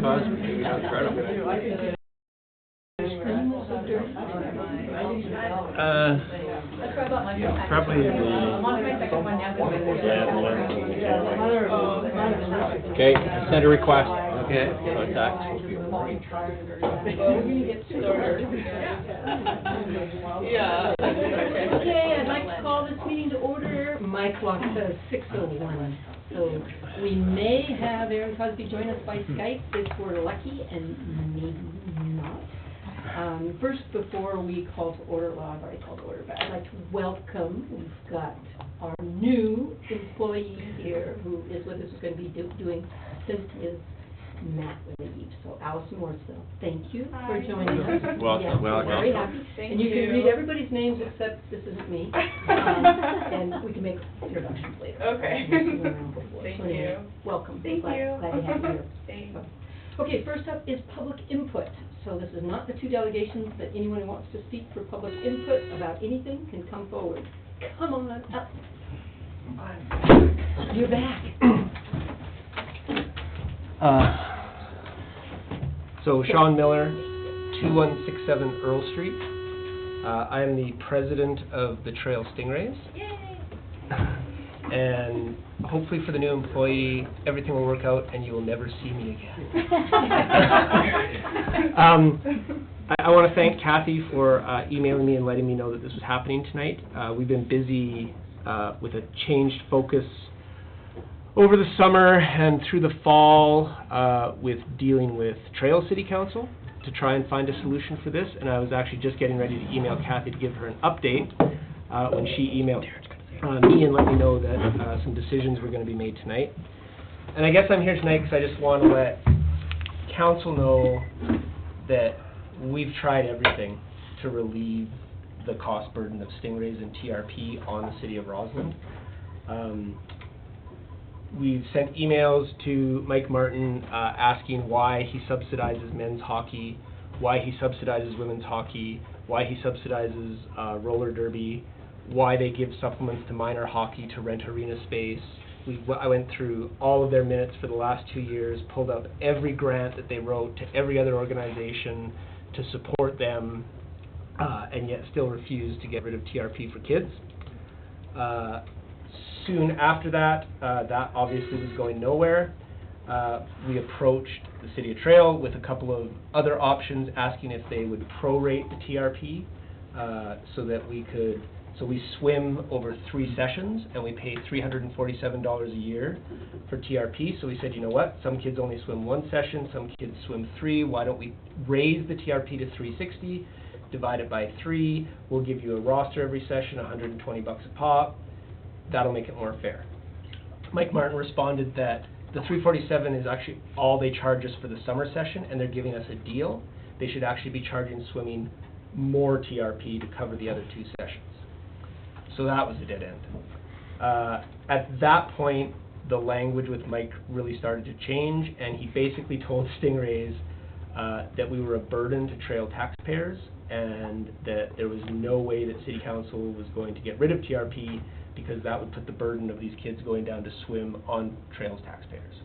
Probably okay, send a request. Okay. Contact. Yeah. Okay, I'd like to call this meeting to order. My clock says 6:01. So we may have Aaron Cosby join us by Skype if we're lucky, and maybe not. First, before we call to order, well, I've already called to order, but I'd like to welcome, we've got our new employee here who is with us, who's going to be doing since his mat leave. So Allison Morsville, thank you for joining us. Welcome, yes, welcome. Very happy. Thank and you can you. read everybody's names except this isn't me. And we can make introductions later. Okay. Thank So anyway, you. welcome. Thank glad, you. Glad to have you here. Thanks. Okay, first up is public input. So this is not the two delegations, but anyone who wants to speak for public input about anything can come forward. Come on up. You're back. So Sean Miller, 2167 Earl Street. I am the president of the Trail Stingrays. Yay! And hopefully for the new employee, everything will work out and you will never see me again. I want to thank Kathy for emailing me and letting me know that this was happening tonight. We've been busy with a changed focus over the summer and through the fall with dealing with Trail City Council to try and find a solution for this. And I was actually just getting ready to email Kathy to give her an update when she emailed me and let me know that some decisions were going to be made tonight. And I guess I'm here tonight because I just want to let Council know that we've tried everything to relieve the cost burden of stingrays and TRP on the City of Rossland. We've sent emails to Mike Martin asking why he subsidizes men's hockey, why he subsidizes women's hockey, why he subsidizes roller derby, why they give supplements to minor hockey to rent arena space. I went through all of their minutes for the last 2 years, pulled out every grant that they wrote to every other organization to support them, and yet still refused to get rid of TRP for kids. Soon after that, that obviously was going nowhere. We approached the City of Trail with a couple of other options, asking if they would prorate the TRP so that we could. So we swim over 3 sessions, and we pay $347 a year for TRP. So we said, you know what? Some kids only swim 1 session, some kids swim 3. Why don't we raise the TRP to $360, divide it by 3? We'll give you a roster every session, $120 a pop. That'll make it more fair. Mike Martin responded that the $347 is actually all they charge us for the summer session, and they're giving us a deal. They should actually be charging swimming more TRP to cover the other 2 sessions. So that was a dead end. At that point, the language with Mike really started to change, and he basically told Stingrays that we were a burden to Trail taxpayers, and that there was no way that City Council was going to get rid of TRP because that would put the burden of these kids going down to swim on Trail's taxpayers.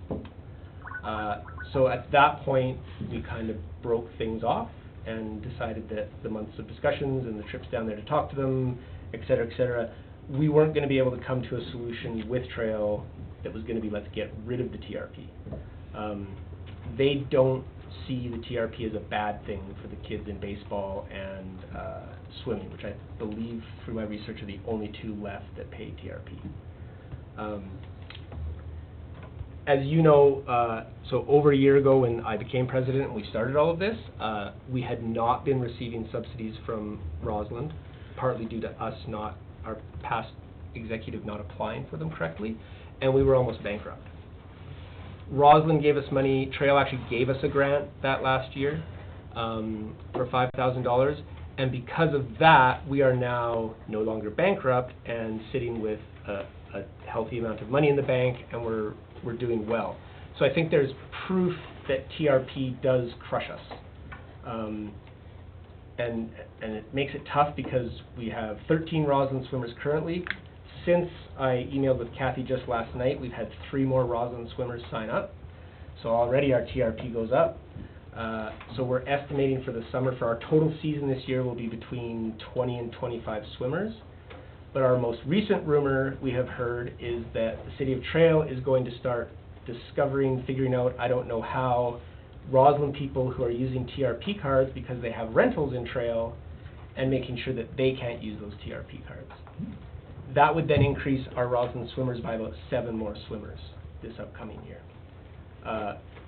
So at that point, we kind of broke things off and decided that the months of discussions and the trips down there to talk to them, et cetera, we weren't going to be able to come to a solution with Trail that was going to be, let's get rid of the TRP. They don't see the TRP as a bad thing for the kids in baseball and swimming, which I believe through my research are the only 2 left that pay TRP. As you know, so over a year ago when I became president and we started all of this, we had not been receiving subsidies from Rossland, partly due to us not, our past executive not applying for them correctly, and we were almost bankrupt. Rossland gave us money. Trail actually gave us a grant that last year for $5,000, and because of that, we are now no longer bankrupt and sitting with a healthy amount of money in the bank, and we're doing well. So I think there's proof that TRP does crush us. And it makes it tough because we have 13 Rossland swimmers currently. Since I emailed with Kathy just last night, we've had 3 more Rossland swimmers sign up. So already our TRP goes up. So we're estimating for the summer, for our total season this year, will be between 20 and 25 swimmers. But our most recent rumor we have heard is that the City of Trail is going to start figuring out, I don't know how, Rossland people who are using TRP cards because they have rentals in Trail, and making sure that they can't use those TRP cards. That would then increase our Rossland swimmers by about 7 more swimmers this upcoming year.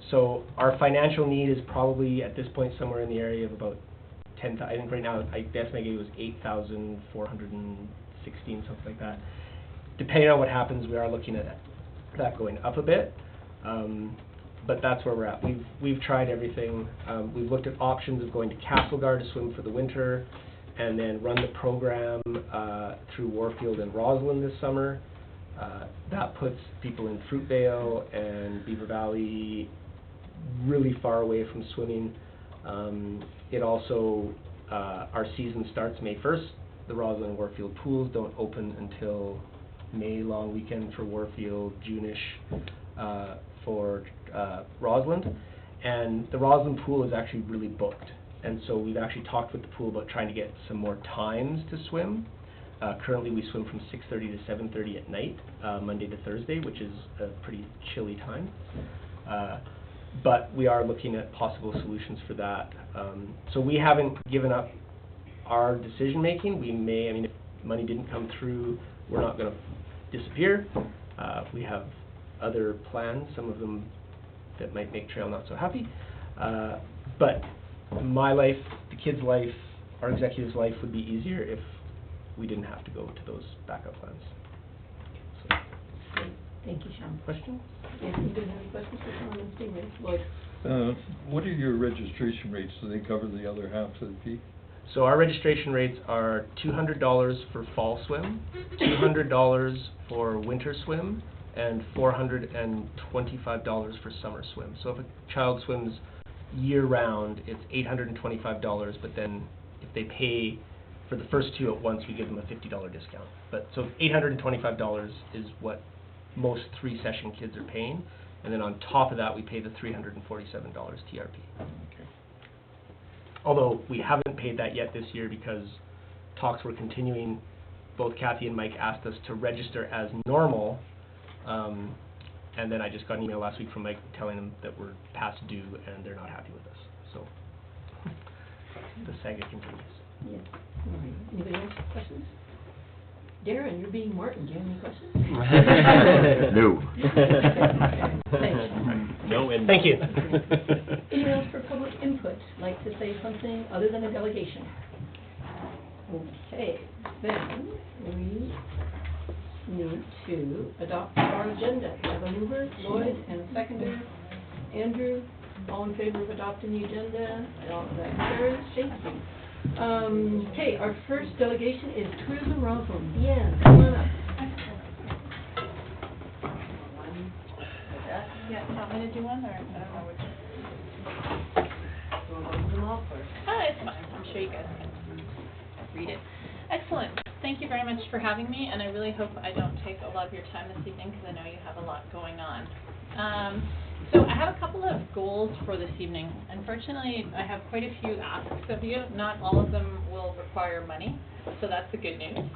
So our financial need is probably at this point somewhere in the area of about 10,000. I think right now I estimated it was 8,416, something like that. Depending on what happens, we are looking at that going up a bit. But that's where we're at. We've tried everything. We've looked at options of going to Castlegar to swim for the winter, and then run the program through Warfield and Rossland this summer. That puts people in Fruitvale and Beaver Valley really far away from swimming. It also, our season starts May 1st. The Rossland and Warfield pools don't open until May long weekend for Warfield, June-ish for Rossland. And the Rossland pool is actually really booked. And so we've actually talked with the pool about trying to get some more times to swim. Currently we swim from 6:30 to 7:30 at night, Monday to Thursday, which is a pretty chilly time. But we are looking at possible solutions for that. So we haven't given up our decision making. We may, I mean, if money didn't come through, we're not going to disappear. We have other plans, some of them that might make Trail not so happy. But my life, the kids' life, our executives' life would be easier if we didn't have to go to those backup plans. So. Great. Thank you, Sean. Questions? Anthony, do you have any questions for Sean and Stingray? Lloyd? What are your registration rates? Do they cover the other half of the fee? So our registration rates are $200 for fall swim, $200 for winter swim, and $425 for summer swim. So if a child swims year-round, it's $825, but then if they pay for the first 2 at once, we give them a $50 discount. But so $825 is what most 3-session kids are paying, and then on top of that, we pay the $347 TRP. Okay. Although we haven't paid that yet this year because talks were continuing. Both Kathy and Mike asked us to register as normal, and then I just got an email last week from Mike telling them that we're past due and they're not happy with us. So the saga continues. Yes. All right. Anybody else have questions? Darren, you're being Martin. Do you have any questions? No. Thanks. No, and Thank you. Anyone else for public input? Like to say something other than a delegation? Okay, then we need to adopt our agenda. We have a mover, Lloyd, and a seconder, Andrew. All in favor of adopting the agenda? That carries. Thank you. Okay, our first delegation is Tourism Rossland. Deanne, come on up. Yeah, want me to do one, or I don't know which? We'll go to them all first. It's fine, I'm sure you guys can read it. Excellent, thank you very much for having me, and I really hope I don't take a lot of your time this evening, because I know you have a lot going on. So I have a couple of goals for this evening. Unfortunately, I have quite a few asks of you. Not all of them will require money, so that's the good news.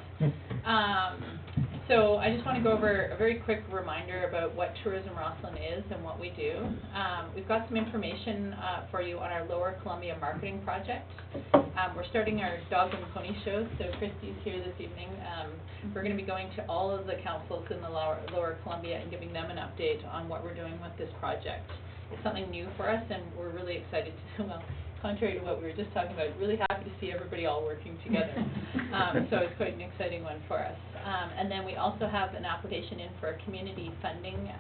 So I just want to go over a very quick reminder about what Tourism Rossland is and what we do. We've got some information for you on our Lower Columbia marketing project. We're starting our dog and pony show, so Christy's here this evening. We're going to be going to all of the councils in the Lower Columbia and giving them an update on what we're doing with this project. It's something new for us, and we're really excited to, well, contrary to what we were just talking about, really happy to see everybody all working together. So it's quite an exciting one for us. And then we also have an application in for a community funding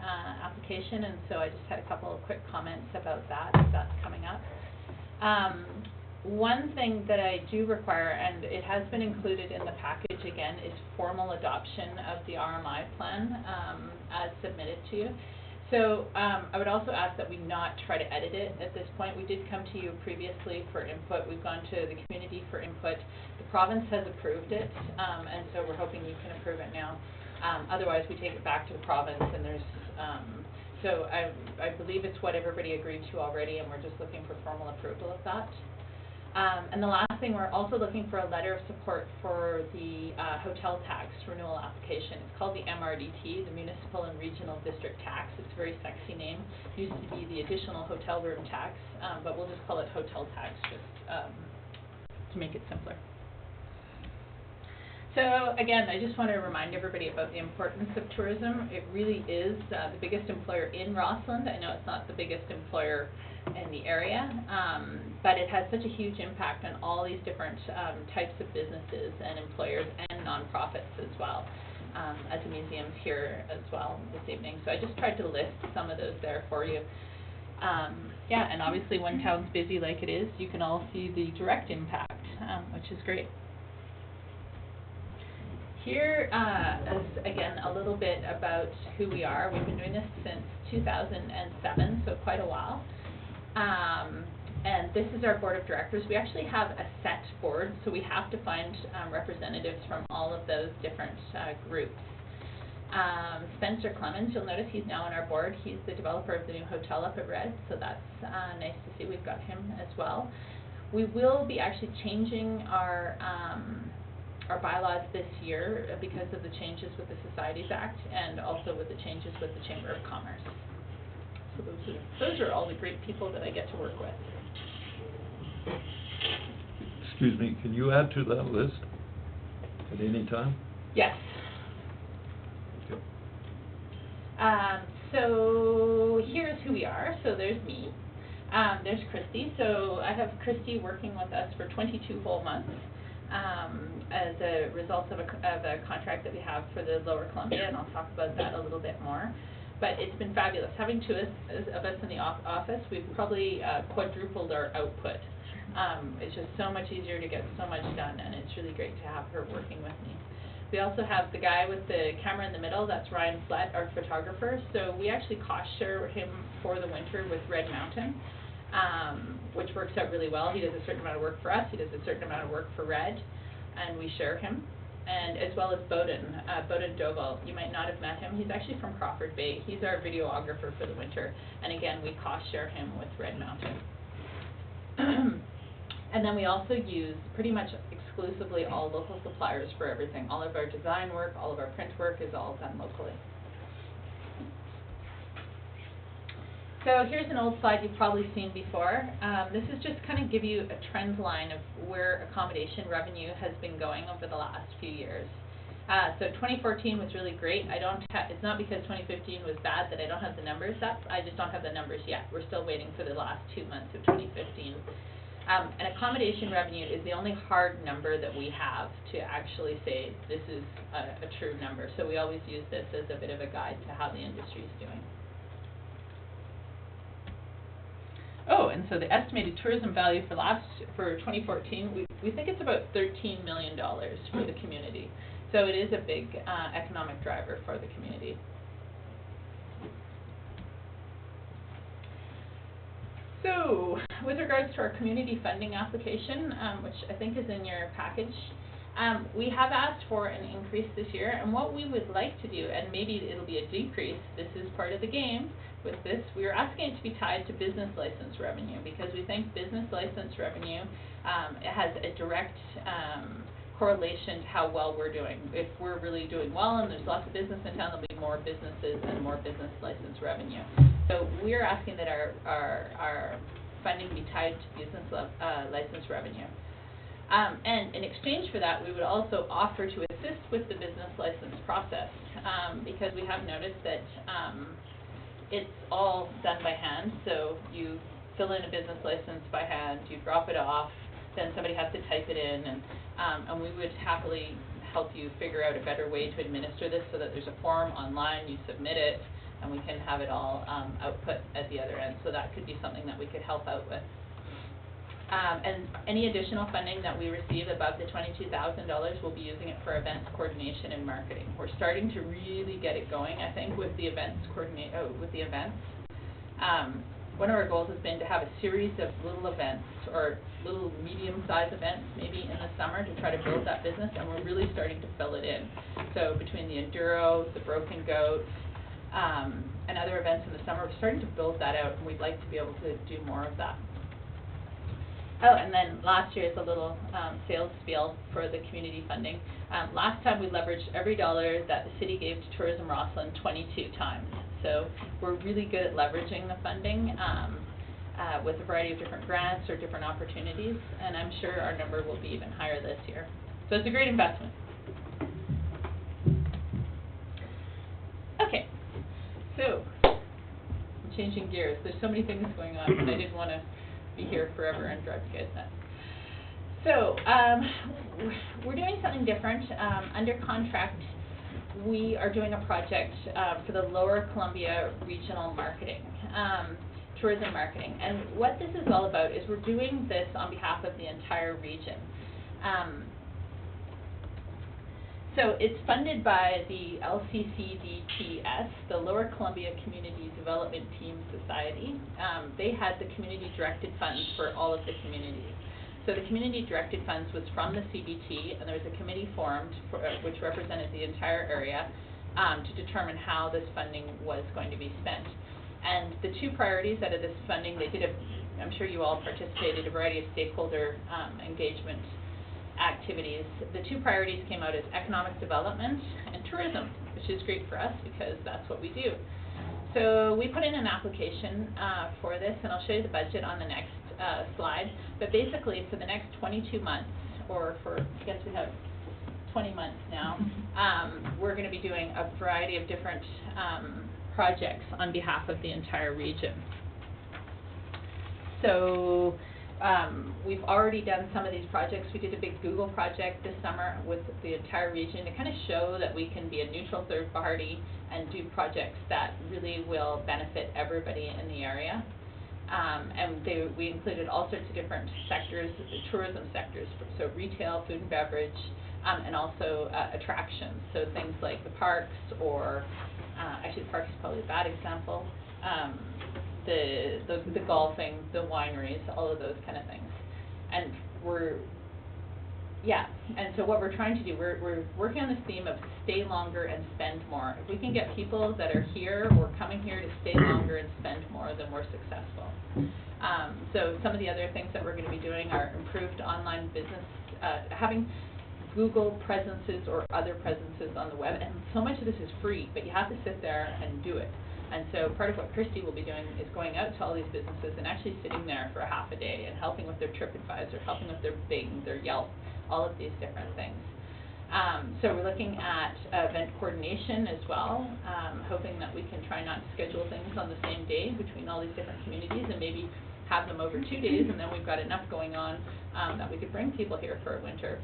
application, and so I just had a couple of quick comments about that, if that's coming up. One thing that I do require, and it has been included in the package again, is formal adoption of the RMI plan as submitted to you. So I would also ask that we not try to edit it at this point. We did come to you previously for input. We've gone to the community for input. The province has approved it, and so we're hoping you can approve it now. Otherwise, we take it back to the province, and there's So I believe it's what everybody agreed to already, and we're just looking for formal approval of that. And the last thing, we're also looking for a letter of support for the hotel tax renewal application. It's called the MRDT, the Municipal and Regional District Tax. It's a very sexy name. It used to be the additional hotel room tax, but we'll just call it hotel tax just to make it simpler. So again, I just want to remind everybody about the importance of tourism. It really is the biggest employer in Rossland. I know it's not the biggest employer in the area, but it has such a huge impact on all these different types of businesses and employers and nonprofits as well, as the museum's here as well this evening. So I just tried to list some of those there for you. Yeah, and obviously when town's busy like it is, you can all see the direct impact, which is great. Here is, again, a little bit about who we are. We've been doing this since 2007, so quite a while. And this is our board of directors. We actually have a set board, so we have to find representatives from all of those different groups. Spencer Clemens, you'll notice he's now on our board. He's the developer of the new hotel up at Red, so that's nice to see we've got him as well. We will be actually changing our bylaws this year because of the changes with the Societies Act and also with the changes with the Chamber of Commerce. So those are all the great people that I get to work with. Excuse me, can you add to that list at any time? Yes. Okay. So here's who we are. So there's me. There's Christy. So I have Christy working with us for 22 whole months. As a result of a contract that we have for the Lower Columbia, and I'll talk about that a little bit more. But it's been fabulous. Having two of us in the office, we've probably quadrupled our output. It's just so much easier to get so much done, and it's really great to have her working with me. We also have the guy with the camera in the middle, that's Ryan Flett, our photographer. So we actually cost share him for the winter with Red Mountain. Which works out really well. He does a certain amount of work for us, he does a certain amount of work for Red, and we share him. And as well as Bowden Doval. You might not have met him. He's actually from Crawford Bay. He's our videographer for the winter. And again, we cost share him with Red Mountain. And then we also use pretty much exclusively all local suppliers for everything. All of our design work, all of our print work is all done locally. So here's an old slide you've probably seen before. This is just kind of give you a trend line of where accommodation revenue has been going over the last few years. So 2014 was really great. It's not because 2015 was bad that I don't have the numbers up. I just don't have the numbers yet. We're still waiting for the last 2 months of 2015. And accommodation revenue is the only hard number that we have to actually say this is a true number. So we always use this as a bit of a guide to how the industry is doing. Oh, and so the estimated tourism value for 2014, we think it's about $13 million for the community. So it is a big economic driver for the community. So with regards to our community funding application, which I think is in your package, we have asked for an increase this year, and what we would like to do, and maybe it'll be a decrease, this is part of the game with this, we are asking it to be tied to business license revenue, because we think business license revenue it has a direct correlation to how well we're doing. If we're really doing well and there's lots of business in town, there'll be more businesses and more business license revenue. So we're asking that our funding be tied to business license revenue. And in exchange for that, we would also offer to assist with the business license process, because we have noticed that it's all done by hand. So you fill in a business license by hand, you drop it off, then somebody has to type it in, and we would happily help you figure out a better way to administer this so that there's a form online, you submit it, and we can have it all output at the other end. So that could be something that we could help out with. And any additional funding that we receive above the $22,000, we'll be using it for events coordination and marketing. We're starting to really get it going, I think, with the events one of our goals has been to have a series of little events, or little medium-sized events maybe in the summer, to try to build that business, and we're really starting to fill it in. So between the Enduro, the Broken Goat, and other events in the summer. We're starting to build that out, and we'd like to be able to do more of that. Oh, and then last year is a little sales spiel for the community funding. Last time we leveraged every dollar that the city gave to Tourism Rossland 22 times. So we're really good at leveraging the funding with a variety of different grants or different opportunities, and I'm sure our number will be even higher this year. So it's a great investment. Okay, so I'm changing gears. There's so many things going on, and I didn't want to be here forever and drive you guys nuts. So we're doing something different. Under contract, we are doing a project for the Lower Columbia Regional Marketing, tourism marketing. And what this is all about is we're doing this on behalf of the entire region. So it's funded by the LCCDTS, the Lower Columbia Community Development Team Society. They had the community-directed funds for all of the communities. So the community-directed funds was from the CBT, and there was a committee formed which represented the entire area to determine how this funding was going to be spent. And the two priorities out of this funding, they did I'm sure you all participated, a variety of stakeholder engagement activities. The two priorities came out as economic development and tourism, which is great for us because that's what we do. So we put in an application for this, and I'll show you the budget on the next slide. But basically, for the next 22 months, or for, I guess we have 20 months now, we're going to be doing a variety of different projects on behalf of the entire region. So we've already done some of these projects. We did a big Google project this summer with the entire region to kind of show that we can be a neutral third party and do projects that really will benefit everybody in the area. And we included all sorts of different sectors, tourism sectors, so retail, food and beverage, and also attractions. So things like the parks, or actually the parks is probably a bad example. The golfing, the wineries, all of those kind of things. And and so what we're trying to do, we're working on this theme of stay longer and spend more. If we can get people that are here or coming here to stay longer and spend more, then we're successful. So some of the other things that we're going to be doing are improved online business, having Google presences or other presences on the web, and so much of this is free, but you have to sit there and do it. And so part of what Christy will be doing is going out to all these businesses and actually sitting there for a half a day and helping with their TripAdvisor, helping with their Bing, their Yelp, all of these different things. So we're looking at event coordination as well, hoping that we can try not to schedule things on the same day between all these different communities and maybe have them over 2 days, and then we've got enough going on that we could bring people here for a winter,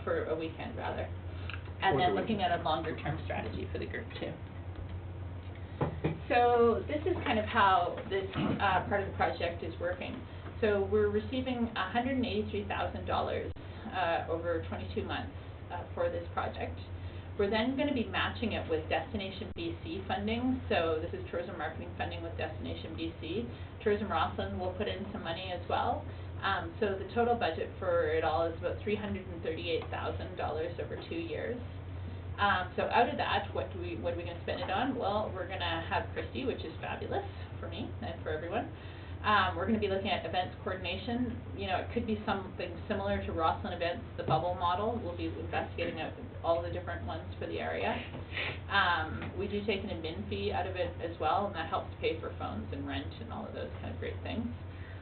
for a weekend rather. And then looking at a longer term strategy for the group too. So this is kind of how this part of the project is working. So we're receiving $183,000 over 22 months for this project. We're then going to be matching it with Destination BC funding. So this is tourism marketing funding with Destination BC. Tourism Rossland will put in some money as well. So the total budget for it all is about $338,000 over 2 years. So out of that, what are we going to spend it on? Well, we're going to have Christy, which is fabulous for me and for everyone. We're going to be looking at events coordination. You know, it could be something similar to Rossland events, the bubble model. We'll be investigating out all the different ones for the area. We do take an admin fee out of it as well, and that helps to pay for phones and rent and all of those kind of great things.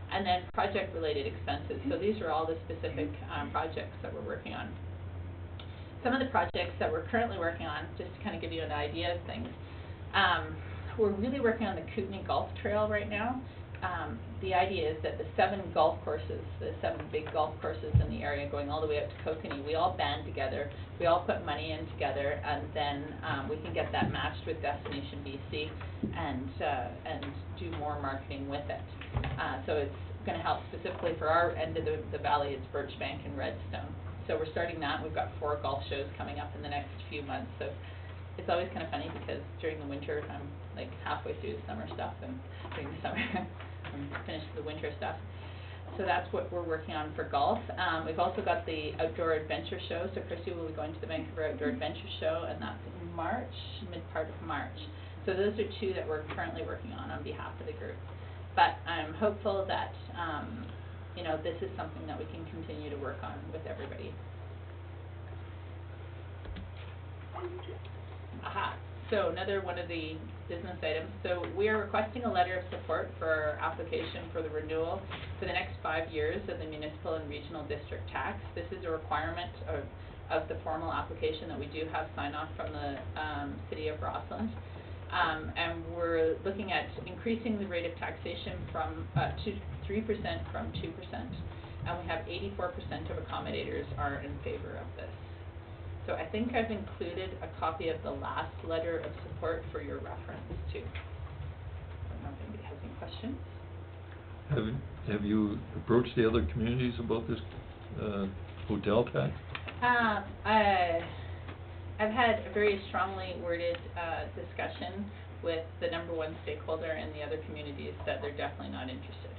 And then project-related expenses. So these are all the specific projects that we're working on. Some of the projects that we're currently working on, just to kind of give you an idea of things, we're really working on the Kootenai Golf Trail right now. The idea is that the 7 golf courses, the 7 big golf courses in the area going all the way up to Kokanee, we all band together, we all put money in together, and then we can get that matched with Destination BC and do more marketing with it. So it's going to help specifically for our end of the valley, it's Birchbank and Redstone. So we're starting that. We've got 4 golf shows coming up in the next few months. So it's always kind of funny because during the winter, I'm like halfway through the summer stuff, and during the summer, I'm finished the winter stuff. So that's what we're working on for golf. We've also got the Outdoor Adventure Show. So Christy will be going to the Vancouver Outdoor Adventure Show, and that's in March, mid-part of March. So those are two that we're currently working on behalf of the group. But I'm hopeful that, you know, this is something that we can continue to work on with everybody. Aha, so another one of the business items. So we are requesting a letter of support for our application for the renewal for the next 5 years of the municipal and regional district tax. This is a requirement of the formal application that we do have sign off from the City of Rossland. And we're looking at increasing the rate of taxation from to 3% from 2%. And we have 84% of accommodators are in favor of this. So I think I've included a copy of the last letter of support for your reference too. I don't know if anybody has any questions. Have you approached the other communities about this hotel tax? I've had a very strongly worded discussion with the number one stakeholder in the other communities that they're definitely not interested.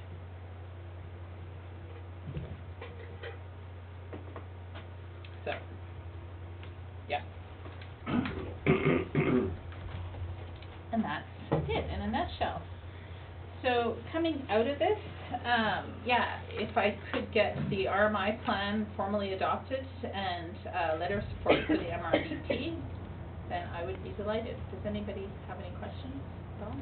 So, yeah. And that's it in a nutshell. So coming out of this, yeah, if I could get the RMI plan formally adopted and a letter of support for the MRDP, then I would be delighted. Does anybody have any questions at all?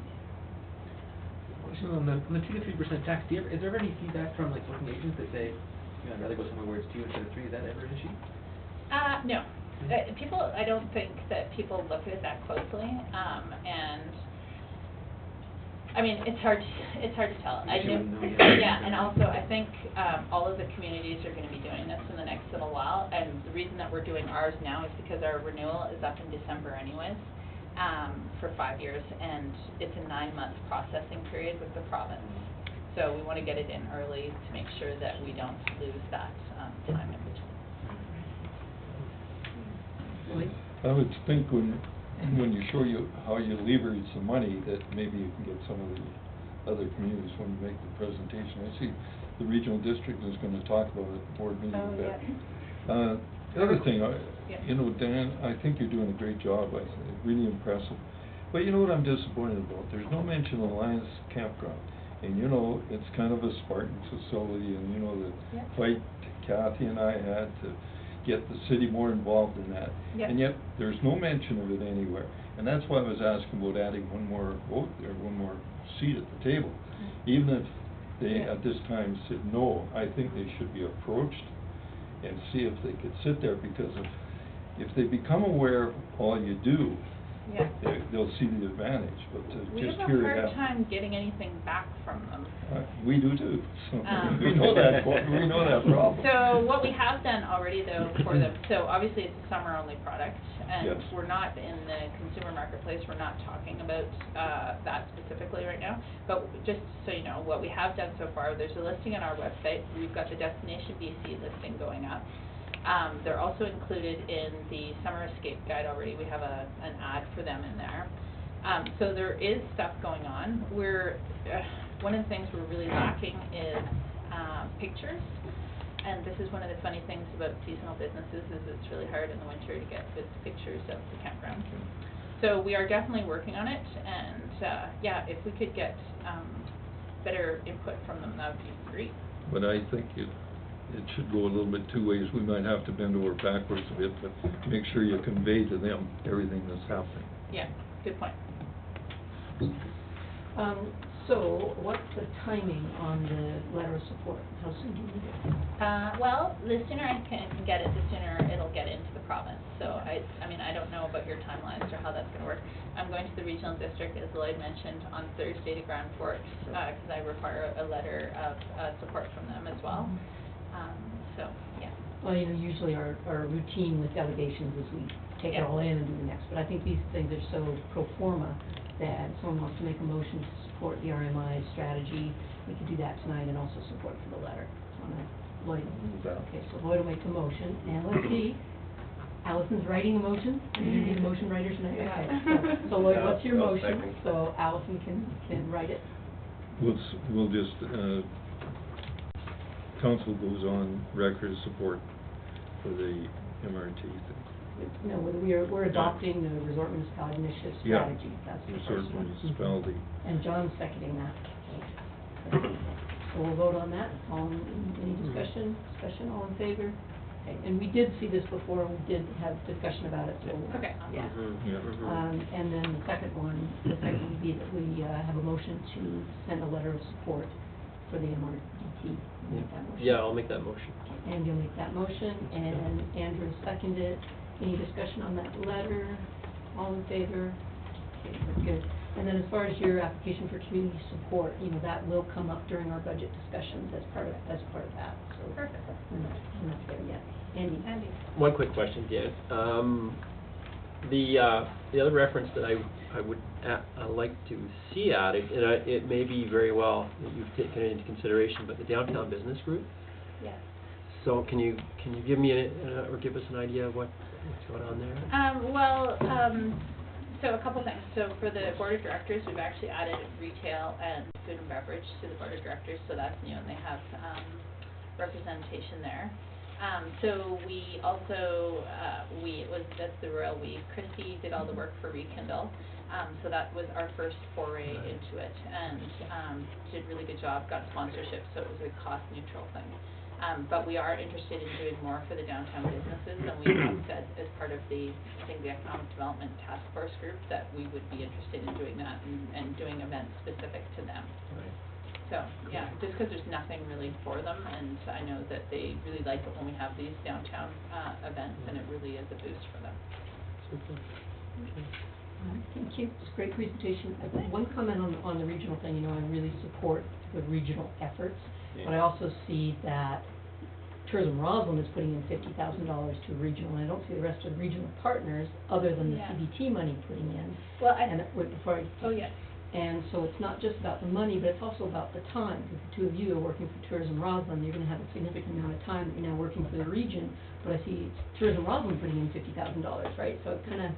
Question on the 2 to 3% tax. Is there ever any feedback from like booking agents that say, you know, I'd rather go somewhere where it's 2 instead of 3? Is that ever an issue? No. I don't think that people look at it that closely, and I mean, it's hard to tell. I know, yeah, and also I think all of the communities are going to be doing this in the next little while, and the reason that we're doing ours now is because our renewal is up in December anyways, for 5 years, and it's a 9-month processing period with the province. So we want to get it in early to make sure that we don't lose that time in between. I would think when you show how you leverage the money, that maybe you can get some of the other communities when you make the presentation. I see the regional district is going to talk about it at the board meeting. Oh, yeah. The other thing, Yeah. you know, Dan, I think you're doing a great job. Really impressive. But you know what I'm disappointed about? There's no mention of Lions Campground. And you know, it's kind of a Spartan facility, and you know, the fight Kathy and I had to get the city more involved in that. Yep. And yet, there's no mention of it anywhere. And that's why I was asking about adding one more vote there, one more seat at the table. Even if they, at this time, said no, I think they should be approached and see if they could sit there, because if they become aware of all you do, Yeah. they'll see the advantage. But to We just have hear a it hard happen. time getting anything back from them. We do too. So we Um, know that problem. So what we have done already though for them, so obviously it's a summer only product, and Yes. we're not in the consumer marketplace, we're not talking about that specifically right now. But just so you know, what we have done so far, there's a listing on our website. We've got the Destination BC listing going up. They're also included in the Summer Escape Guide already. We have an ad for them in there. So there is stuff going on. One of the things we're really lacking is pictures. And this is one of the funny things about seasonal businesses, is it's really hard in the winter to get good pictures of the campground. So we are definitely working on it, and yeah, if we could get better input from them, that would be great. But I think it should go a little bit two ways. We might have to bend over backwards a bit to make sure you convey to them everything that's happening. Yeah, good point. So what's the timing on the letter of support? How soon do you need it? Well, the sooner I can get it, the sooner it'll get into the province. So I mean, I don't know about your timelines or how that's going to work. I'm going to the regional district, as Lloyd mentioned, on Thursday to Grand Forks, because I require a letter of support from them as well. So, yeah. Well, you know, usually our routine with delegations is we take it all in and do the next, but I think these things are so pro forma that if someone wants to make a motion to support the RMI strategy, we could do that tonight, and also support for the letter. Lloyd? Okay, so Lloyd will make the motion, and let's see, Allison's writing a motion. Are you going to be the motion writer tonight? Okay. So Lloyd, what's your motion? Second. So Allison can write it. We'll just, council goes on record of support for the MRT thing. No, we're adopting the Resort Municipality Initiative Yeah. strategy, that's the Resort first one. municipality. And John's seconding that. So we'll vote on that. Any discussion? Discussion, all in favor? Okay, and we did see this before, and we did have discussion about it, so. Okay. Yeah. Yeah. And then the second would be that we have a motion to send a letter of support for the MRDT. Make that motion. Yeah, I'll make that motion. And you'll make that motion, and Andrew seconded. Any discussion on that letter? All in favor? Okay, very good. And then as far as your application for community support, that will come up during our budget discussions as part of that, so. Perfect. We're not there yet. Andy? One quick question, Dan. The other reference that I would like to see added, and it may be very well that you've taken it into consideration, but the downtown business group. Yes. So can you give me or give us an idea of what's going on there? So a couple things. So for the board of directors, we've actually added retail and food and beverage to the board of directors, so that's new, and they have representation there. So we also, that's the Royal We. Christy did all the work for Rekindle, so that was our first foray into it, and did a really good job, got sponsorship, so it was a cost-neutral thing. But we are interested in doing more for the downtown businesses, and we have said as part of the Economic Development Task Force group that we would be interested in doing that and doing events specific to them. Right. So, yeah, just because there's nothing really for them, and I know that they really like it when we have these downtown events, and it really is a boost for them. Super. Thank you. It's a great presentation. One comment on the regional thing, I really support the regional efforts, but I also see that Tourism Rossland is putting in $50,000 to regional, and I don't see the rest of the regional partners, other than the Yeah. CBT money, putting in. Well, And so it's not just about the money, but it's also about the time, because the two of you are working for Tourism Rossland, you're gonna have a significant amount of time that you're now working for the region, but I see Tourism Rossland putting in $50,000, right? So it kinda,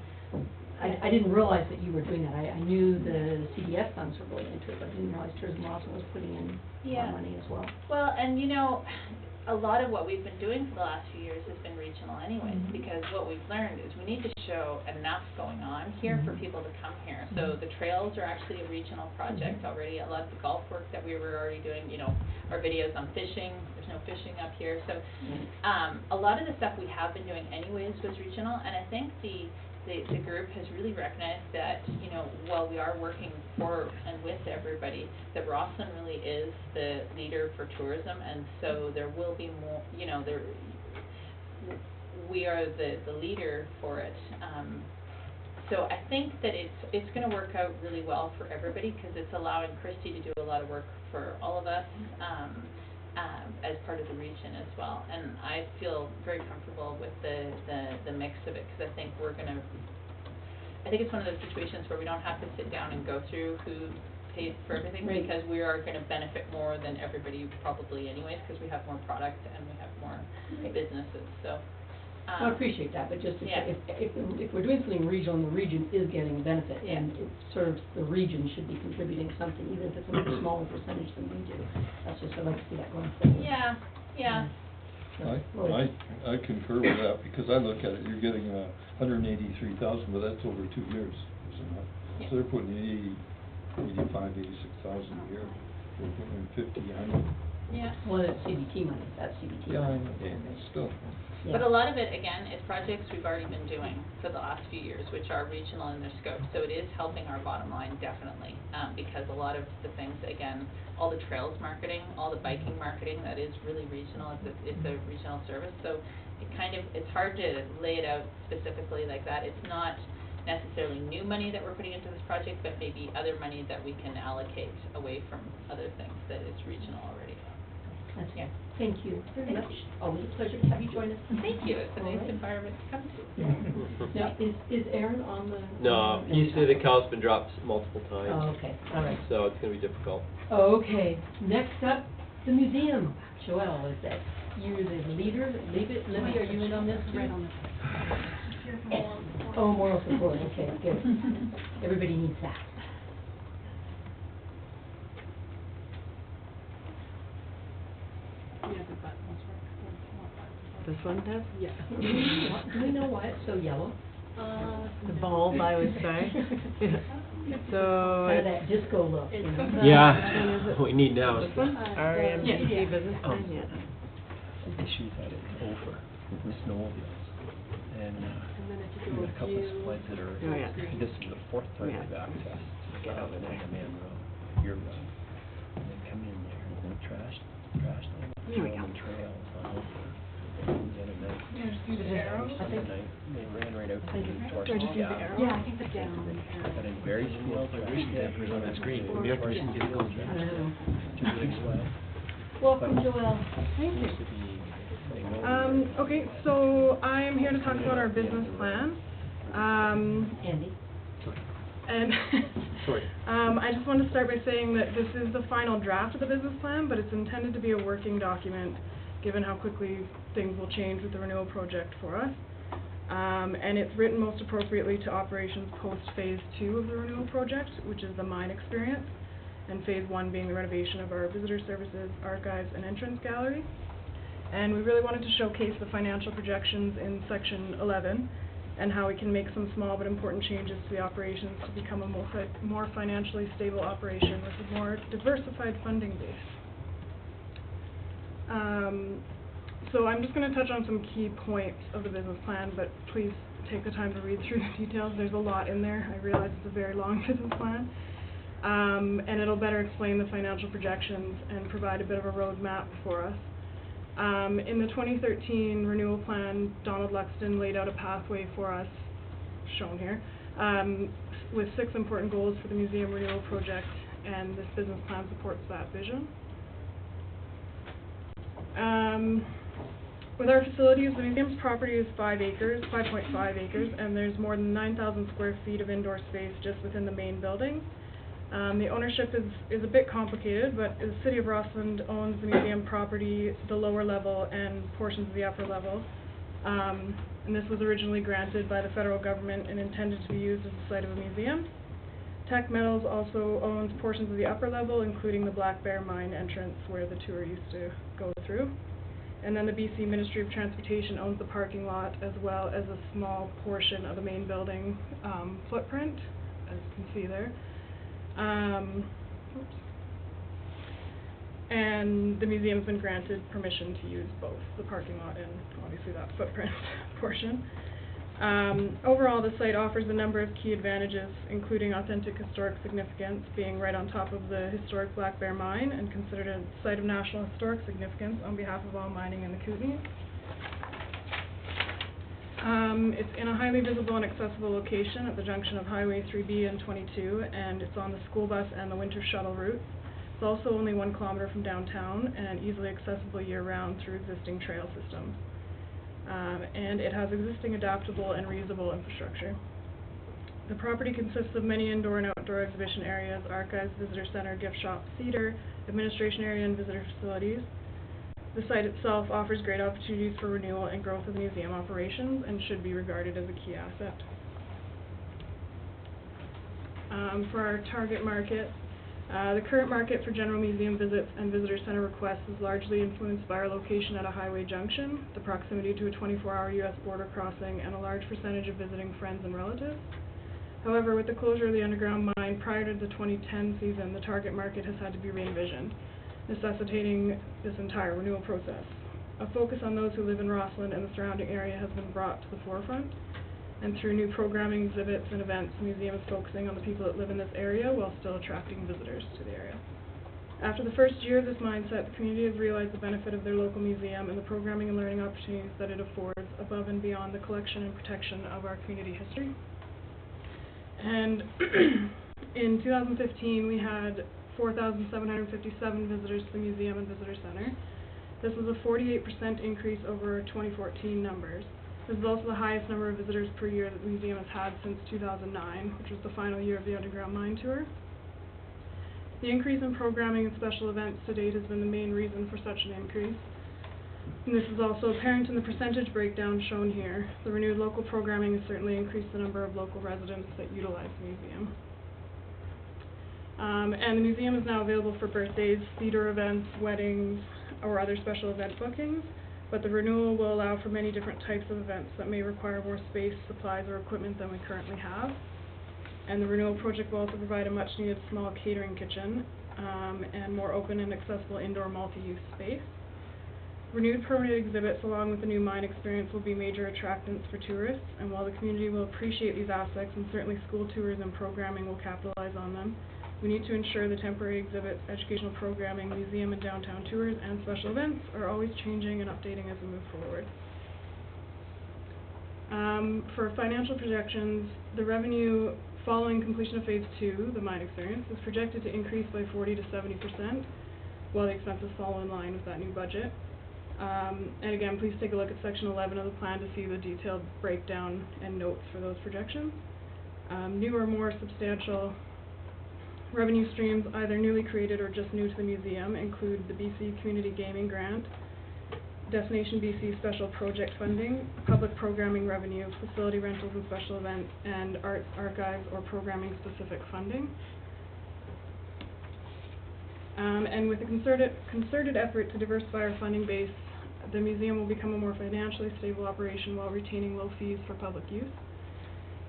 I didn't realize that you were doing that. I knew the CDF funds were going into it, but I didn't realize Tourism Rossland was putting in more money as well. Well, and a lot of what we've been doing for the last few years has been regional anyways, because what we've learned is we need to show enough going on here for people to come here. So the trails are actually a regional project already. A lot of the golf work that we were already doing, our videos on fishing, there's no fishing up here. So a lot of the stuff we have been doing anyways was regional, and I think the group has really recognized that, while we are working for and with everybody, that Rossland really is the leader for tourism, and so there will be more, we are the leader for it. So I think that it's going to work out really well for everybody, because it's allowing Christy to do a lot of work for all of us, as part of the region as well. And I feel very comfortable with the mix of it, because I think it's one of those situations where we don't have to sit down and go through who pays for everything, Right. because we are going to benefit more than everybody probably anyways, because we have more product and we have more businesses, so. I appreciate that, but just Yeah. if we're doing something regional and the region is getting a benefit, and it's sort of the region should be contributing something, even if it's a much smaller percentage than we do. That's just, I'd like to see that going forward. Yeah. I concur with that, because I look at it, you're getting 183,000, but that's over 2 years, isn't it? Yeah. So they're putting in 86,000 a year, we're putting in 50, 100. Yeah. Well, it's CBT money, that's CBT money. Still. Yeah. But a lot of it, again, is projects we've already been doing for the last few years, which are regional in their scope. So it is helping our bottom line, definitely, because a lot of the things, again, all the trails marketing, all the biking marketing, that is really regional. It's a regional service. So it's hard to lay it out specifically like that. It's not necessarily new money that we're putting into this project, but maybe other money that we can allocate away from other things that is regional already. That's Yeah. Thank you very much. Always a pleasure to have you join us. Thank you. It's a All nice right. environment to come to. Now, is Aaron on the? No, he said the cow's been dropped multiple times. Oh, okay, all right. So it's going to be difficult. Okay, next up, the museum. Joelle, is that, you're the leader, Libby, are you in on this too? Right on this. Oh, moral support, okay, good. Everybody needs that. Yeah, the buttons work. this one does? Yeah. Do we know why it's so yellow? The bulb, I would say. So Kind of that disco look, you know? Yeah, what we need now is this one, RMDC Yeah. business plan, yeah. Issues at its over with snowmobiles. And, we've got a couple of splits that are, Oh, yeah. this is the fourth time Yeah. they've accessed down the Man Road, your road. And they come in there and they trash them, Here we go. on trails on over. And the other night, I think, they ran right out to think the it's- torch. do I just use the arrow? Yeah, I think it's down. Got in very field. I wish that was on that screen. Maybe I can just get it going. I don't know. Two big swell. Welcome, Joelle. Thank you. Used to be, they know. Okay, so I'm here to talk about our business plan. Andy? And Sorry. I just want to start by saying that this is the final draft of the business plan, but it's intended to be a working document, given how quickly things will change with the renewal project for us. And it's written most appropriately to operations post-phase 2 of the renewal project, which is the mine experience, and phase 1 being the renovation of our visitor services, archives, and entrance gallery. And we really wanted to showcase the financial projections in section 11, and how we can make some small but important changes to the operations to become a more financially stable operation with a more diversified funding base. So I'm just going to touch on some key points of the business plan, but please take the time to read through the details. There's a lot in there. I realize it's a very long business plan. And it'll better explain the financial projections and provide a bit of a roadmap for us. In the 2013 renewal plan, Donald Luxton laid out a pathway for us, shown here, with 6 important goals for the museum renewal project, and this business plan supports that vision. With our facilities, the museum's property is 5.5 acres, and there's more than 9,000 square feet of indoor space just within the main building. The ownership is a bit complicated, but the City of Rossland owns the museum property, the lower level, and portions of the upper level. And this was originally granted by the federal government and intended to be used as the site of a museum. Teck Metals also owns portions of the upper level, including the Black Bear Mine entrance where the tour used to go through. And then the BC Ministry of Transportation owns the parking lot, as well as a small portion of the main building footprint, as you can see there. And the museum's been granted permission to use both the parking lot and obviously that footprint portion. Overall, the site offers a number of key advantages, including authentic historic significance, being right on top of the historic Black Bear Mine and considered a site of national historic significance on behalf of all mining in the Kootenays. It's in a highly visible and accessible location at the junction of Highway 3B and 22, and it's on the school bus and the winter shuttle routes. It's also only 1 kilometer from downtown and easily accessible year-round through existing trail systems. And it has existing adaptable and reusable infrastructure. The property consists of many indoor and outdoor exhibition areas, archives, visitor center, gift shop, theater, administration area, and visitor facilities. The site itself offers great opportunities for renewal and growth of the museum operations and should be regarded as a key asset. For our target market, the current market for general museum visits and visitor center requests is largely influenced by our location at a highway junction, the proximity to a 24-hour U.S. border crossing, and a large percentage of visiting friends and relatives. However, with the closure of the underground mine prior to the 2010 season, the target market has had to be re-envisioned, necessitating this entire renewal process. A focus on those who live in Rossland and the surrounding area has been brought to the forefront, and through new programming, exhibits, and events, the museum is focusing on the people that live in this area while still attracting visitors to the area. After the first year of this mindset, the community has realized the benefit of their local museum and the programming and learning opportunities that it affords above and beyond the collection and protection of our community history. And in 2015, we had 4,757 visitors to the museum and visitor center. This was a 48% increase over 2014 numbers. This is also the highest number of visitors per year that the museum has had since 2009, which was the final year of the underground mine tour. The increase in programming and special events to date has been the main reason for such an increase. And this is also apparent in the percentage breakdown shown here. The renewed local programming has certainly increased the number of local residents that utilize the museum. And the museum is now available for birthdays, theater events, weddings, or other special event bookings. but the renewal will allow for many different types of events that may require more space, supplies, or equipment than we currently have. And the renewal project will also provide a much-needed small catering kitchen, and more open and accessible indoor multi-use space. Renewed permanent exhibits along with the new mine experience will be major attractants for tourists, and while the community will appreciate these aspects, and certainly school tours and programming will capitalize on them, we need to ensure the temporary exhibits, educational programming, museum and downtown tours, and special events are always changing and updating as we move forward. For financial projections, the revenue following completion of Phase 2, the mine experience, is projected to increase by 40 to 70%, while the expenses fall in line with that new budget. And again, please take a look at Section 11 of the plan to see the detailed breakdown and notes for those projections. New or more substantial revenue streams, either newly created or just new to the museum, include the BC Community Gaming Grant, Destination BC Special Project Funding, public programming revenue, facility rentals and special events, and arts, archives, or programming-specific funding. And with a concerted effort to diversify our funding base, the museum will become a more financially stable operation while retaining low fees for public use.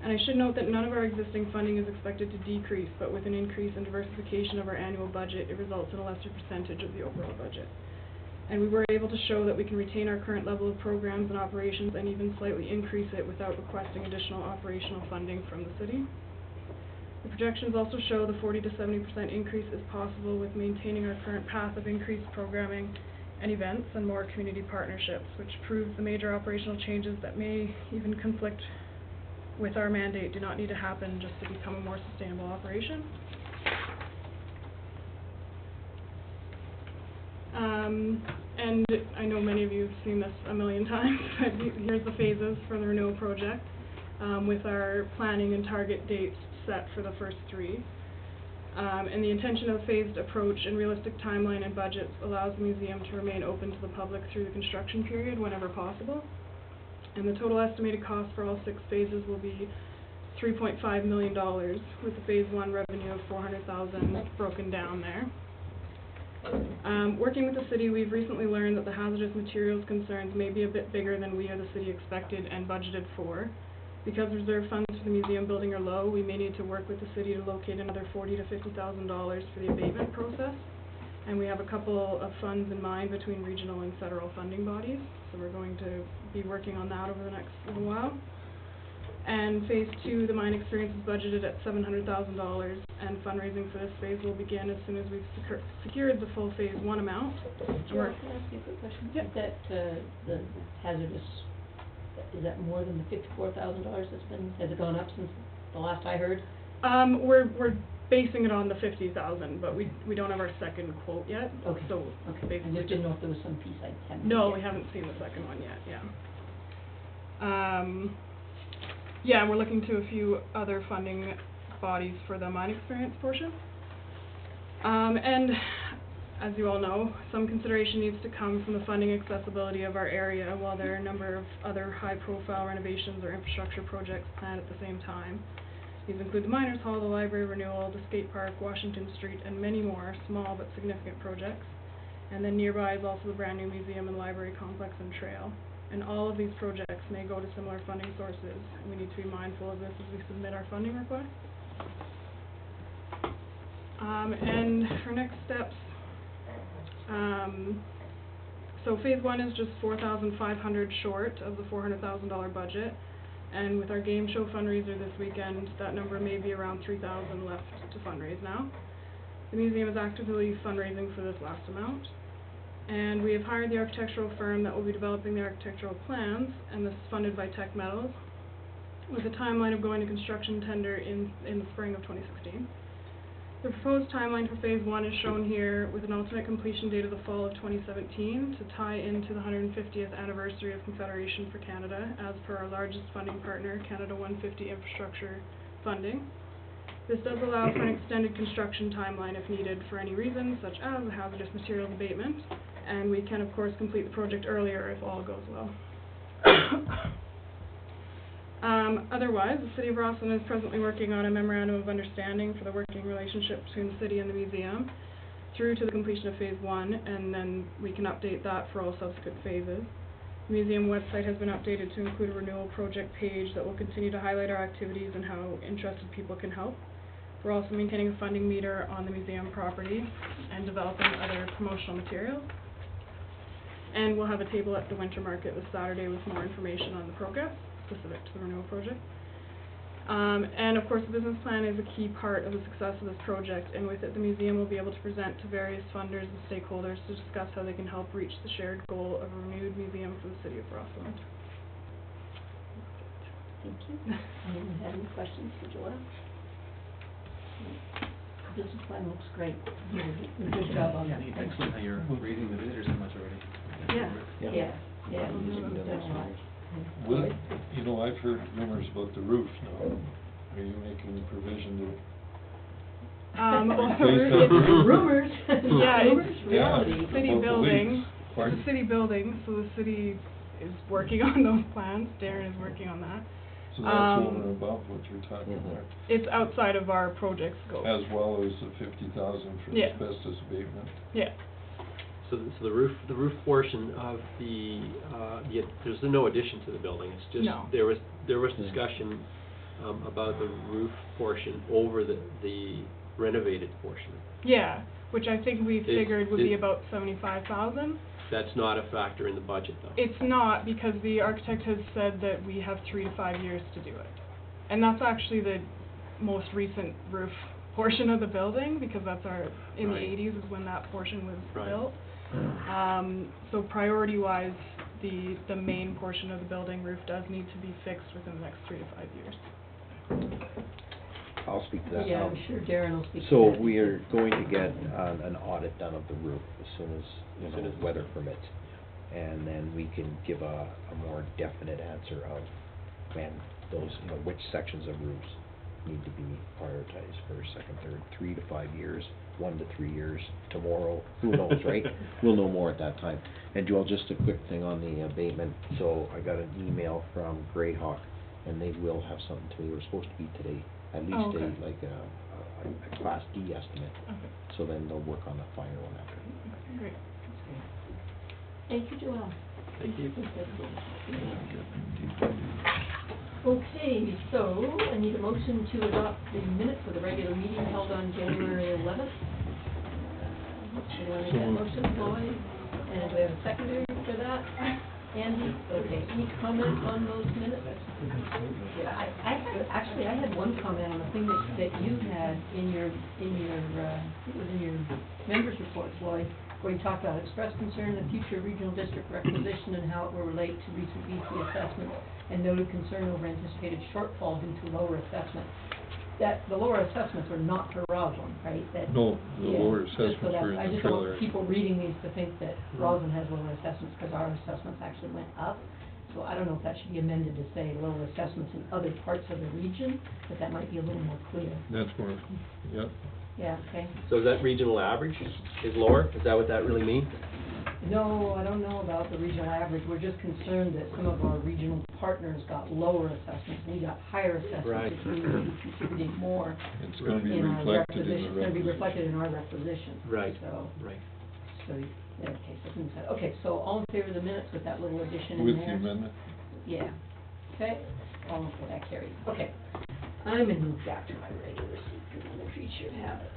And I should note that none of our existing funding is expected to decrease, but with an increase in diversification of our annual budget, it results in a lesser percentage of the overall budget. And we were able to show that we can retain our current level of programs and operations and even slightly increase it without requesting additional operational funding from the city. The projections also show the 40 to 70% increase is possible with maintaining our current path of increased programming and events and more community partnerships, which proves the major operational changes that may even conflict with our mandate do not need to happen just to become a more sustainable operation. And I know many of you have seen this a million times, but here's the phases for the renewal project, with our planning and target dates set for the first three. And the intention of the phased approach and realistic timeline and budgets allows the museum to remain open to the public through the construction period whenever possible. And the total estimated cost for all 6 phases will be $3.5 million, with the Phase 1 revenue of $400,000 broken down there. Working with the city, we've recently learned that the hazardous materials concerns may be a bit bigger than we or the city expected and budgeted for. Because reserve funds for the museum building are low, we may need to work with the city to locate another $40,000 to $50,000 for the abatement process. And we have a couple of funds in mind between regional and federal funding bodies, so we're going to be working on that over the next little while. And Phase 2, the mine experience, is budgeted at $700,000, and fundraising for this phase will begin as soon as we've secured the full Phase 1 amount. Sure, can I ask you a quick question? Yep. Is that, the hazardous, is that more than the $54,000 that's been, has it gone up since the last I heard? We're basing it on the 50,000, but we don't have our second quote yet. Okay. So Okay, I basically just didn't know if there was some piece I hadn't. No, we haven't seen the second one yet, yeah. Yeah, and we're looking to a few other funding bodies for the mine experience portion. And as you all know, some consideration needs to come from the funding accessibility of our area, while there are a number of other high-profile renovations or infrastructure projects planned at the same time. These include the Miners Hall, the library renewal, the skate park, Washington Street, and many more small but significant projects. And then nearby is also the brand new museum and library complex and trail. And all of these projects may go to similar funding sources, and we need to be mindful of this as we submit our funding request. And for next steps, so Phase 1 is just $4,500 short of the $400,000 budget. And with our game show fundraiser this weekend, that number may be around $3,000 left to fundraise now. The museum is actively fundraising for this last amount. And we have hired the architectural firm that will be developing the architectural plans, and this is funded by Tech Metals, with a timeline of going to construction tender in the spring of 2016. The proposed timeline for Phase 1 is shown here, with an alternate completion date of the fall of 2017 to tie into the 150th anniversary of Confederation for Canada, as per our largest funding partner, Canada 150 Infrastructure Funding. This does allow for an extended construction timeline if needed for any reason, such as the hazardous materials abatement, and we can of course complete the project earlier if all goes well. Otherwise, the City of Rossland is presently working on a memorandum of understanding for the working relationship between the city and the museum through to the completion of Phase 1, and then we can update that for all subsequent phases. The museum website has been updated to include a renewal project page that will continue to highlight our activities and how interested people can help. We're also maintaining a funding meter on the museum property and developing other promotional materials. And we'll have a table at the winter market this Saturday with more information on the progress specific to the renewal project. And of course, the business plan is a key part of the success of this project, and with it, the museum will be able to present to various funders and stakeholders to discuss how they can help reach the shared goal of a renewed museum for the city of Rossland. Thank you. Anyone have any questions for Joelle? The business plan looks great. You did a good job on Yeah, that. I think it's excellent how you're raising the visitors so much already. Yeah. We've done a lot. Well, you know, I've heard rumors about the roof now. Are you making provision to? Well, Based on it's rumors. Yeah, Rumors, it's reality. Yeah. city About the building. leaks. It's Pardon? a city building, so the city is working on those plans. Darren is working on that. So that's over and above what you're talking about, It's outside of our project scope. as well as the 50,000 for the Yeah. asbestos abatement. Yeah. So the roof portion of there's no addition to the building, it's just, No. there was discussion, about the roof portion over the renovated portion. Yeah, which I think we figured would be is- about 75,000. That's not a factor in the budget, though. It's not, because the architect has said that we have 3 to 5 years to do it. And that's actually the most recent roof portion of the building, because that's in the Right. 80s is when that portion was Right. built. So priority-wise, the main portion of the building roof does need to be fixed within the next 3 to 5 years. I'll speak to that. Yeah, I'm sure Darren will speak to So that. we are going to get an audit done of the roof as soon as, As soon as weather permits. And then we can give a more definite answer of when those, which sections of roofs need to be prioritized for second, third, 3 to 5 years, 1 to 3 years, tomorrow, who knows, right? We'll know more at that time. And Joel, just a quick thing on the abatement. So I got an email from Greyhawk, and they will have something to me. We're supposed to be today, at least Oh, okay. a Class D estimate. Okay, So then they'll work on the final one after. great. Thank you, Joelle. Thank you. Okay, so I need a motion to adopt the minutes of the regular meeting held on January 11th. Anyone make that motion, Lloyd? And do we have a secondary for that? Andy? Okay, any comment on those minutes? Yeah, I had one comment on the thing that you had in your, it was in your members' reports, Lloyd, where you talked about expressed concern in the future regional district requisition and how it will relate to recent BC assessments, and noted concern over anticipated shortfall due to lower assessments. That, the lower assessments are not for Roslyn, right? That- No, the yeah, lower just so assessments that- are in I the just don't trail want area. people reading these to think that Roslyn has lower assessments, because our assessments actually went up. So I don't know if that should be amended to say lower assessments in other parts of the region, but that might be a little more clear. That's more, yeah. Yeah, okay. So is that regional average is lower? Is that what that really means? No, I don't know about the regional average. We're just concerned that some of our regional partners got lower assessments. We got higher assessments, Right. which means we'll be contributing more It's gonna be in our reflected in requisition. the It's gonna be requisition. reflected in our requisition. Right. So, Right. yeah, okay, so things like, okay, so all in favor of the minutes with that little addition in With there? the amendment. Yeah. Okay, all in favor, that carries. Okay. I'm gonna move back to my regular seat, I'm a creature of habit.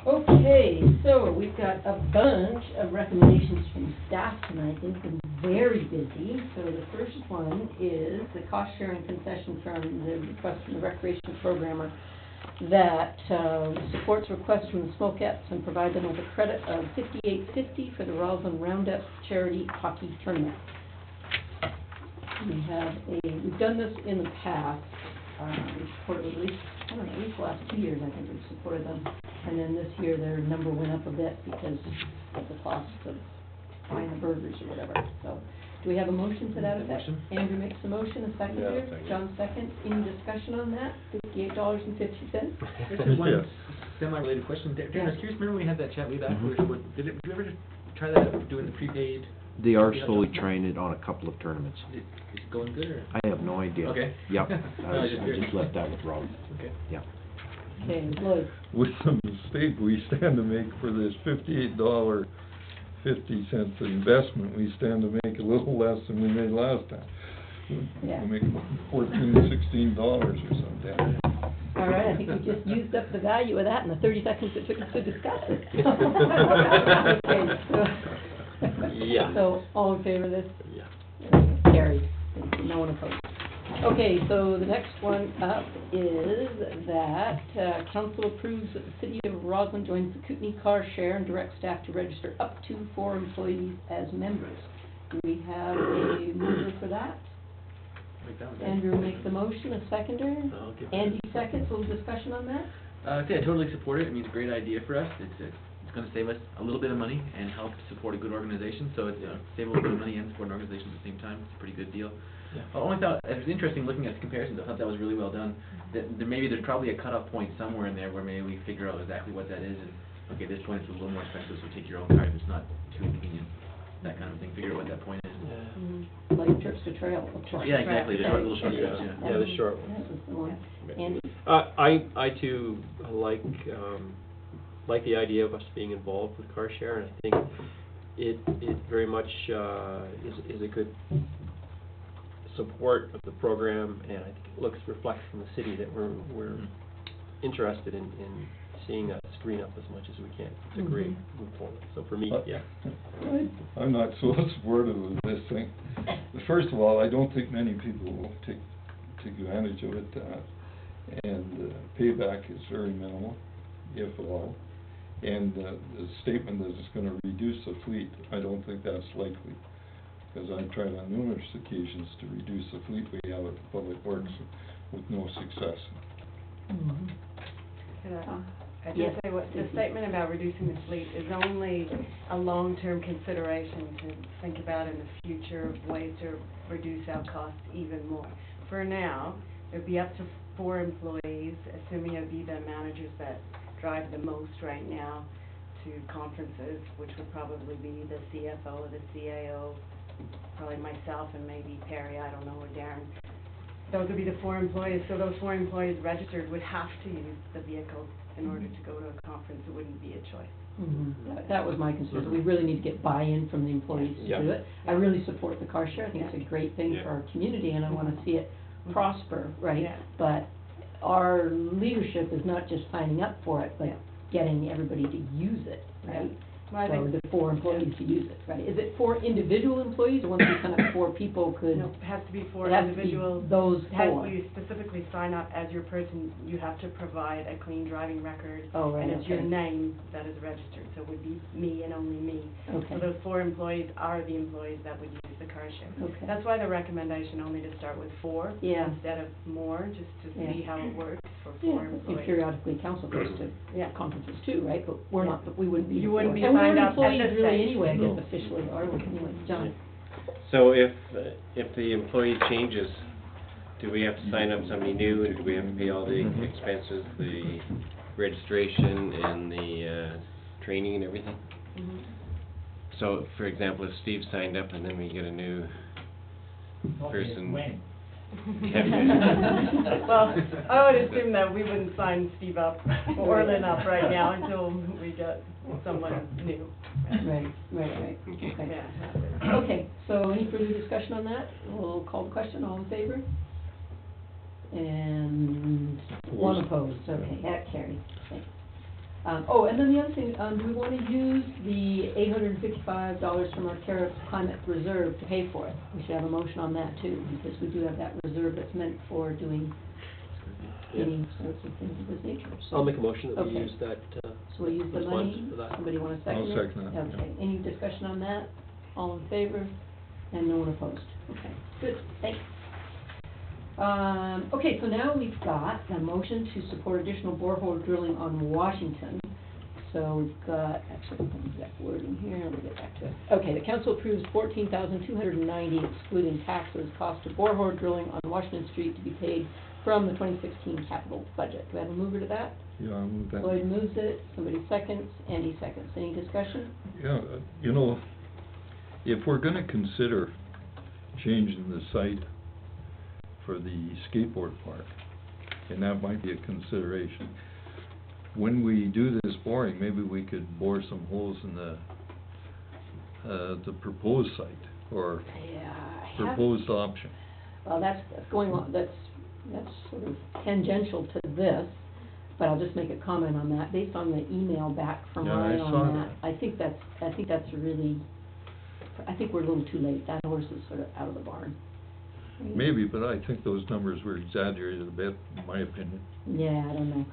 Okay, so we've got a bunch of recommendations from staff tonight. They've been very busy. So the first one is the cost-sharing concession from the request from the recreation programmer that supports requests from the Smokettes and provide them with a credit of $58.50 for the Roslyn Roundup Charity Hockey Tournament. We've done this in the past. We've supported at least the last 2 years, I think we've supported them. And then this year, their number went up a bit because of the cost of buying the burgers or whatever. So, do we have a motion to that effect? Motion. Andrew makes a motion, a seconder. Yeah, second. John second. Any discussion on that? $58.50? This is one Yeah. semi-related question. Darren, I was curious, remember when we had that chat way back, Mhm. did you ever try that out, doing the prepaid? They are Yeah, slowly yeah. trying it on a couple of tournaments. Is it going good, or? I have no idea. Okay. Yep, No, I was just I curious. just left that with Rob. Okay. Yeah. Okay, Lloyd. With the mistake we stand to make for this $58 50 cents investment, we stand to make a little less than we made last time. Yeah. We'll make $14, $16 or something. All right, I think we just used up the value of that in the 30 seconds it took us to discuss it. Okay, so, Yeah. so all in favor of this? Yeah. Carried. No one opposed. Okay, so the next one up is that council approves that the city of Rossland joins the Kootenai Car Share and directs staff to register up to 4 employees as members. Do we have a mover for that? Like that one. Andrew makes the motion, a seconder. I'll give that. Andy seconds, a little discussion on that? I totally support it. I mean, it's a great idea for us. It's going to save us a little bit of money and help support a good organization. So it's save a little bit of money and support an organization at the same time. It's a pretty good deal. Yeah. I only thought it was interesting looking at the comparisons. I thought that was really well done. That there's probably a cutoff point somewhere in there where maybe we figure out exactly what that is. And okay, this point is a little more expensive, so take your own car if it's not too convenient. That kind of thing. Figure out what that point is. Yeah. Like trips to trail. Yeah, exactly. The short, little short trips. Yeah. Yeah, the short That ones. was the one. Andy? I too like the idea of us being involved with car share, and I think it very much is a good support of the program, and I think it reflects from the city that we're interested in seeing us green up as much as we can. It's a great move forward. So for me, yeah. I'm not so supportive of this thing. First of all, I don't think many people will take advantage of it, and payback is very minimal, if at all. And the statement that it's going to reduce the fleet, I don't think that's likely, because I've tried on numerous occasions to reduce the fleet we have at Public Works with no success. I just say what, the statement about reducing the fleet is only a long-term consideration to think about in the future of ways to reduce our costs even more. For now, it'd be up to 4 employees, assuming it'd be the managers that drive the most right now to conferences, which would probably be the CFO or the CAO, probably myself and maybe Perry, I don't know, or Darren. Those would be the 4 employees, so those 4 employees registered would have to use the vehicle in order to go to a conference. It wouldn't be a choice. That was my concern. We really need to get buy-in from the employees to Yeah. do it. I really support the car share. I think it's a great thing Yeah. for our community, and I want to see it prosper, right? Yeah. But our leadership is not just signing up for it, but Yeah. getting everybody to use it, right? Well, I So think, the 4 employees to use it, right? Is it 4 individual employees, or once we kind of 4 people could? no, it has to be 4 It has to be individuals. those It has 4. to be specifically sign up as your person. You have to provide a clean driving record. Oh, right, And it's your okay. name that is registered, so it would be me and only me. Okay. So those 4 employees are the employees that would use the car share. Okay. That's why the recommendation only to start with 4 Yeah. instead of more, just to Yeah. see how it works for Yeah, 4 and employees. periodically council goes to Yeah. conferences too, right? But we're not, but we wouldn't be. You wouldn't be and signed up we're at employees this really stage. anyway, I guess No. officially, are we, anyway, John? So if the employee changes, do we have to sign up somebody new, and do we have to pay all the expenses, the registration and the training and everything? So, for example, if Steve signed up and then we get a new person. Well, I would assume that we wouldn't sign Steve up or Lynn up right now until we get someone new. Right. Okay. Okay. Yeah. Okay, so any further discussion on that? We'll call the question, all in favor? And 1 opposed, okay, that carries. Okay. And then the other thing, do we want to use the $855 from our Climate Reserve to pay for it? We should have a motion on that too, because we do have that reserve that's meant for doing any sorts of things of this nature. So- I'll make a motion that we Okay. use that, So we'll use the those funds money, for that. somebody want to second it? I'll second that, Okay, any discussion on that? All in favor? And no one opposed? Okay, good, thanks. Okay, so now we've got a motion to support additional borehole drilling on Washington. So we've got, actually, let me get that word in here, let me get back to it. Okay, the council approves $14,290 excluding taxes, cost of borehole drilling on Washington Street to be paid from the 2016 capital budget. Do I have a mover to that? Yeah, I'll move that. Lloyd moves it, somebody seconds, Andy seconds. Any discussion? Yeah, you know, if we're gonna consider changing the site for the skateboard park, and that might be a consideration, when we do this boring, maybe we could bore some holes in the the proposed site, or Yeah, I have, proposed option? well, that's going on, that's sort of tangential to this, but I'll just make a comment on that. Based on the email back from Yeah, I Ryan saw on that. that, I think that's really, I think we're a little too late. That horse is sort of out of the barn. Right? Maybe, but I think those numbers were exaggerated a bit, in my opinion. Yeah, I don't know.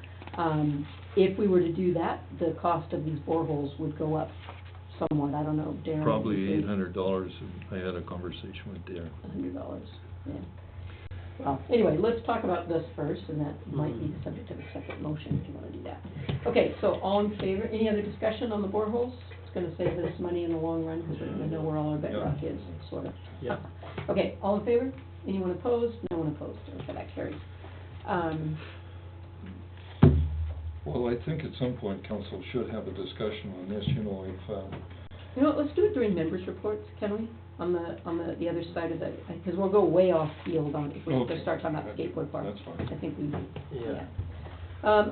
If we were to do that, the cost of these boreholes would go up somewhat. I don't know, Darren. Probably is- $800, and I had a conversation with Darren. $100, yeah. Well, anyway, let's talk about this first, and that might be the subject of a separate motion if you wanna do that. Okay, so all in favor, any other discussion on the boreholes? It's gonna save us money in the long run, because we're gonna know where all our bedrock is, sort of. Yeah. Okay, all in favor? Anyone opposed? No one opposed, okay, that carries. Well, I think at some point, council should have a discussion on this, you know, if, You know what, let's do it during members' reports, can we? On the other side of the, because we'll go way off field on, if we're Okay. gonna start talking about skateboard parks. That's fine. I think we, Yeah.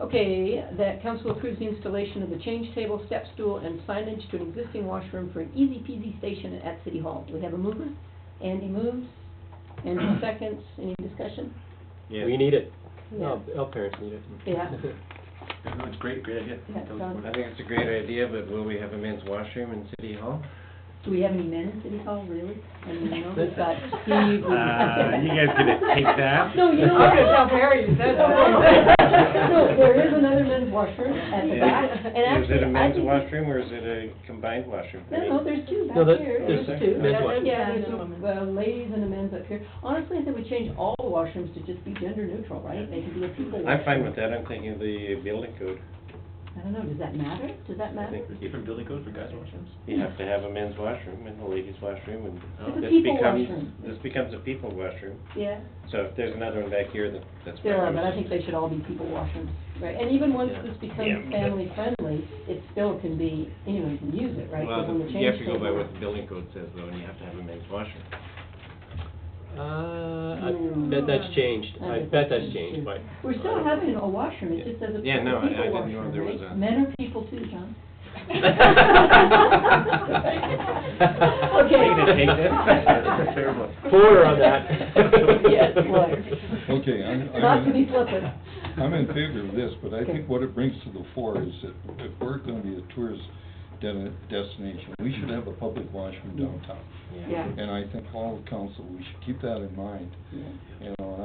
okay, that council approves the installation of the change table, step stool, and signage to an existing washroom for an easy peasy station at City Hall. Do we have a mover? Andy moves, Andy seconds, any discussion? Yeah. We need it. Yeah. All parents need it. Yeah. No, it's great idea. Yeah, John. I think it's a great idea, but will we have a men's washroom in City Hall? Do we have any men in City Hall, really? I mean, you know, we've got Steve. you guys gonna take that? No, you know what? I'm gonna tell Barry you said that. No, there is another men's washroom at the back, and actually, Is it a I men's think- washroom or is it a combined washroom? No, there's two No, back that- here, there's there's two. men's washroom. Yeah, there's Yeah. ladies and a men's up here. Honestly, I think we change all the washrooms to just be gender neutral, right? They can be a people washroom. I'm fine with that, I'm thinking of the building code. I don't know, does that matter? Does that I matter? think There's different building codes for guys' washrooms? you have to have a men's washroom and a ladies' washroom, and It's a this people becomes, washroom. this becomes a people washroom. Yeah, So if there's another one back here, that's fine. there are, but I think they should all be people washrooms, right? And even once Yeah. this becomes Yeah. family friendly, it still can be, anyone can use it, right? 'Cause Well, when the you have to change go by table- what the building code says though, and you have to have a men's washroom. I bet that's changed. I bet that's changed, but. We're still having a washroom, it just says it's a Yeah, no, I people didn't know washroom, there was right? a- Men are people too, John. Okay. You gonna take this? It's a fair one. Quarter on that. Yes, right. Okay, Not to be flippant. I'm in favor of this, but I think what it brings to the fore is that if we're gonna be a tourist destination, we should have a public washroom downtown. Yeah. And I think all of council, we should keep that in mind. Yeah. You know, and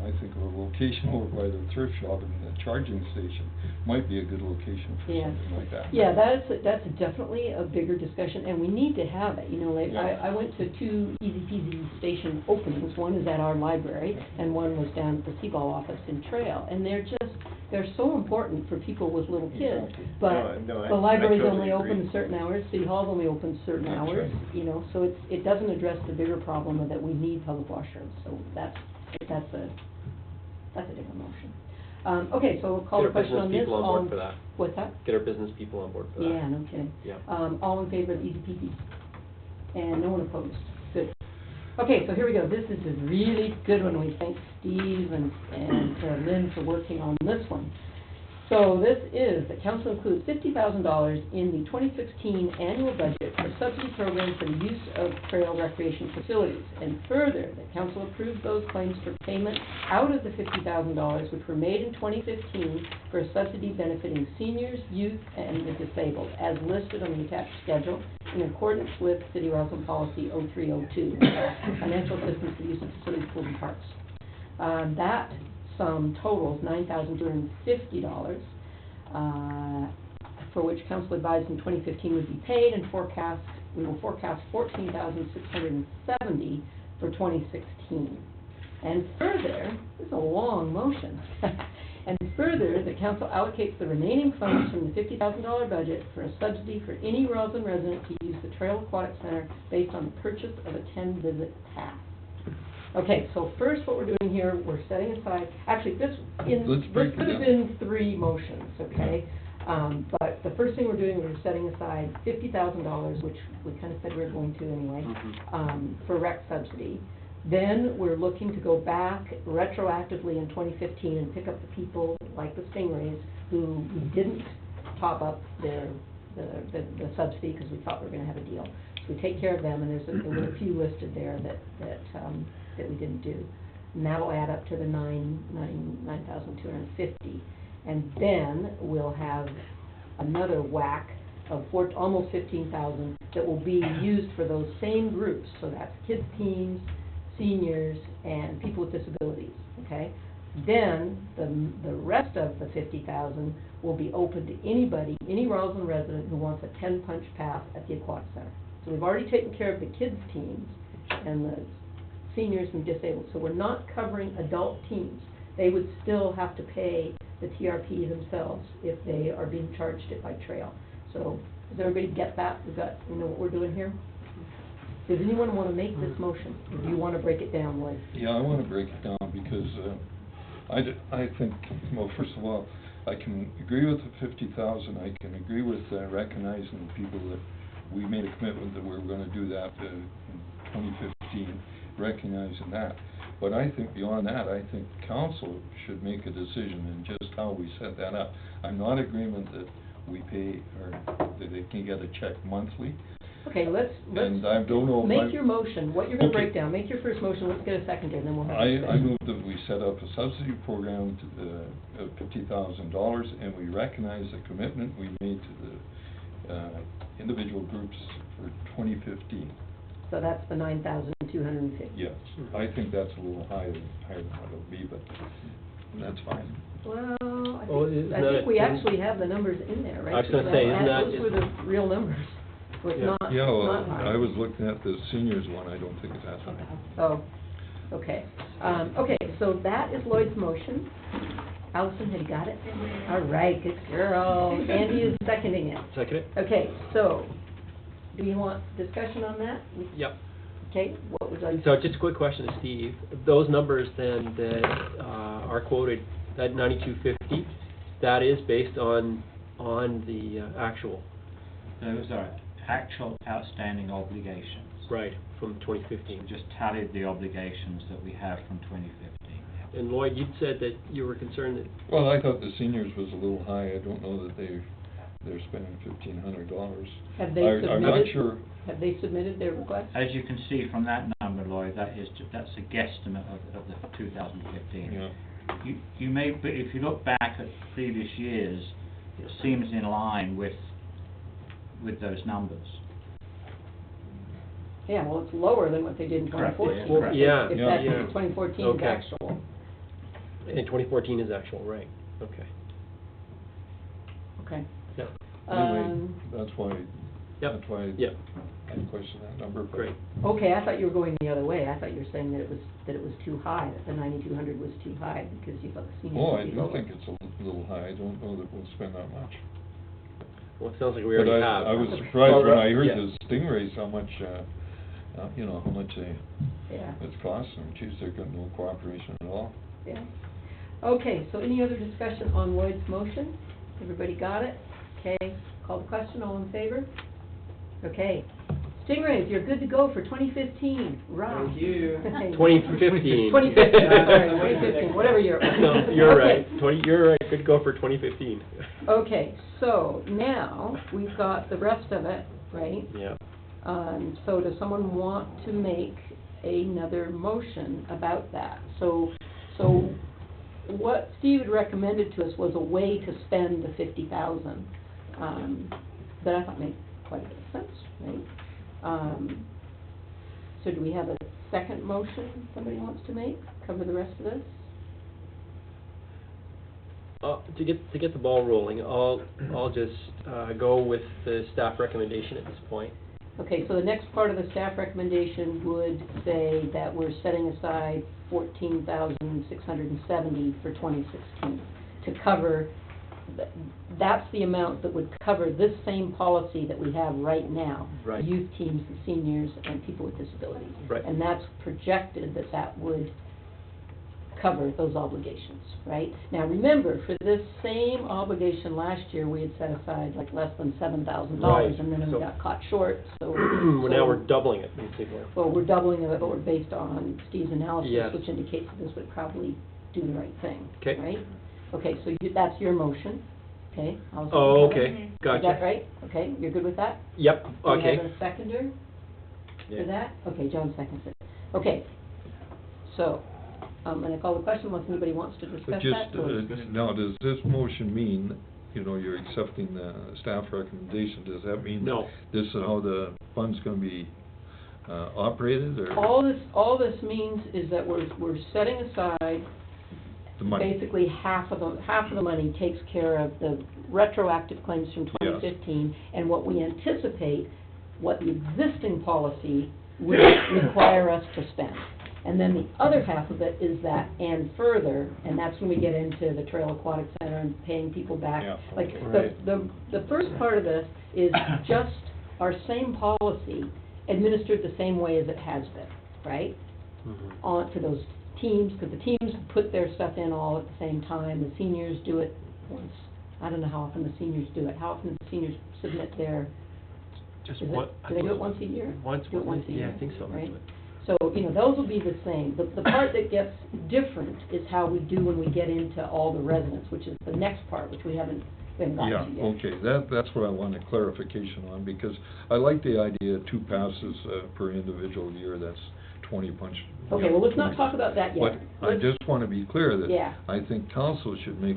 I think a location over by the thrift shop and the charging station might be a good location for Yeah. something like that. Yeah, that's definitely a bigger discussion, and we need to have it, you know, like, Yeah. I went to two Easy Peasy station openings, one is at our library, and one was down at the Seaball office in Trail, and they're so important for people with little kids, Exactly. but No, I the library's totally only agree. open certain hours, City Hall's only open certain That's hours, right. you know, so it doesn't address the bigger problem of that we need public washrooms, so that's a different motion. Okay, so we'll call the Get our question on business this. people on All board in- for that. What's that? Get our business people on board for that. Yeah, no kidding. Yeah. All in favor of easy peasy? And no one opposed. Good. Okay, so here we go. This is a really good one. We thank Steve and Lynn for working on this one. So this is, the council includes $50,000 in the 2016 annual budget for subsidy program for the use of trail recreation facilities. And further, the council approves those claims for payment out of the $50,000 which were made in 2015 for a subsidy benefiting seniors, youth, and the disabled, as listed on the attached schedule in accordance with City of Rossland Policy 0302, financial assistance for use of facilities, pools, and parks. That sum totals $9,250, for which council advised in 2015 would be paid, and we will forecast $14,670 for 2016. And further, this is a long motion. And further, the council allocates the remaining funds from the $50,000 budget for a subsidy for any Rossland resident to use the Trail Aquatic Center based on the purchase of a 10-visit pass. Okay, so first what we're doing here, we're setting aside, actually, Let's break it could have down. been three motions, okay? But the first thing we're doing, we're setting aside $50,000, which we kind of said we were going to anyway, for rec subsidy. Then we're looking to go back retroactively in 2015 and pick up the people like the Stingrays who didn't top up their the subsidy, because we thought we were gonna have a deal. So we take care of them, and there were a few listed there that we didn't do. And that'll add up to the 9,250. And then we'll have another whack of almost 15,000 that will be used for those same groups. So that's kids, teens, seniors, and people with disabilities, okay? Then, the rest of the 50,000 will be open to anybody, any Rossland resident who wants a 10-punch pass at the Aquatic Center. So we've already taken care of the kids' teams and the seniors and disabled, so we're not covering adult teams. They would still have to pay the TRP themselves if they are being charged it by trail. So, does everybody get that? We know what we're doing here? Does anyone want to make this motion? Or do you want to break it down, Lloyd? Yeah, I want to break it down because I think, well, first of all, I can agree with the 50,000. I can agree with recognizing the people that we made a commitment that we were going to do that in 2015, recognizing that. But I think beyond that, I think council should make a decision in just how we set that up. I'm not in agreement that we pay, or that they can get a check monthly. Okay, let's And I don't know if make your motion, what you're going to Okay. break down. Make your first motion, let's get a second here, and then we'll have a I discussion. move that we set up a subsidy program of $50,000, and we recognize the commitment we made to the individual groups for 2015. So that's the 9,250. Yes, I think that's a little higher than what it'll be, but that's fine. Well, Oh, I isn't think that we a- actually have the numbers in there, right? I was gonna say, isn't that- Those were the real numbers. So it's Yeah. not, Yeah, not well, high. I was looking at the seniors one, I don't think it's that high. Oh, okay. Okay, so that is Lloyd's motion. Allison, have you got it? All right, good girl. Andy is seconding it. Second it? Okay, so, do you want discussion on that? Yep. Okay, what would you like? So just a quick question to Steve. Those numbers then that are quoted, that 9,250, that is based on the actual, Those are actual outstanding obligations. right, from 2015. We just tallied the obligations that we have from 2015. And Lloyd, you'd said that you were concerned that, Well, I thought the seniors was a little high, I don't know that they're spending $1,500. Have they I'm not submitted- sure. Have they submitted their request? As you can see from that number, Lloyd, that's a guesstimate of the 2015. Yeah. You may, but if you look back at previous years, it seems in line with those numbers. Yeah, well, it's lower than what they did in Correct, 2014. yeah, correct. Yeah, If yeah, that's, yeah. 2014 is Okay. actual. and 2014 is actual, right, okay. Okay. Yep, Anyway, that's why yep, I yep, question that number, but. great. Okay, I thought you were going the other way. I thought you were saying that it was too high, that the 9,200 was too high because you thought the seniors Oh, would I be do lower. think it's a little high, I don't know that we'll spend that much. Well, it sounds like we But already have. I was surprised Well, when I heard yeah. the stingrays, how much, how much Yeah, it's costing them. Geez, they've got no cooperation at all. yeah. Okay, so any other discussion on Lloyd's motion? Everybody got it? Okay, call the question, all in favor? Okay. Stingrays, you're good to go for 2015. Rah. Thank you. 2015, 2015. sorry, 2015, whatever year. No, you're right, Okay. you're right, good to go for 2015. Okay, so now we've got the rest of it, right? Yeah. So does someone want to make another motion about that? So what Steve had recommended to us was a way to spend the 50,000, that I thought made quite a bit of sense, right? So do we have a second motion somebody wants to make, cover the rest of this? To get the ball rolling, I'll just go with the staff recommendation at this point. Okay, so the next part of the staff recommendation would say that we're setting aside $14,670 for 2016 to cover, that's the amount that would cover this same policy that we have right now. Right. Youth teams, the seniors, and people with disabilities. Right. And that's projected that would cover those obligations, right? Now, remember, for this same obligation last year, we had set aside like less than $7,000, Right. and then we So- got caught short, so. Well, now so- we're doubling it, basically. Well, we're doubling it, but we're based on Steve's analysis, Yes. which indicates that this would probably do the right thing, Okay. right? Okay, so that's your motion. Okay, I'll second Oh, that. okay, gotcha. Is that right? Okay, you're good with that? Yep, Do we okay. have a seconder Yeah. for that? Okay, John seconds it. Okay, so, I'm gonna call the question, unless anybody wants to But discuss just, that, or- now, does this motion mean, you know, you're accepting the staff recommendation? Does that mean No. this is how the fund's gonna be, operated, or? All this means is that we're setting aside The money. basically half of the money takes care of the retroactive claims from 2015, and what we anticipate, what the existing policy would require us to spend. And then the other half of it is that and further, and that's when we get into the Trail Aquatic Center and paying people back. Yeah. Like, Right. the first part of this is just our same policy administered the same way as it has been, right? Mhm. On to those teams, because the teams put their stuff in all at the same time, the seniors do it once. I don't know how often the seniors do it. How often do the seniors submit their, Just is it, one. do they do it once a year? Once, Do it once a year, yeah, I think so. right? So, you know, those will be the same. The part that gets different is how we do when we get into all the residents, which is the next part, which we haven't gotten to yet. Yeah, okay, that's what I wanted clarification on, because I like the idea of 2 passes, per individual year, that's 20 punch. Okay, well, let's not talk about that yet. But I Let's- just wanna be clear that Yeah. I think council should make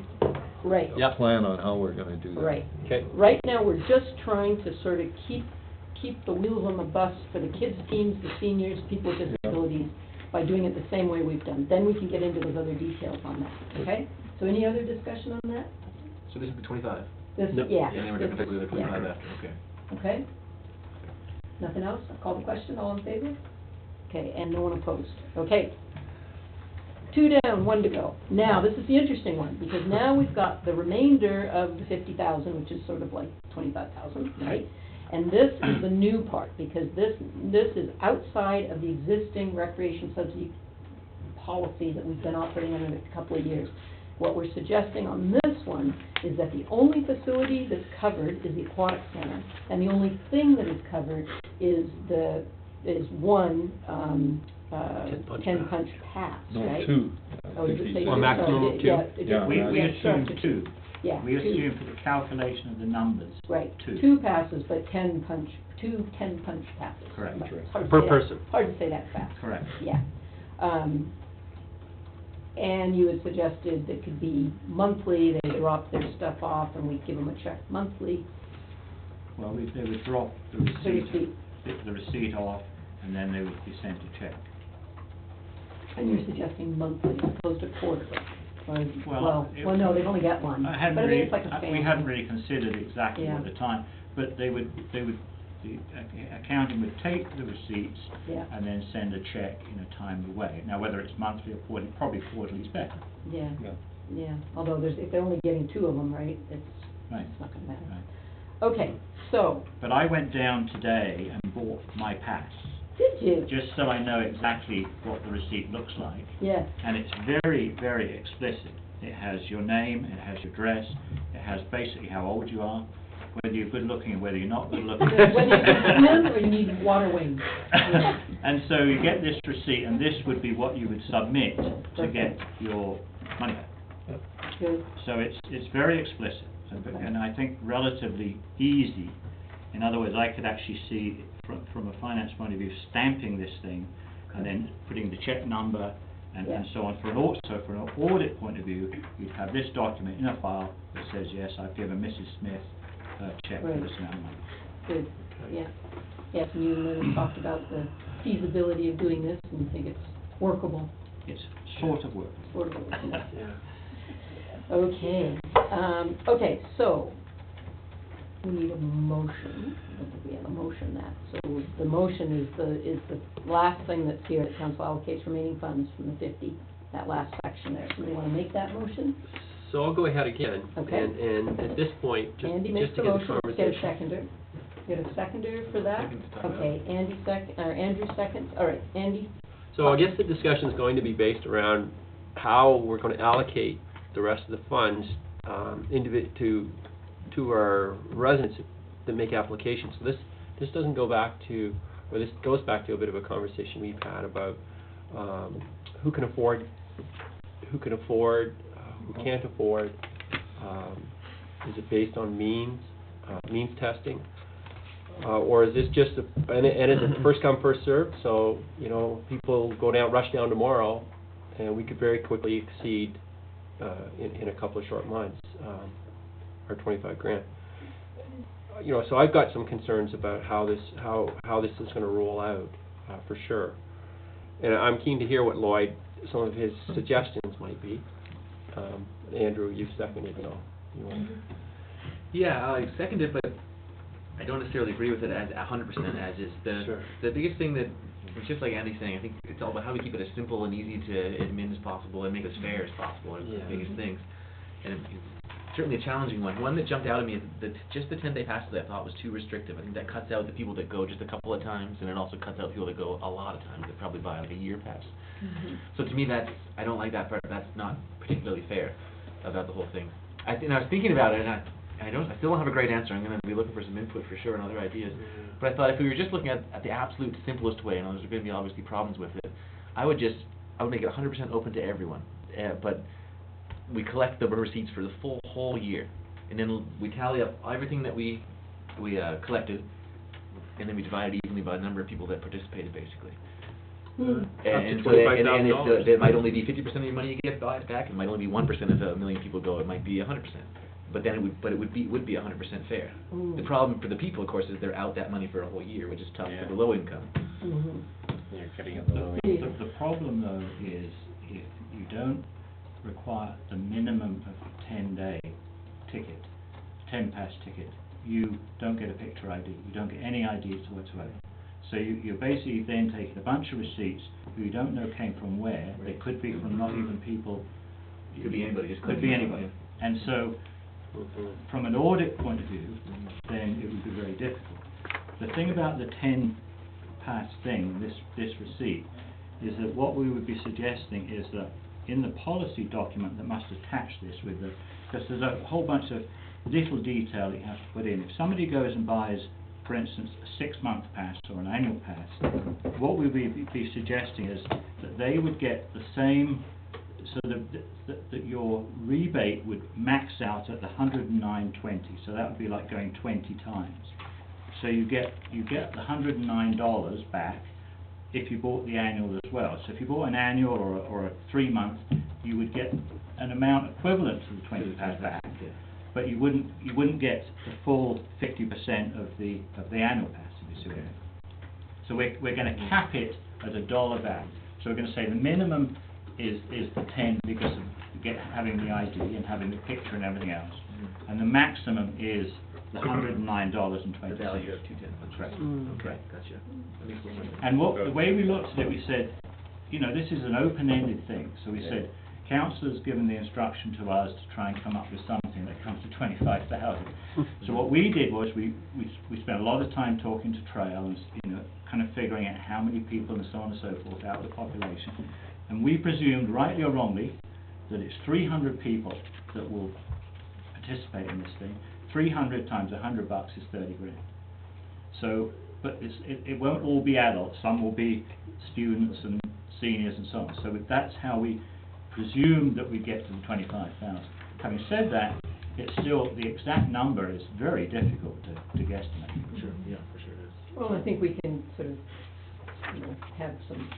Right. a Yep. plan on how we're gonna do that. Right. Okay. Right now, we're just trying to sort of keep the wheels on the bus for the kids' teams, the seniors, people with disabilities, by doing it the same way we've done. Then we can get into those other details on that, okay? So any other discussion on that? So this would be 25? This, No. yeah. And then we're gonna pick the other 25 yeah. after, okay. Okay? Nothing else? I'll call the question, all in favor? Okay, and no one opposed. Okay. 2 down, 1 to go. Now, this is the interesting one, because now we've got the remainder of the 50,000, which is sort of like 25,000, right? And this is the new part, because this is outside of the existing recreation subsidy policy that we've been operating under a couple of years. What we're suggesting on this one is that the only facility that's covered is the aquatic center, and the only thing that is covered is one, 10 punch pass, right? No, 2. I Oh, think does it he say said. Well, two? maximum Sorry, of 2? yeah, it just- Yeah. We yeah, assumed sorry, 2. Yeah. We 2. assumed for the calculation of the numbers. Right, 2. 2 passes, but 10 punch passes. Correct. But it's Right. hard to Per say that- person. Hard to say that fast. Correct. Yeah. And you had suggested it could be monthly, they drop their stuff off and we give them a check monthly. Well, they would drop the receipt off, and then they would be sent a check. And you're suggesting monthly as opposed to quarterly? Or, Well, well, no, they've only got one. I hadn't But I mean, really, it's like a we family. hadn't really considered exactly Yeah. at the time, but the accounting would take the receipts Yeah. and then send a check in a timely way. Now, whether it's monthly or quarterly, probably quarterly is better. Yeah, Yeah. yeah, although if they're only getting 2 of them, right, Right. it's not gonna matter. Right. Okay, so, But I went down today and bought my pass, did you? just so I know exactly what the receipt looks like. Yeah, And it's very, very explicit. It has your name, it has your address, it has basically how old you are, whether you're good looking and whether you're not good looking. whether you can swim or you need water wings. Yeah. And so you get this receipt, and this would be what you would submit to get your money back. Good. So it's very explicit, and I think relatively easy. In other words, I could actually see, from a finance point of view, stamping this thing, and then putting the check number, and so on. So for an audit point of view, you'd have this document in a file that says, yes, I've given Mrs. Smith a check for Right. this amount of money. Good, yeah. Yes, and you and Lynn talked about the feasibility of doing this, and you think it's workable, It's sort of work. workable. Yeah. Okay, okay, so, we need a motion, I don't think we have a motion that, so the motion is the last thing that's here, that council allocates remaining funds from the 50, that last section there, so we wanna make that motion? So I'll go ahead again. Okay. And at this point, just Andy to makes get the the motion, let's get a conversation. seconder. Get a seconder for that? Second to talk about Okay, Andrew seconds, all right, Andy? So I guess the discussion is going to be based around how we're going to allocate the rest of the funds to our residents that make applications. So this doesn't go back to, or this goes back to a bit of a conversation we've had about who can afford, who can't afford, Is it based on means testing? Or is this just and is it first come, first served? So, you know, people rush down tomorrow, and we could very quickly exceed, in a couple of short months, our 25 grand. You know, so I've got some concerns about how this is going to roll out, for sure. And I'm keen to hear what some of his suggestions might be. Andrew, you've seconded it all. You want to? Yeah, I second it, but I don't necessarily agree with it as 100% as is. The biggest thing that, it's just like Andy's saying, I think it's all about how we keep it as simple and easy to admin as possible and make it as fair as possible are the biggest things. And it's certainly a challenging one. One that jumped out at me is that just the 10-day passes I thought was too restrictive. I think that cuts out the people that go just a couple of times, and it also cuts out people that go a lot of times, that probably buy like a year pass. So to me, I don't like that part. That's not particularly fair about the whole thing. I was thinking about it, and I still don't have a great answer. I'm going to be looking for some input for sure and other ideas. But I thought if we were just looking at the absolute simplest way, and there's going to be obviously problems with it, I would make it 100% open to everyone. But we collect the receipts for the whole year, and then we tally up everything that we collected, and then we divide it evenly by the number of people that participated, basically. And so it might only be 50% of your money you get back. It might only be 1% if a million people go. It might be 100%. But then it would be 100% fair. The problem for the people, of course, is they're out that money for a whole year, which is tough for the low income. You're getting at the low income. The problem though is if you don't require the minimum of 10-day ticket, 10-pass ticket, you don't get a picture ID. You don't get any IDs whatsoever. So you're basically then taking a bunch of receipts who you don't know came from where. They could be from not even people. Could be anybody. Could be anybody. And so, from an audit point of view, then it would be very difficult. The thing about the 10-pass thing, this receipt, is that what we would be suggesting is that in the policy document that must attach this with the, because there's a whole bunch of little detail that you have to put in. If somebody goes and buys, for instance, a 6-month pass or an annual pass, what we would be suggesting is that they would get the same, so that your rebate would max out at the $109.20. So that would be like going 20 times. So you get the $109 back if you bought the annual as well. So if you bought an annual or a 3-month, you would get an amount equivalent to the 20 pass back. But you wouldn't get the full 50% of the annual pass, if you see what I mean. So we're going to cap it at $1 back. So we're going to say the minimum is the 10 because of having the ID and having the picture and everything else, and the maximum is the $109.20. The value of 210. That's right. Okay, gotcha. And the way we looked at it, we said, you know, this is an open-ended thing. So we said, councillor's given the instruction to us to try and come up with something that comes to 25,000. So what we did was we spent a lot of time talking to Trail and, you know, kind of figuring out how many people and so on and so forth out of the population. And we presumed, rightly or wrongly, that it's 300 people that will participate in this thing. 300 times $100 is 30 grand. So, but it won't all be adults. Some will be students and seniors and so on. So that's how we presume that we get to the 25,000. Having said that, it's still, the exact number is very difficult to guesstimate. Sure, yeah, for sure it is. Well, I think we can sort of, you know, have some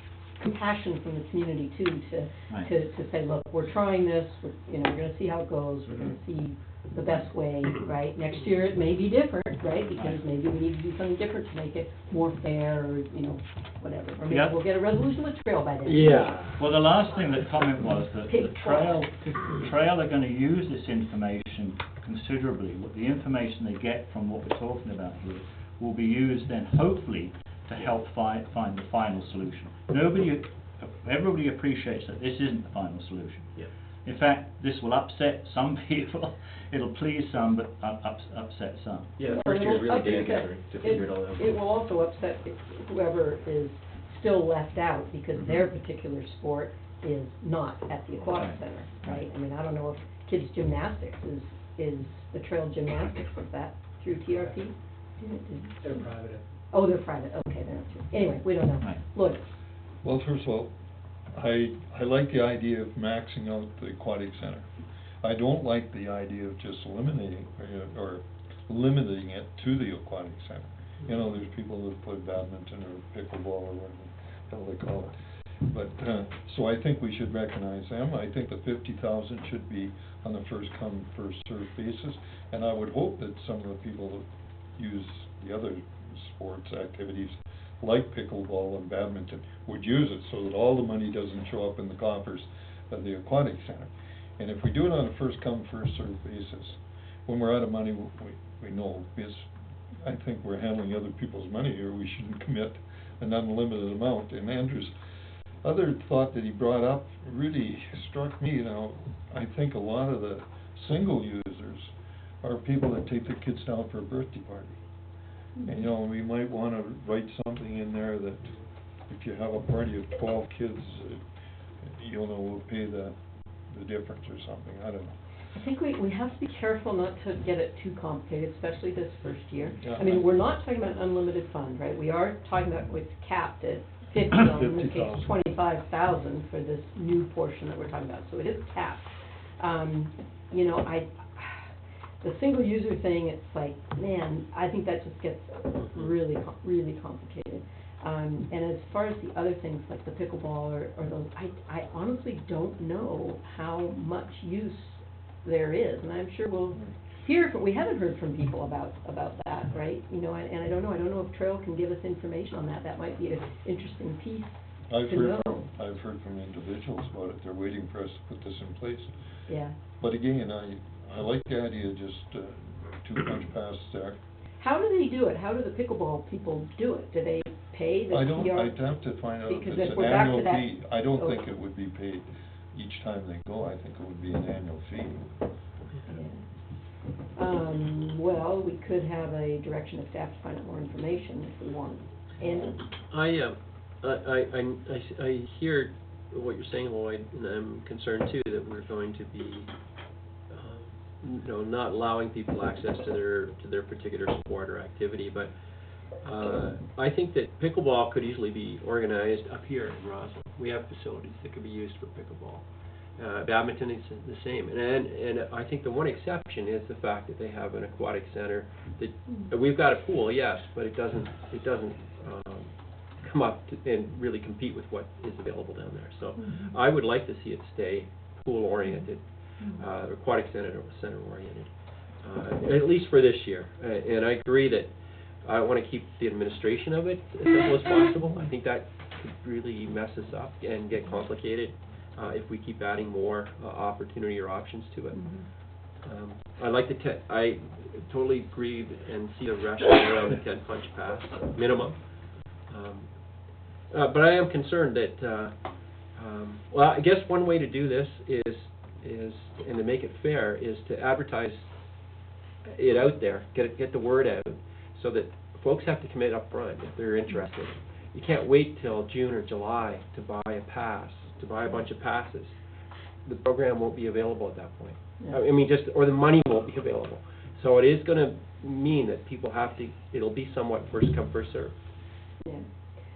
compassion from the community too, to say, look, we're trying this, we're going to see how it goes, we're going to see the best way, right? Next year it may be different, right? Because maybe we need to do something different to make it more fair, or, you know, whatever. Or maybe we'll get a resolution with Trail by then. Yeah. Well, the last thing that comment was that the Trail are going to use this information considerably. The information they get from what we're talking about here will be used then, hopefully, to help find the final solution. Everybody appreciates that this isn't the final solution. Yep. In fact, this will upset some people. It'll please some, but upset some. Yeah, the first year is really data gathering to figure it all out. It will also upset whoever is still left out because their particular sport is not at the aquatic center, right? I mean, I don't know if kids gymnastics is the Trail gymnastics, is that through TRP? They're private. Oh, they're private, okay, they're not true. Anyway, we don't know. Right. Lloyd? Well, first of all, I like the idea of maxing out the aquatic center. I don't like the idea of just eliminating, or limiting it to the aquatic center. You know, there's people who play badminton or pickleball or whatever the hell they call it. But, so I think we should recognize them. I think the 50,000 should be on a first come, first served basis. And I would hope that some of the people that use the other sports activities, like pickleball and badminton, would use it so that all the money doesn't show up in the coffers of the aquatic center. And if we do it on a first come, first served basis, when we're out of money, we know, because I think we're handling other people's money here, we shouldn't commit an unlimited amount. And Andrew's other thought that he brought up really struck me. You know, I think a lot of the single users are people that take their kids down for a birthday party. And, you know, we might want to write something in there that if you have a party of 12 kids, you'll know, we'll pay the difference or something. I don't know. I think we have to be careful not to get it too complicated, especially this first year. Yeah. I mean, we're not talking about an unlimited fund, right? We are talking about it's capped at 50,000, in this case 25,000 for this new portion that we're talking about. So it is capped. You know, the single user thing, it's like, man, I think that just gets really complicated. And as far as the other things like the pickleball or those, I honestly don't know how much use there is, and I'm sure we'll hear from, we haven't heard from people about that, right? You know, and I don't know if Trail can give us information on that. That might be an interesting piece I've to heard know. I've heard from individuals about it. They're waiting for us to put this in place. Yeah. But again, I like the idea of just 2 punch passes there. How do they do it? How do the pickleball people do it? Do they pay the TR? I'd have to find out if Because it's if an we're back to annual that- fee. I don't think it would be paid each time they go. I think it would be an annual fee. Yeah. Well, we could have a direction of staff to find out more information if we want. And I hear what you're saying, Lloyd, and I'm concerned too that we're going to be, you know, not allowing people access to their particular sport or activity. But I think that pickleball could easily be organized up here in Rossland. We have facilities that could be used for pickleball. Badminton is the same, and I think the one exception is the fact that they have an aquatic center. That we've got a pool, yes, but it doesn't come up and really compete with what is available down there. So I would like to see it stay pool oriented, aquatic center oriented, at least for this year. And I agree that I want to keep the administration of it as simple as possible. I think that could really mess us up and get complicated if we keep adding more opportunity or options to it. I totally agree and see the rationale around the 10 punch pass minimum. But I am concerned that, well, I guess one way to do this is, and to make it fair, is to advertise it out there, get the word out, so that folks have to commit up front if they're interested. You can't wait till June or July to buy a pass, to buy a bunch of passes. The program won't be available at that point. Yeah. I mean, or the money won't be available. So it is going to mean that people have to, it'll be somewhat first come, first serve. Yeah.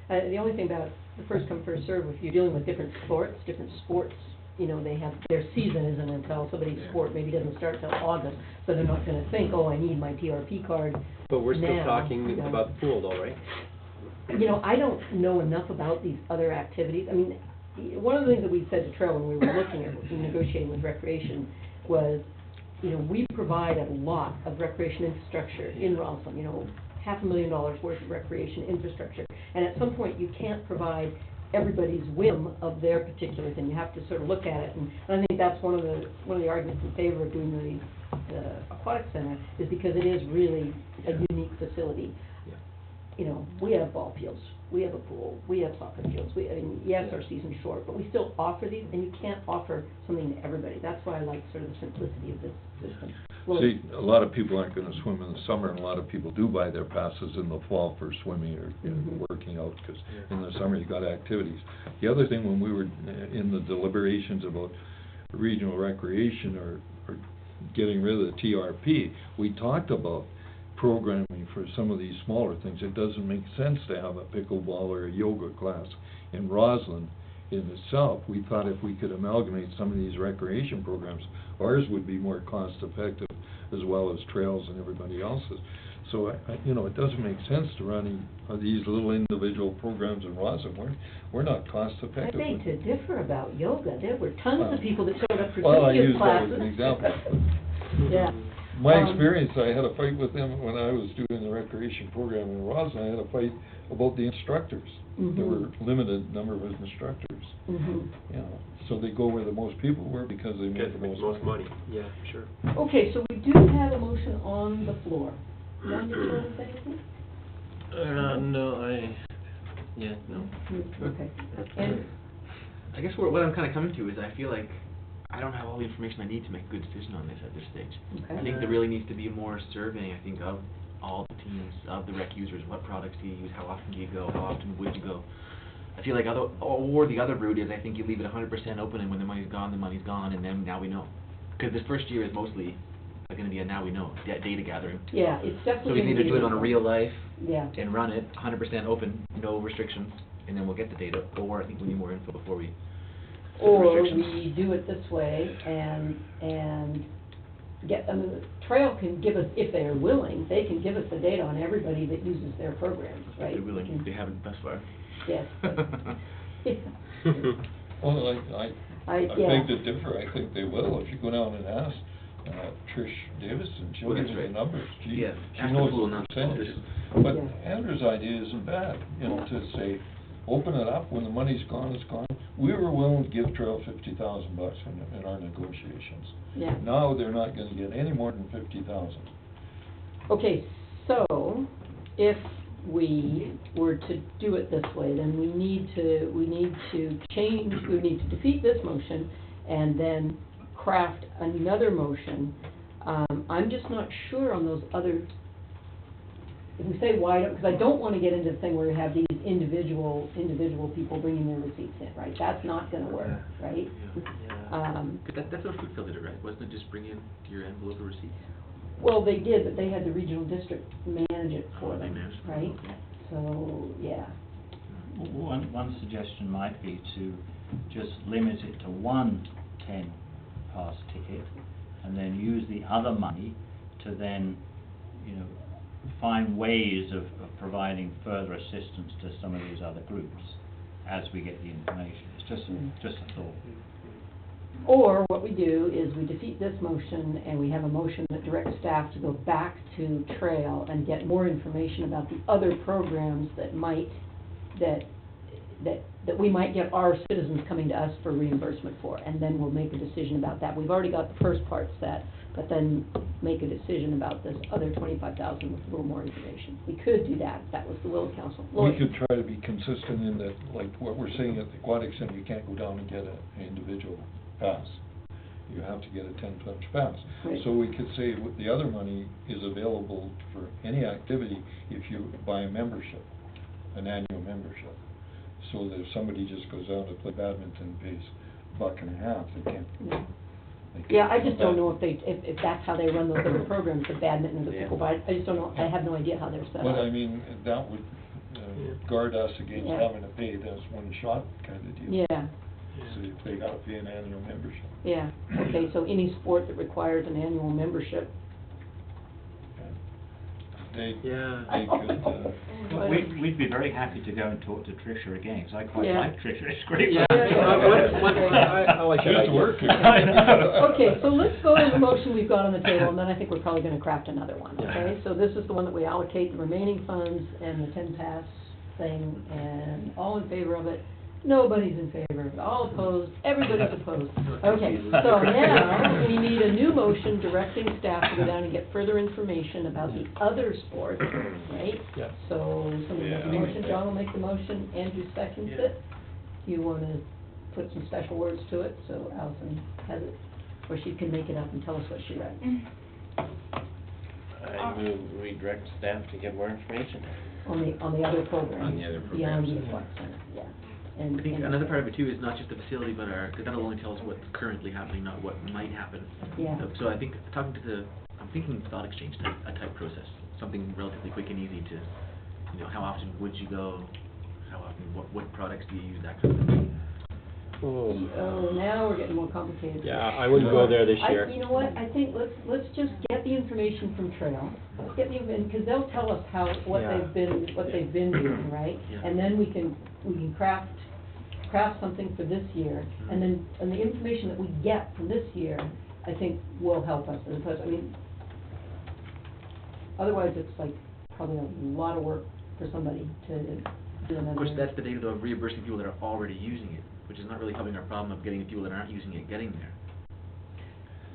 The only thing about the first come, first serve, if you're dealing with different sports, you know, they have, their season isn't until somebody's sport maybe doesn't start till August, so they're not going to think, oh, I need my TRP card. But we're still now, talking you know. about the pool though, right? You know, I don't know enough about these other activities. I mean, one of the things that we said to Trail when we were looking at negotiating with Recreation was, you know, we provide a lot of recreation infrastructure in Rossland, you know, $500,000 worth of recreation infrastructure. And at some point, you can't provide everybody's whim of their particular thing. You have to sort of look at it. And I think that's one of the arguments in favor of doing the aquatic center, is because it is really a unique facility. Yeah. You know, we have ball fields, we have a pool, we have soccer fields. I mean, yes, our season's short, but we still offer these, and you can't offer something to everybody. That's why I like sort of the simplicity of this system. See, a lot of people aren't gonna swim in the summer, and a lot of people do buy their passes in the fall for swimming or working out, because in the summer you got activities. The other thing, when we were in the deliberations about regional recreation or getting rid of the TRP, we talked about programming for some of these smaller things. It doesn't make sense to have a pickleball or a yoga class in Rossland in itself, we thought if we could amalgamate some of these recreation programs, ours would be more cost effective as well as trails and everybody else's. So, it doesn't make sense to run these little individual programs in Rossland. We're not cost I effective. beg to differ about yoga. There were tons of people that showed up for Well, I Cynthia use that as classes. an example. Yeah. My experience, I had a fight with them when I was doing the recreation program in Rossland. I had a fight about the instructors. There were limited number of instructors. So they go where the most people were because they made the most money. Yeah, sure. Okay, so we do have a motion on the floor. Ron, did you want to say anything? No. Okay. And I guess what I'm kind of coming to is I feel like I don't have all the information I need to make a good decision on this at this stage. Okay. I think there really needs to be more surveying, I think, of all the teams, of the rec users. What products do you use? How often do you go? How often would you go? I feel like or the other route is I think you leave it 100% open, and when the money's gone, and then now we know. Because this first year is mostly going to be a now we know, data gathering. yeah, it's definitely. So we can either do it on a real life Yeah. and run it 100% open, no restrictions, and then we'll get the data, or I think we need more info before we set the Or restrictions. we do it this way and get, I mean, the trail can give us, if they are willing, they can give us the data on everybody that uses their programs, right? They're willing, they haven't thus far. Yes. Well, I yeah. beg to differ. I think they will. If you go down and ask Trish Davison, she'll Well, give that's you the right. numbers. She Yeah, she ask the knows pool, the not the percentages. politicians. But Yeah. Andrew's idea isn't bad, to say, open it up, when the money's gone, it's gone. We were willing to give Trail $50,000 in our negotiations. Yeah. Now they're not gonna get any more than 50,000. Okay, so if we were to do it this way, then we need to defeat this motion and then craft another motion. I'm just not sure on those other, if we say why don't, because I don't want to get into the thing where we have these individual people bringing their receipts in, right? That's not gonna work, right? That's what Foodfield did it, right? Wasn't it just bring in your envelope of receipts? Well, they did, but they had the regional district manage it for They them, managed it, right? okay. So, yeah. One suggestion might be to just limit it to one 10-pass ticket, and then use the other money to then, find ways of providing further assistance to some of these other groups as we get the information. It's just a thought. Or what we do is we defeat this motion and we have a motion that directs staff to go back to Trail and get more information about the other programs that we might get our citizens coming to us for reimbursement for, and then we'll make a decision about that. We've already got the first part set, but then make a decision about this other 25,000 with a little more information. We could do that, if that was the will of council. We Lloyd? could try to be consistent in that, like what we're saying at the Aquatic Center, you can't go down and get an individual pass. You have to get a 10-punch pass. Right. So we could say the other money is available for any activity if you buy a membership, an annual membership. So that if somebody just goes out to play badminton and pays $1.50, they can't. Yeah. They can't Yeah, I come just don't back. know if that's how they run those other programs, the badminton or the pickleball. I just don't know, I have no idea how they're set up. But I mean, that would guard us against Yeah. having to pay this one shot kind of deal. Yeah, So if they gotta pay an annual membership. yeah, okay, so any sport that requires an annual membership. They Yeah. could, Well, we'd be very happy to go and talk to Tricia again, because I quite Yeah. like Tricia, it's great. Yeah. I like she that used to idea. work here. I know. Okay, so let's go to the motion we've got on the table, and then I think we're probably gonna craft another one, Yeah. okay? So this is the one that we allocate the remaining funds and the 10-pass thing, and all in favor of it? Nobody's in favor of it, all opposed, everybody's opposed. Okay, so now, we need a new motion directing staff to go down and get further information about the other sports, right? Yeah. So, somebody make a motion, John will make the motion, Andrew seconds it. Do you wanna put some special words to it, so Allison has it, or she can make it up and tell us what she writes? I move we direct staff to get more information. On the other programs. On the other Beyond programs. the Aquatic Center, yeah. And I think another part of it too is not just the facility, but because that'll only tell us what's currently happening, not what might happen. Yeah. So I think I'm thinking thought exchange type process, something relatively quick and easy to, how often would you go, how often, what products do you use, that kind of thing. Oh, now we're getting more complicated. Yeah, I wouldn't go there this year. You know what, I think let's just get the information from Trail. Let's get the, because they'll tell us what Yeah. they've been doing, right? Yeah. And then we can craft something for this year, and then, and the information that we get from this year, I think will help us, as opposed, I mean, otherwise it's like probably a lot of work for somebody to do another. Of course, that's the data of reimbursing people that are already using it, which is not really helping our problem of getting the people that aren't using it getting there.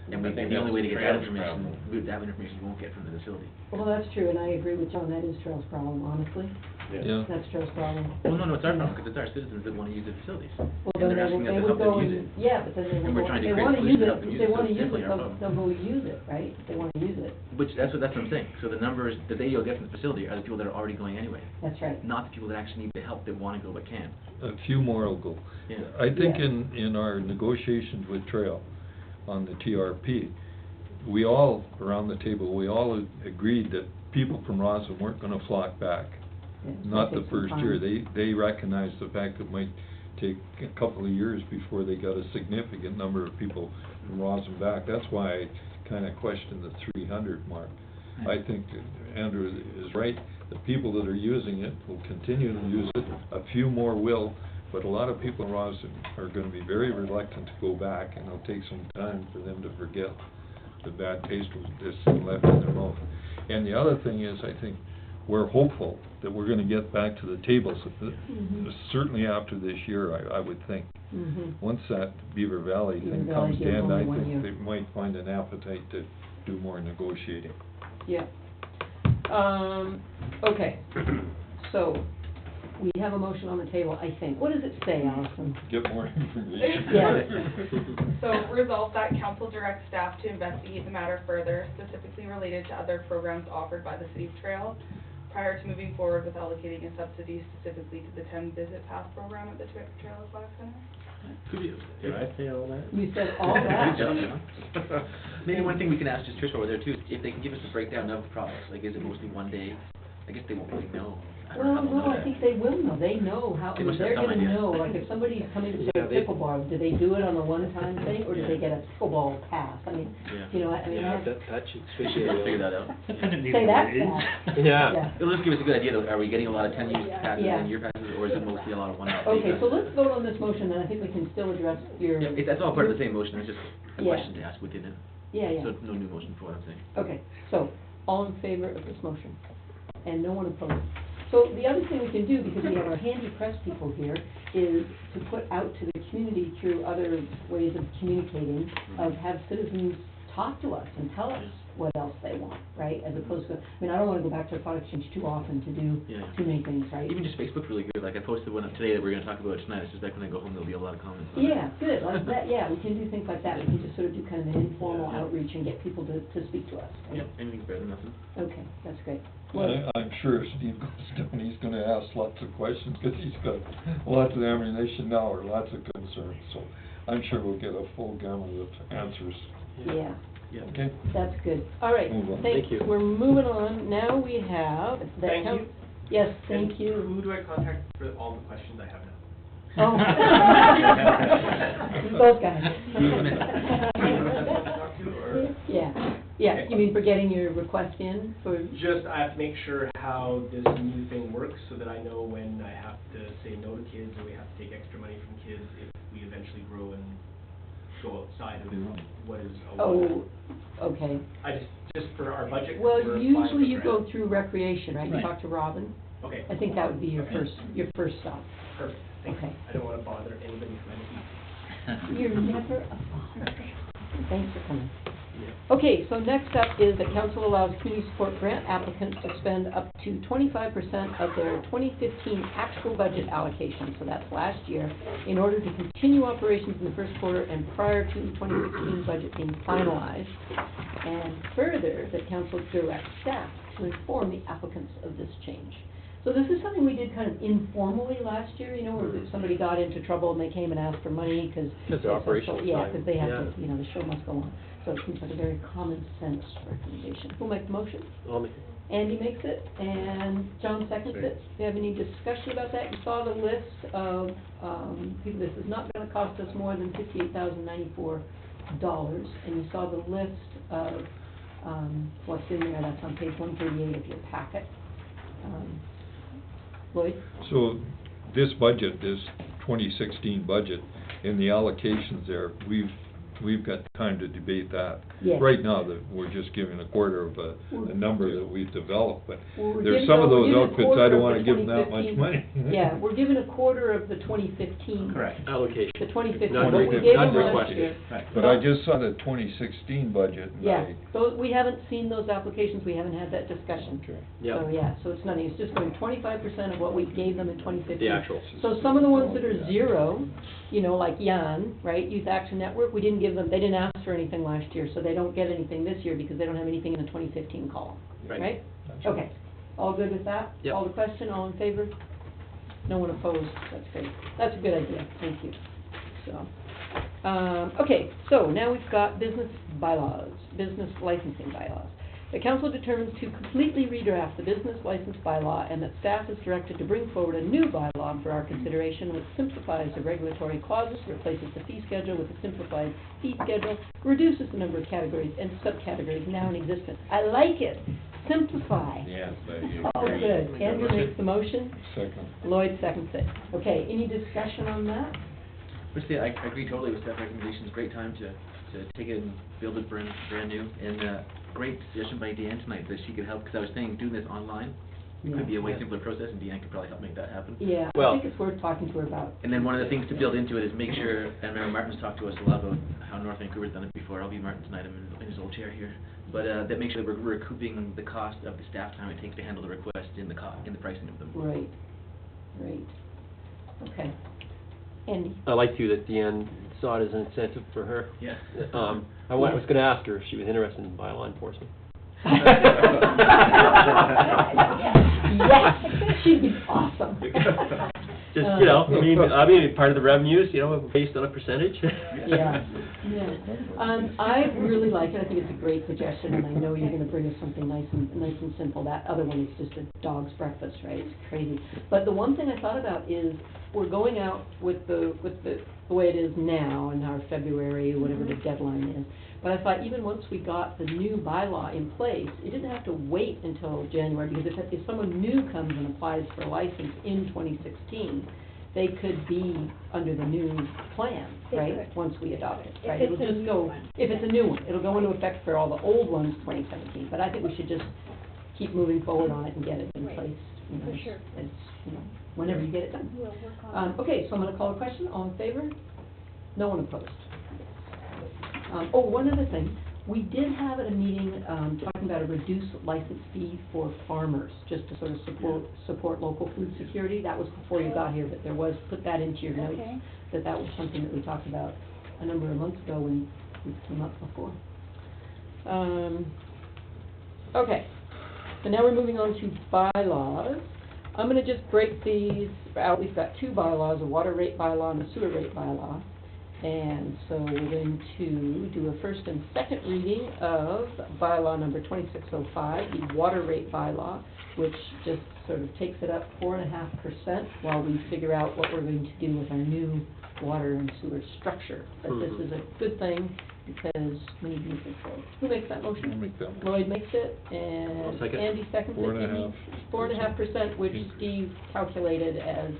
And I think the only way to that's get that Trail's information, problem. that information you won't get from the facility. Well, that's true, and I agree with John, that is Trail's problem, honestly. Yeah. That's Trail's problem. Well, no, it's our problem, because it's our citizens that wanna use the facilities. Well, And then they're asking us they to would help go them use and, it. yeah, but then they And will we're go, trying to they create wanna solutions use to help it, them use they it, so wanna it's use definitely it, our problem. they'll go use it, right? They wanna use it. Which, that's what I'm saying, so the numbers, the data you'll get from the facility are the people that are already going anyway, That's right. not the people that actually need the help, that wanna go but can't. A few more will go. Yeah. I think Yeah. in our negotiations with Trail on the TRP, we all, around the table, we all agreed that people from Rossland weren't gonna flock back. Yeah, it's Not gonna the take some first time. year. They recognized the fact it might take a couple of years before they got a significant number of people from Rossland back. That's why I kinda questioned the 300 mark. I think Andrew is right. The people that are using it will continue to use it. A few more will, but a lot of people in Rossland are gonna be very reluctant to go back, and it'll take some time for them to forget the bad taste that's left in their mouth. And the other thing is, I think, we're hopeful that we're gonna get back to the tables, certainly after this year, I would think. Once that Beaver Valley Beaver thing Valley comes deal's in, only I 1 think year. they might find an appetite to do more negotiating. Yeah. Okay, so, we have a motion on the table, I think. What does it say, Allison? Get more information. Yes. So resolve that council directs staff to investigate the matter further, specifically related to other programs offered by the City of Trail, prior to moving forward with allocating a subsidy specifically to the 10-visit pass program at the Trail Aquatic Center. Did I say all that? You said all that. Good job, John. Maybe one thing we can ask just Trish over there too, is if they can give us a breakdown of products, like is it mostly one day? I guess they won't really know. I don't know how Well, they'll know no, I that. think they will know, they know how, They must have they're some gonna idea. know, like, if somebody's coming to play Yeah, they- pickleball, do they do it on a one-time thing, or do they Yeah. get a pickleball pass? I mean, Yeah. you know, I mean, Yeah, that's- that should We should figure that out. Depending Say on that what it is. fast. Yeah. It'll just give us a good idea, though. Are we getting a lot of 10-use passes Yeah. and year passes, or is it mostly a lot of one-off? Okay, day so passes? let's vote on this motion, and I think we can still address your. Yeah, that's all part of the same motion, it's just a Yeah. question to ask within it. Yeah, yeah. So no new motion for what I'm saying. Okay, so, all in favor of this motion, and no one opposed. So the other thing we can do, because we have our handy press people here, is to put out to the community through other ways of communicating, of have citizens talk to us and tell us what else they want, right? As opposed to, I mean, I don't wanna go back to a product exchange too often to do Yeah. too many things, right? Even just Facebook's really good, like I posted one up today that we're gonna talk about tonight, I suspect when I go home, there'll be a lot of comments on it. Yeah, good, like that, yeah, we can do things like that, we can just sort of do kind of an informal Yeah. outreach and get people to speak to us. right? Yeah, anything's better than nothing. Okay, that's great. Well, I'm sure if Steve goes down, he's gonna ask lots of questions, because he's got lots of ammunition now, or lots of concerns, so I'm sure we'll get a full gamut of answers. yeah. Yeah. Okay? That's good. All right, Move on. thanks. Thank you. We're moving on. Now we have the Thank coun- you. Yes, thank you. Who do I contact for all the questions I have now? Oh. Those guys. Talk to, or- Yeah, you mean for getting your request in for, Just, I have to make sure how this new thing works, so that I know when I have to say no to kids, or we have to take extra money from kids if we eventually grow and go outside of what is allowed. oh, okay. I just for our budget. Well, we're usually you 5%. go through recreation, right? You Right. talk to Robin. Okay. I think that would be your first stop. Perfect, thank you. Okay. I don't wanna bother anybody from anything. You're never a bother. Thanks for coming. Okay, so next up is that council allows community support grant applicants to spend up to 25% of their 2015 actual budget allocation, so that's last year, in order to continue operations in the first quarter and prior to 2016 budget being finalized. And further, that council directs staff to inform the applicants of this change. So this is something we did kind of informally last year, you know, where somebody got into trouble and they came and asked for money because. Because the operations Yeah, time. because they have Yeah. to, you know, the show must go on. So it seems like a very common sense recommendation. Who'll make the motion? I'll make Andy makes it, and John seconds it. Do you have any discussion about that? You saw the list of, people, this is not gonna cost us more than $58,094, and you saw the list of, what's in there, that's on page 138 of your packet. Lloyd? So this budget, this 2016 budget, in the allocations there, we've got time to debate that. Yes. Right now, that we're just giving a quarter of a number that we've developed, but Well, we're there's giving- some of we're those giving a outfits, I quarter don't of wanna the give them that much 2015. money. Yeah, we're giving a quarter of the 2015. Correct. Allocation. The 2015, Not what we request- gave not them last requested. year. Right. But I just saw the 2016 budget, and Yeah, those, we haven't seen those applications, we haven't had that discussion. Okay. Yep. So, yeah, so it's nothing, it's just going 25% of what we gave them in 2015. The actual. So some of the ones that are zero, you know, like Jan, right, Youth Action Network, we didn't give them, they didn't ask for anything last year, so they don't get anything this year because they don't have anything in the 2015 column, Right. right? That's Okay, all good with that? Yep. All the question, all in favor? No one opposed, that's great. That's a good idea, thank you. So, okay, so now we've got business bylaws, business licensing bylaws. The council determines to completely redraft the business license bylaw and that staff is directed to bring forward a new bylaw for our consideration which simplifies the regulatory clauses, replaces the fee schedule with a simplified fee schedule, reduces the number of categories and subcategories now in existence. I like it. Simplify. Yes, Oh, good. Andrew makes the motion, Second. Lloyd seconds it. Okay, any discussion on that? Firstly, I agree totally with staff recommendations, great time to take it and build it brand new, and great suggestion by Deanne tonight that she could help, because I was thinking doing this online could be a way simpler process, and Deanne could probably help make that happen. Yeah, I Well- think it's worth talking to her about. And then one of the things to build into it is make sure, and I remember Martin's talked to us a lot about how North Vancouver's done it before, I'll be Martin tonight, I'm in his old chair here, but that makes sure that we're recouping the cost of the staff time it takes to handle the request in the pricing of them. Right, right. Okay. Andy? I like too that Deanne saw it as an incentive for her. Yeah. I was gonna ask her if she was interested in bylaw enforcement. Yes, she'd be awesome. Just, you know, I mean, part of the revenues, you know, based on a percentage. Yeah, yeah. I really like it, I think it's a great suggestion, and I know you're gonna bring us something nice and simple. That other one is just a dog's breakfast, right, it's crazy. But the one thing I thought about is, we're going out with the way it is now, in our February, whatever the deadline is. But I thought even once we got the new bylaw in place, it didn't have to wait until January, because if someone new comes and applies for a license in 2016, they could be under the new plan, right, once we adopt it, right? If It'll it's a just new go, one. if it's a new one, it'll go into effect for all the old ones 2017, but I think we should just keep moving forward on it and get it in Right. place, you know, For sure. as, you know, whenever you get it done. We'll work on it. Okay, so I'm gonna call a question, all in favor? No one opposed. One other thing, we did have at a meeting, talking about a reduced license fee for farmers, just to sort of support local food security. That was before you got here, but there was, put that into your notes, Okay. that was something that we talked about a number of months ago when this came up before. Okay, so now we're moving on to bylaws. I'm gonna just break these out. We've got two bylaws, a water rate bylaw and a sewer rate bylaw. And so we're going to do a first and second reading of bylaw number 2605, the water rate bylaw, which just sort of takes it up 4.5% while we figure out what we're going to do with our new water and sewer structure. But this is a good thing because we need to move it forward. Who makes that motion? I'll make that motion. Lloyd makes it, I'll and second. Andy seconds it. 4.5%. 4.5%, which Steve calculated as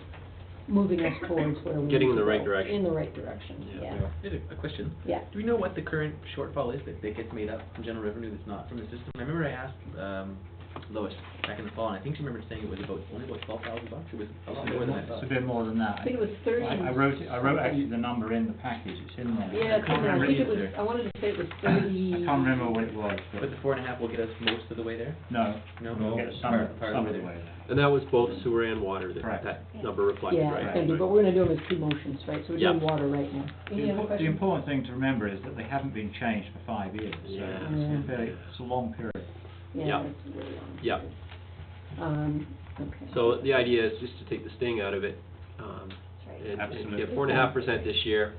moving us towards where we Getting need in the to right go. direction. In the right direction, Yeah. yeah. Here's a question. Yeah. Do we know what the current shortfall is that gets made up from general revenue that's not from the system? I remember I asked Lois back in the fall, and I think she remembered saying it was only about $12,000 bucks. It was a lot more than I It's thought. a bit more than that. I think it was 30. I wrote actually the number in the package, it's in there. Yeah, I can't I remember think it was, either. I wanted to say it was 30. I can't remember what it was, But but the 4.5 will get us most of the way there? no, No? we'll get some Part of of the it. way there. And that was both sewer and water, Correct. that number reflected, Yeah, right? it's gonna be, but we're gonna do them as two motions, right? So we're doing Yeah. water right now. Any other The questions? important thing to remember is that they haven't been changed for 5 years, so Yeah. it's a long period. Yeah, Yeah. it's really long. Yeah. Okay. So the idea is just to take the sting out of it, and Absolutely. get 4.5% this year,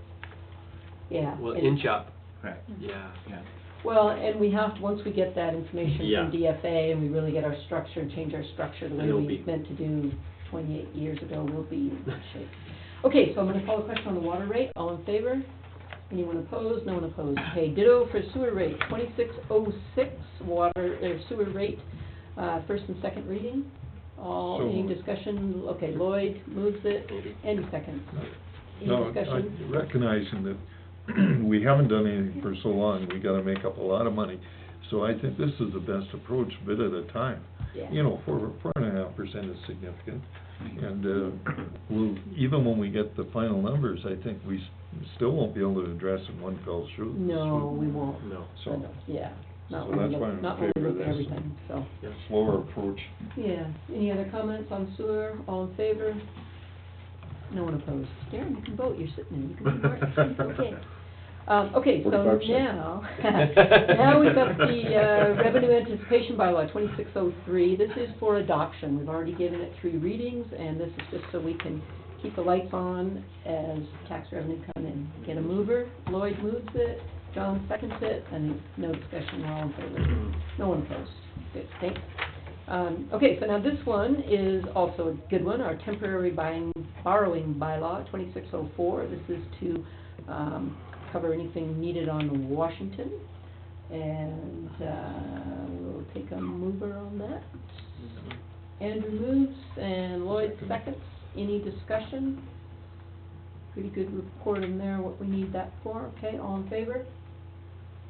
Yeah. we'll and- inch up, Correct. yeah. Yeah. Well, and we have to, once we get that information Yeah. from DFA and we really get our structure and change our structure the way It'll we be- meant to do 28 years ago, we'll be in good shape. Okay, so I'm gonna call a question on the water rate. All in favor? Anyone opposed? No one opposed. Okay, ditto for sewer rate, 2606, water, sewer rate, first and second reading. All, So any moved. discussion? Okay, Lloyd moves it. Andy seconds. Any No, discussion? recognizing that we haven't done anything for so long, we gotta make up a lot of money. So I think this is the best approach, bit at a time. Yeah. You know, 4.5% is significant. And, we'll, even when we get the final numbers, I think we still won't be able to address in one fell swoop. No, we won't. No. So, Yeah, not So when we that's look, why I'm in not when we favor of look at this. everything, so. slower approach. Yeah, any other comments on sewer, all in favor? No one opposed. Darren, you can vote, you're sitting there, you can vote, it's okay. Okay, so 45%. now, now we've got the, revenue anticipation bylaw, 2603. This is for adoption. We've already given it 3 readings, and this is just so we can keep the lights on as tax revenue come in. Get a mover, Lloyd moves it, John seconds it, and no discussion, we're all in favor. No one opposed. Good, thanks. Okay, so now this one is also a good one, our temporary borrowing bylaw, 2604. This is to, cover anything needed on Washington. And, we'll take a mover on that. Andrew moves and Lloyd seconds. Any discussion? Pretty good report in there, what we need that for. Okay, all in favor?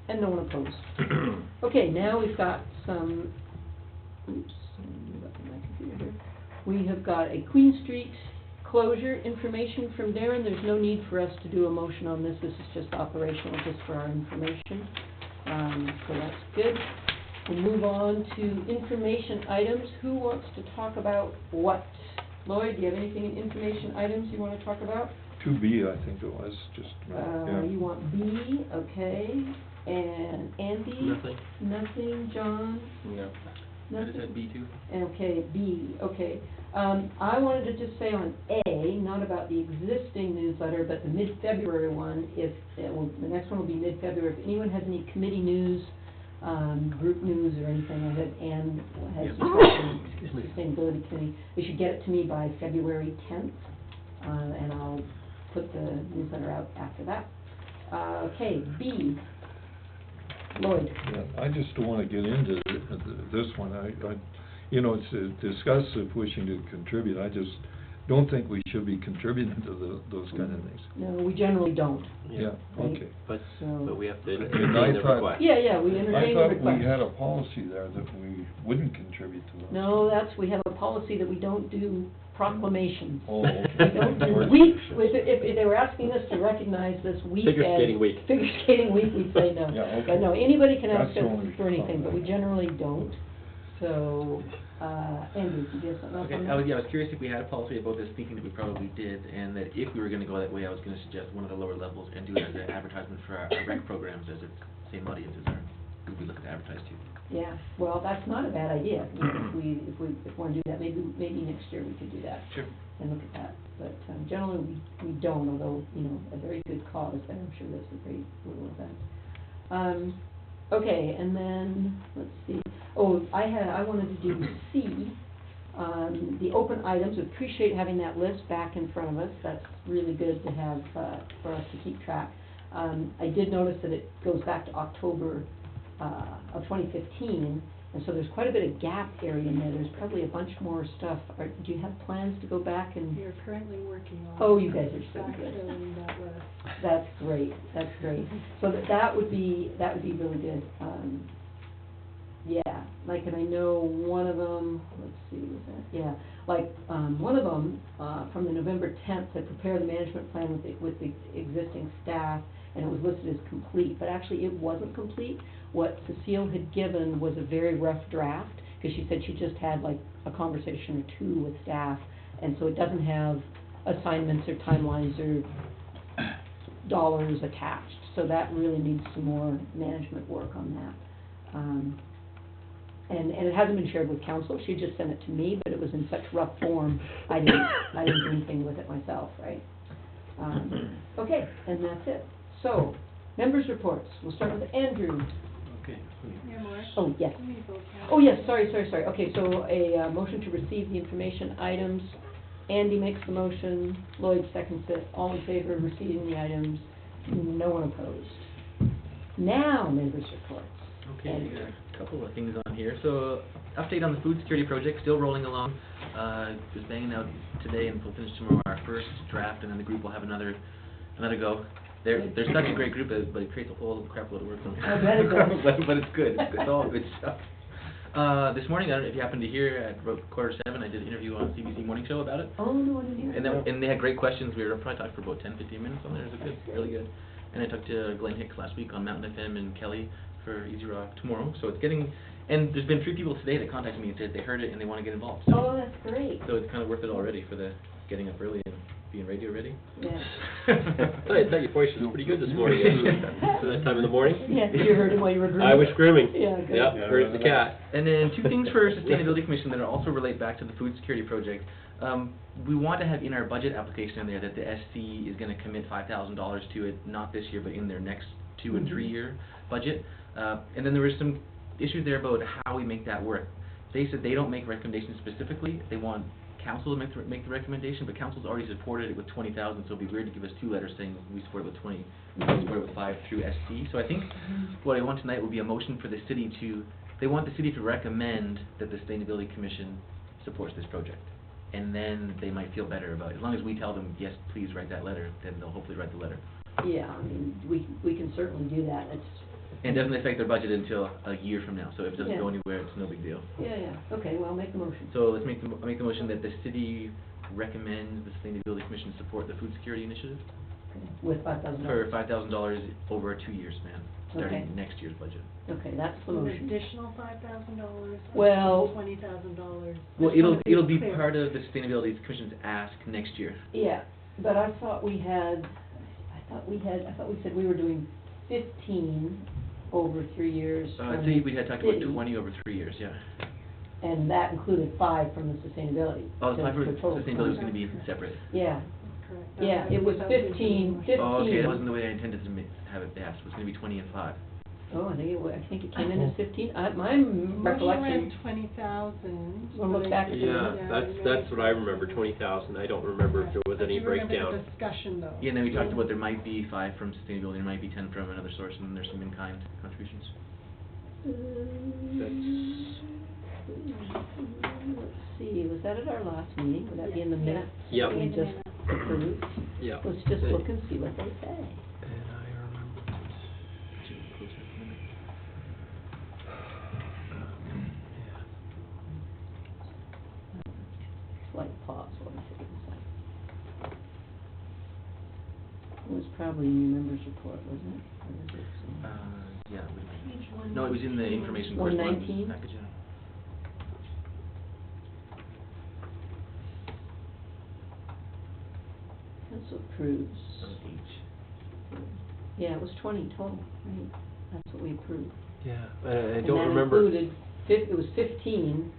And no one opposed. Okay, now we've got some, oops, let me move up my computer here. We have got a Queen Street closure information from Darren. There's no need for us to do a motion on this. This is just operational, just for our information. So that's good. We'll move on to information items. Who wants to talk about what? Lloyd, do you have anything in information items you want to talk about? 2B, I think it was, just, yeah. You want B, okay. And Andy? Nothing. Nothing. John? No. I just said B too. Okay, B, okay. I wanted to just say on A, not about the existing newsletter, but the mid-February one, the next one will be mid-February. If anyone has any committee news, group news or anything, I had Ann has sustainability committee, they should get it to me by February 10th, and I'll put the newsletter out after that. Okay, B. Lloyd. Yeah, I just don't wanna get into this one, you know, it's discuss if wishing to contribute, I just don't think we should be contributing to those kind of things. No, we generally don't. Yeah, okay. But So- we have to And entertain I the thought- request. Yeah, we entertain the I request. thought we had a policy there that we wouldn't contribute to those. No, we have a policy that we don't do proclamations. Oh, okay. We don't do weeks, if they were asking us to recognize this week Figure as skating week. Figure skating week, we'd say no. Yeah, okay. But no, anybody can ask That's us the only for anything, but we problem. generally don't. So, Andrew, did you have something else Okay, on I that? was curious if we had a policy about this, thinking that we probably did, and that if we were gonna go that way, I was gonna suggest one of the lower levels and do it as an advertisement for our rec programs, as it's same audience as our, who we look to advertise to. Yeah, well, that's not a bad idea. If we wanna do that, maybe next year we could do that. Sure. And look at that, but generally we don't, although, you know, a very good cause, and I'm sure that's a great little event. Okay, and then, let's see, I wanted to do C, the open items. Appreciate having that list back in front of us, that's really good to have, for us to keep track. I did notice that it goes back to October, of 2015, and so there's quite a bit of gap area in there. There's probably a bunch more stuff. Do you have plans to go back and? We are currently working on. Oh, you guys are so good. backfilling that list. That's great, that's great. So that would be really good. Yeah, like, and I know one of them, let's see, was that, yeah, like, one of them, from the November 10th, had prepared the management plan with the existing staff, and it was listed as complete, but actually it wasn't complete. What Cecile had given was a very rough draft, because she said she just had like a conversation or two with staff, and so it doesn't have assignments or timelines or dollars attached, so that really needs some more management work on that. And it hasn't been shared with council, she just sent it to me, but it was in such rough form, I didn't do anything with it myself, right? Okay, and that's it. So, members' reports, we'll start with Andrew. Okay. Yeah, Maura? Oh, yes. Let me vote now. Oh, yes, sorry. Okay, so a motion to receive the information items. Andy makes the motion, Lloyd seconds it. All in favor of receiving the items, no one opposed. Now, members' reports. Okay, Andy. we got a couple of things on here. So, update on the food security project, still rolling along. Just banging out today and we'll finish tomorrow our first draft, and then the group will have another go. They're such a great group, but it creates a whole crap load of work sometimes. I bet it does. but it's good. It's all good stuff. This morning, I don't know if you happened to hear at 7:15, I did an interview on CBC Morning Show about it. Oh, no, I didn't hear. And they had great questions. We were probably talking for about 10-15 minutes on there. It was good, really good. And I talked to Glenn Hicks last week on Mountain FM and Kelly for Easy Rock tomorrow. So it's getting, and there's been 3 people today that contacted me and said they heard it and they want to get involved. So, Oh, that's great. so it's kind of worth it already for the getting up early and being radio ready. Yeah. I thought your voice was pretty good this morning, for that time in the morning. Yeah, you heard him while you were grooming. I was grooming. Yeah, good. Yep, heard the cat. And then 2 things for Sustainability Commission that also relate back to the food security project. We want to have in our budget application in there that the SC is going to commit $5,000 to it, not this year, but in their next 2 and 3 year budget. And then there was some issues there about how we make that work. They said they don't make recommendations specifically. They want council to make the recommendation, but council's already supported it with 20,000, so it'd be weird to give us 2 letters saying we support it with 20, we support it with 5 through SC. So I think what I want tonight will be a motion for the city to, they want the city to recommend that the Sustainability Commission supports this project. And then they might feel better about it. As long as we tell them, yes, please write that letter, then they'll hopefully write the letter. Yeah, I mean, we can certainly do that. And it doesn't affect their budget until a year from now, so if it doesn't Yeah. go anywhere, it's no big deal. Yeah. Okay, well, make the motion. So let's make the motion that the city recommends the Sustainability Commission support the food security initiative Okay, with $5,000. for $5,000 over a 2-year span, starting Okay. next year's budget. Okay, that's the An motion. additional $5,000? Well- $20,000? Well, Just wanna it'll be clear. part of the Sustainability Commission's ask next year. Yeah, but I thought we said we were doing 15 over 3 years. I from think we had talked about city, 20 over 3 years, yeah. And that included 5 from the sustainability. Oh, the so 5 for the total sustainability was 20. going to be separate. Yeah, Correct. yeah, it was 15. Oh, okay, that wasn't the way I intended to have it passed. It was going to be 20 and 5. Oh, I think it came in as 15. My Motion recollection. ran 20,000. Wanna look but back at the Yeah, that's what I remember, 20,000. I don't remember if there was any Do you remember breakdown. the discussion, though? Yeah, and then we talked about there might be 5 from sustainability, there might be 10 from another source, and then there's some in-kind contributions. Let's see, was that at our last meeting? Would that be in the Yeah. minutes? Yep. We just approved? Yeah. Let's just look and see what they say. And I remember Slight pause while we figure this out. It was probably in your members' report, wasn't it? Or was it Yeah, it would be. Page 119. No, it was in the information 119? correspondence package, yeah. Council approves. On H. Yeah, it was 20 total, right? That's what we approved. Yeah, I don't remember. And that included, it was 15,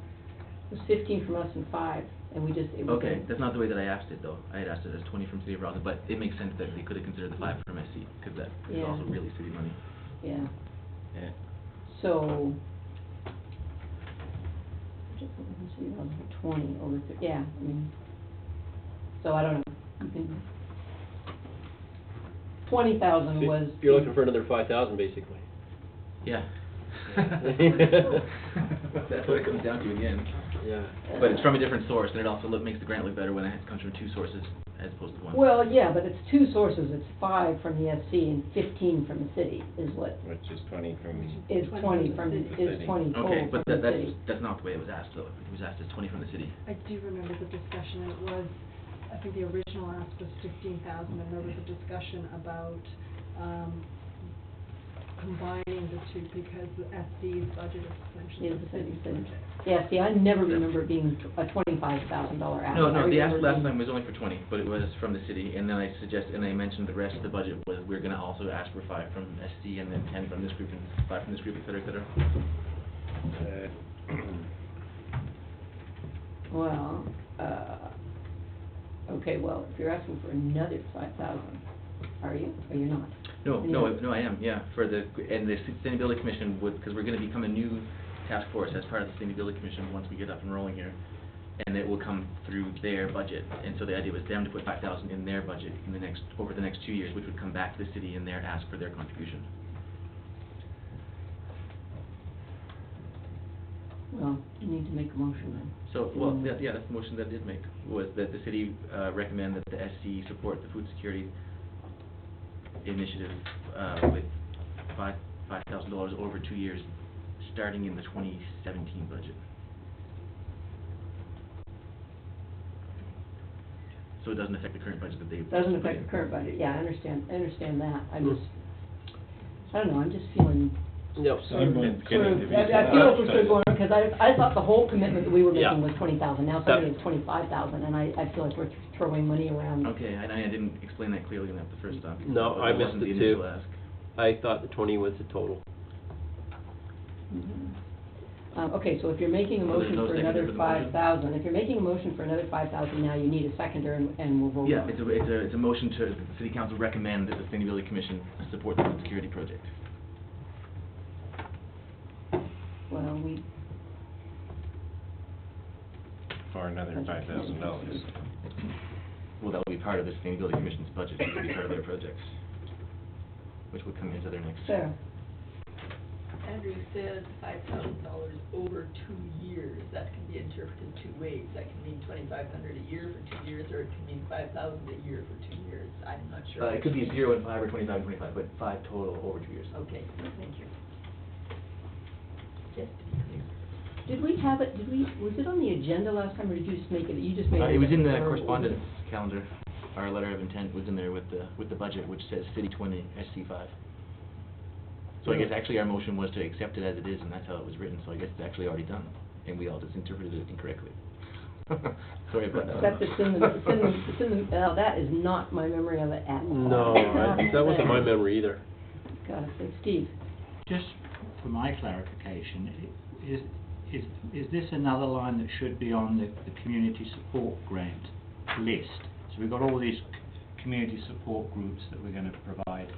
it was 15 from us and 5, and we just, it was. Okay, that's not the way that I asked it, though. I had asked it as 20 from City of Rossland, but it makes sense that they could have considered the 5 from SC, because that is Yeah. also really city money. Yeah, Yeah. so. 20 over, yeah, I mean, so I don't know, you can, 20,000 was. You're looking for another 5,000, basically. Yeah. That's what it comes down to in the end. Yeah. But it's from a different source, and it also makes the grant look better when it comes from 2 sources as opposed to 1. Well, yeah, but it's 2 sources, it's 5 from the SC and 15 from the city, is what, Which is 20 from is 20 from, the is city. 20 total Okay, from but the that's city. not the way it was asked, though. It was asked as 20 from the city. I do remember the discussion, and it was, I think the original ask was 15,000, and there was a discussion about, combining the 2, because the SD's budget is essentially Is the the city's city. budget. Yeah, see, I never remember it being a $25,000 ask. No, I the ask remember last being- time was only for 20, but it was from the city, and then I mentioned the rest of the budget was, we're gonna also ask for 5 from SC, and then 10 from this group, and 5 from this group, et cetera, et cetera. Well, okay, well, if you're asking for another 5,000, Are you, or you're not? No, I am, yeah, and the Sustainability Commission would, because we're gonna become a new task force as part of the Sustainability Commission once we get up and rolling here, and it will come through their budget, and so the idea was them to put 5,000 in their budget over the next 2 years, which would come back to the city and their ask for their contribution. Well, you need to make a motion then. So, well, yeah, that's the motion that I did make, was that the city recommend that the SC support the food security initiative with $5,000 over 2 years, starting in the 2017 budget. So it doesn't affect the current budget that they... Doesn't affect the current budget, yeah, I understand that, I don't know, I'm just feeling Yep. I feel if we're still going, because I thought the whole commitment that we were making was 20,000, now suddenly it's 25,000, and I feel like we're throwing money around. Okay, and I didn't explain that clearly enough the first time. No, I missed wasn't the it initial too. ask. I thought the 20 was the total. Okay, so if you're making a So there's motion no for seconder another for the motion? 5,000, if you're making a motion for another 5,000 now, you need a seconder and we'll vote Yeah, on it. it's a motion to, the city council recommend that the Sustainability Commission support the food security project. Well, For another $5,000. Well, that will be part of the Sustainability Commission's budget, it will be part of their projects, which will come into their next... Sarah? Andrew said $5,000 over 2 years. That can be interpreted two ways. That can mean $2,500 a year for 2 years, or it can mean $5,000 a year for 2 years. I'm not sure. it could be 0 and 5 or 25 and 25, but 5 total over 2 years. Okay, thank you. Just to be clear. Did we have it, was it on the agenda last time, or did you just make it, you just made it? It was in the or- correspondence calendar. Our letter of intent was in there with the budget, which says City 20, SC5. So I guess actually our motion was to accept it as it is, and that's how it was written, so I guess it's actually already done, and we all just interpreted it incorrectly. Sorry about that. Except it's in the, that is not my memory of it at all. No, that wasn't my memory either. Gotta say, Steve? Just for my clarification, is this another line that should be on the community support grant list? So we've got all these community support groups that we're going to provide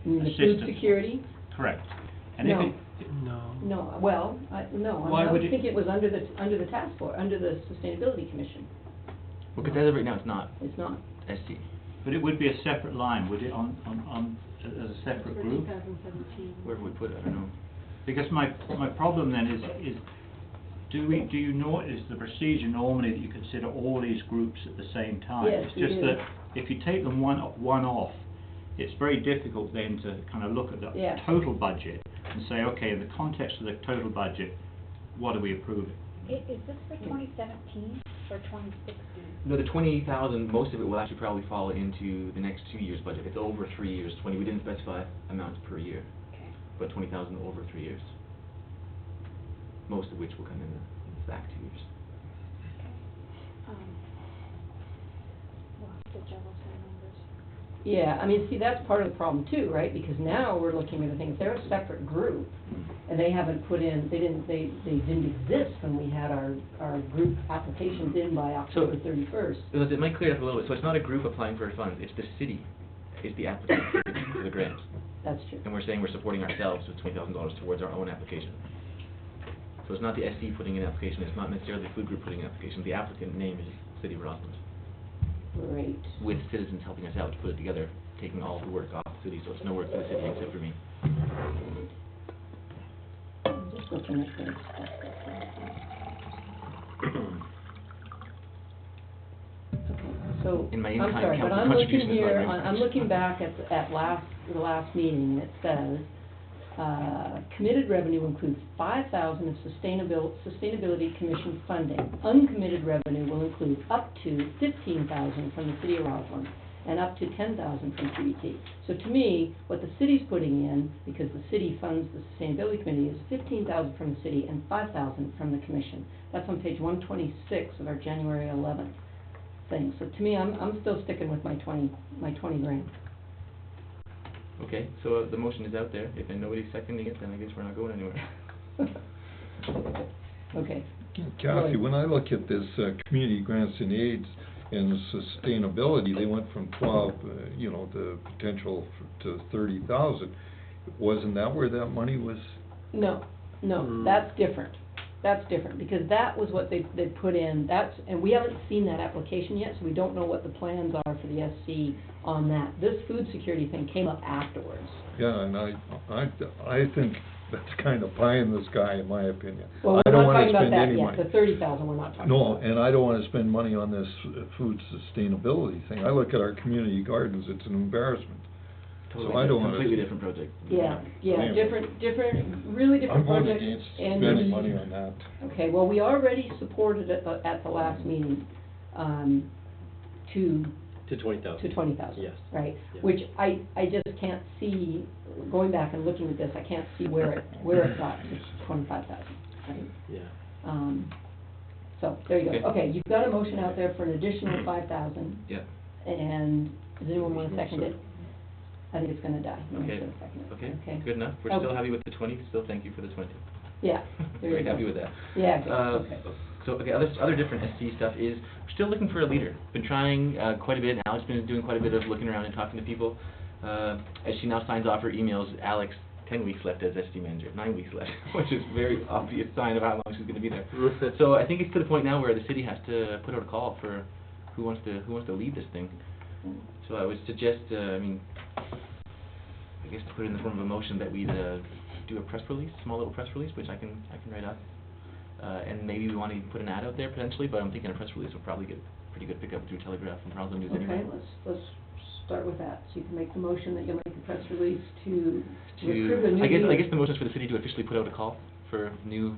You mean the assistance. food security? Correct. And No. if it, No, well, Why I would was it- thinking it was under the task force, under the Sustainability Commission. Well, because as of right now, it's not It's not. SC. but it would be a separate line, would it, on as a separate group? 2017. Where would we put it, I don't know. Because my problem then is do you know, is the procedure normally that you consider all these groups at the same time? Yes, It's we just do. that if you take them one off, it's very difficult then to kind of look at the Yeah. total budget and say, okay, in the context of the total budget, what are we approving? Is this for 2017 or 2016? No, the 20,000, most of it will actually probably fall into the next 2 years' budget. It's over 3 years, we didn't specify amounts per year, Okay. but 20,000 over 3 years. Most of which will come in the back 2 years. We'll have to juggle some numbers. Yeah, I mean, see, that's part of the problem too, right? Because now we're looking at the thing, if they're a separate group, and they haven't put in, they didn't exist when we had our group applications in by October 31st. Because it might clear it up a little bit. So it's not a group applying for funds, it's the city is the applicant for the grant. That's true. And we're saying we're supporting ourselves with $20,000 towards our own application. So it's not the SC putting in an application, it's not necessarily the food group putting in an application, the applicant name is City of Rossland. Great. With citizens helping us out to put it together, taking all the work off the city, so it's no work for the city except for me. I'm just looking at this. So, In my I'm in-kind sorry, but council I'm looking contribution is not here, very I'm much. looking back at the last meeting, and it says, committed revenue includes 5,000 of Sustainability Commission funding. Uncommitted revenue will include up to 15,000 from the City of Rossland and up to 10,000 from CBT. So to me, what the city's putting in, because the city funds the Sustainability Committee, is 15,000 from the city and 5,000 from the commission. That's on page 126 of our January 11th thing. So to me, I'm still sticking with my 20 grand. Okay, so the motion is out there, if nobody's seconding it, then I guess we're not going anywhere. Okay. Kathy, when I look at this community grants and aids, in sustainability, they went from 12, the potential to 30,000. Wasn't that where that money was? No, that's different. That's different, because that was what they put in, and we haven't seen that application yet, so we don't know what the plans are for the SC on that. This food security thing came up afterwards. Yeah, and I think that's kind of pie in the sky, in my opinion. Well, I we're don't not wanna talking about spend that any yet, money. the 30,000 we're not talking No, about. and I don't wanna spend money on this food sustainability thing. I look at our community gardens, it's an embarrassment. So I don't wanna. Completely different project. Yeah, Anyway. different, really different I'm voting projects. against and spending we- money on that. Okay, well, we already supported it at the last meeting, to To 20,000. 20,000. Yes. Right, Yeah. which I just can't see, going back and looking at this, I can't see where it got to 25,000, right? Yeah. So, there you Okay. go. Okay, you've got a motion out there for an additional 5,000, Yeah. and does anyone want to second it? I think it's gonna die. No one's Okay. gonna second it. Okay, good enough. We're still happy with the 20, still thank you for the 20. Yeah, there you Very go. happy with that. Yeah, good, okay. So, other different SC stuff is, we're still looking for a leader. Been trying quite a bit, and Alex been doing quite a bit of looking around and talking to people. As she now signs off her emails, Alex, 10 weeks left as SD manager, 9 weeks left, which is a very obvious sign of how long she's gonna be there. So I think it's to the point now where the city has to put out a call for who wants to lead this thing. So I would suggest, I guess to put it in the form of a motion that we do a press release, small little press release, which I can write up. And maybe we want to put an ad out there potentially, but I'm thinking a press release will probably get pretty good pickup through Telegraph and Rossland News anyway. Okay, let's start with that. So you can make the motion that you'll make a press release to recruit a new I leader. guess the motion is for the city to officially put out a call for new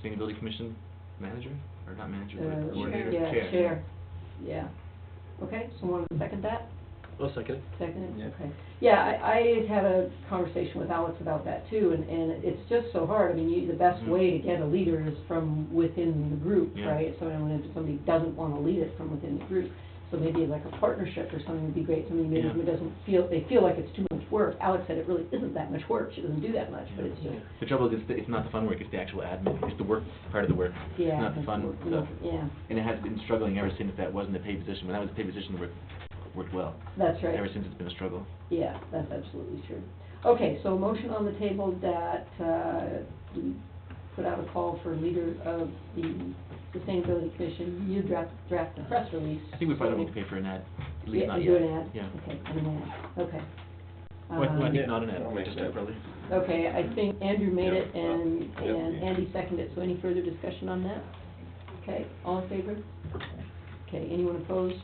Sustainability Commission manager, or not manager, but coordinator, chair. Yeah. Okay, so want to second that? I'll second it. Second it? Yeah. Okay. Yeah, I had a conversation with Alex about that too, and it's just so hard. I mean, the best way to get a leader is from within the group, Yeah. right? So when somebody doesn't want to lead it from within the group, so maybe like a partnership or something would be great. Somebody maybe Yeah. who doesn't feel, they feel like it's too much work. Alex said it really isn't that much work. She doesn't do that much, but it's just, The trouble is, it's not the fun work, it's the actual admin, it's the work part of the work. yeah. It's not the it's fun work, stuff. Yeah, And it has been struggling ever since that wasn't a paid position. When that was a paid position, the work worked well. that's right. Ever since it's been a struggle. Yeah, that's absolutely true. Okay, so a motion on the table that, we put out a call for leader of the Sustainability Commission. You draft the press release. I think we probably don't need to pay for an ad, at least Yeah, not do yet. an ad? Yeah. Okay, and an ad, okay. Well, I think Yeah. not an ad, I'll make just that. a probably. Okay, I think Andrew made it and Yeah. Andy seconded it, so any further discussion on that? Okay, all in favor? Okay, anyone opposed?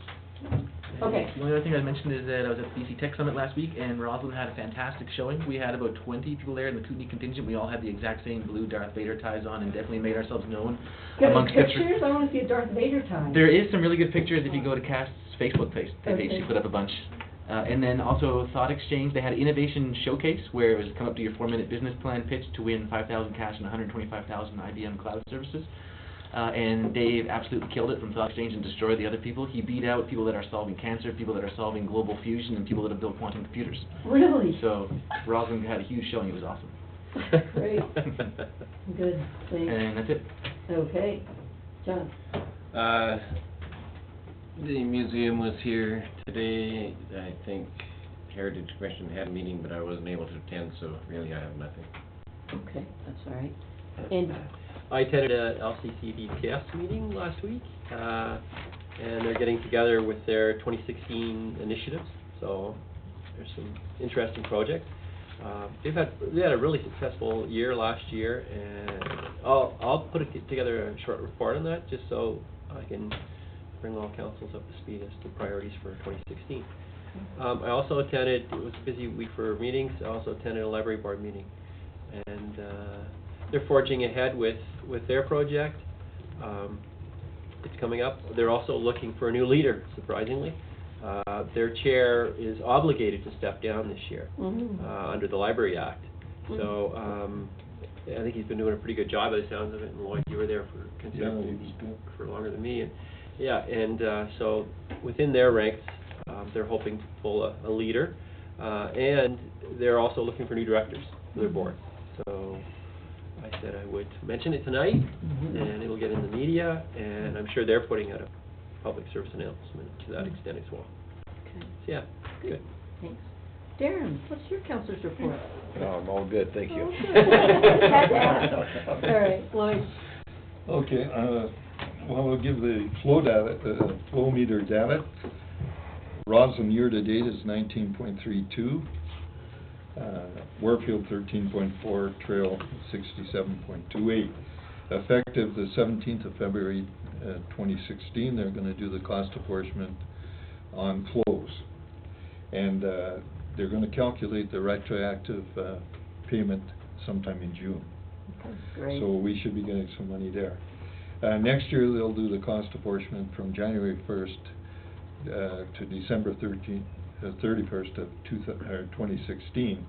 Okay. The only other thing I'd mention is that I was at the BC Tech Summit last week, and Rossland had a fantastic showing. We had about 20 people there in the Kootenai contingent. We all had the exact same blue Darth Vader ties on, and definitely made ourselves known Got amongst any the pictures? I wanna see a Darth Vader tie. There is some really good pictures if you go to Cast's Facebook page. Okay. She put up a bunch. And then also Thought Exchange, they had an innovation showcase where it was come up to your 4-minute business plan pitch to win 5,000 cash and 125,000 IBM cloud services. And Dave absolutely killed it from Thought Exchange and destroyed the other people. He beat out people that are solving cancer, people that are solving global fusion, and people that have built quantum computers. Really? So Rossland had a huge showing. It was awesome. Great. Good, thanks. And that's it. Okay, John? The museum was here today. I think Heritage Commission had a meeting, but I wasn't able to attend, so really I have nothing. Okay, that's all right. And I attended a LCCDPS meeting last week, and they're getting together with their 2016 initiatives, so there's some interesting projects. They had a really successful year last year, and I'll put together a short report on that, just so I can bring all councils up to speed as to priorities for 2016. I also attended, it was a busy week for meetings, I also attended a library board meeting, and they're forging ahead with their project. It's coming up. They're also looking for a new leader, surprisingly. Their chair is obligated to step down this year under the Library Act. So I think he's been doing a pretty good job by the sounds of it. And Lloyd, you were there for longer than me. And so within their ranks, they're hoping to pull a leader, and they're also looking for new directors for their board. So I said I would mention it tonight, and it will get in the media, and I'm sure they're putting out a public service announcement to that extent as well. Okay, So, yeah, good. thanks. Darren, what's your councilor's report? No, I'm all good, thank you. Oh, good. Had to ask. All right, Lloyd. Okay, well, we'll give the flow data, flow meter data. Roslyn year-to-date is 19.32. Warfield 13.4, Trail 67.28. Effective the 17th of February 2016, they're going to do the cost apportionment on flows. And they're going to calculate the retroactive payment sometime in June. Okay, great. So we should be getting some money there. Next year, they'll do the cost apportionment from January 1st to December 31st of 2016.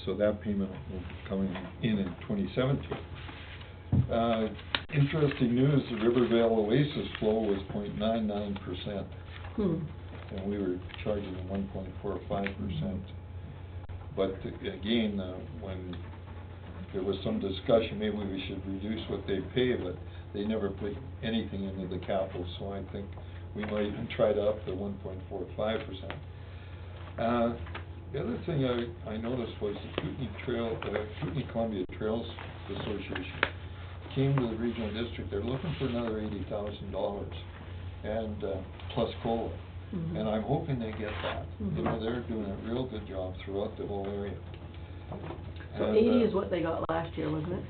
So that payment will be coming in 2017. Interesting news, the Rivervale Oasis flow was 0.99%. And we were charging 1.45%. But again, when there was some discussion, maybe we should reduce what they pay, but they never put anything into the capital, so I think we might even try to up the 1.45%. The other thing I noticed was the Kootenai Columbia Trails Association came to the regional district. They're looking for another $80,000 and plus COLA. And I'm hoping they get that. You know, they're doing a real good job throughout the whole area. So And, 80 is what they got last year, wasn't it?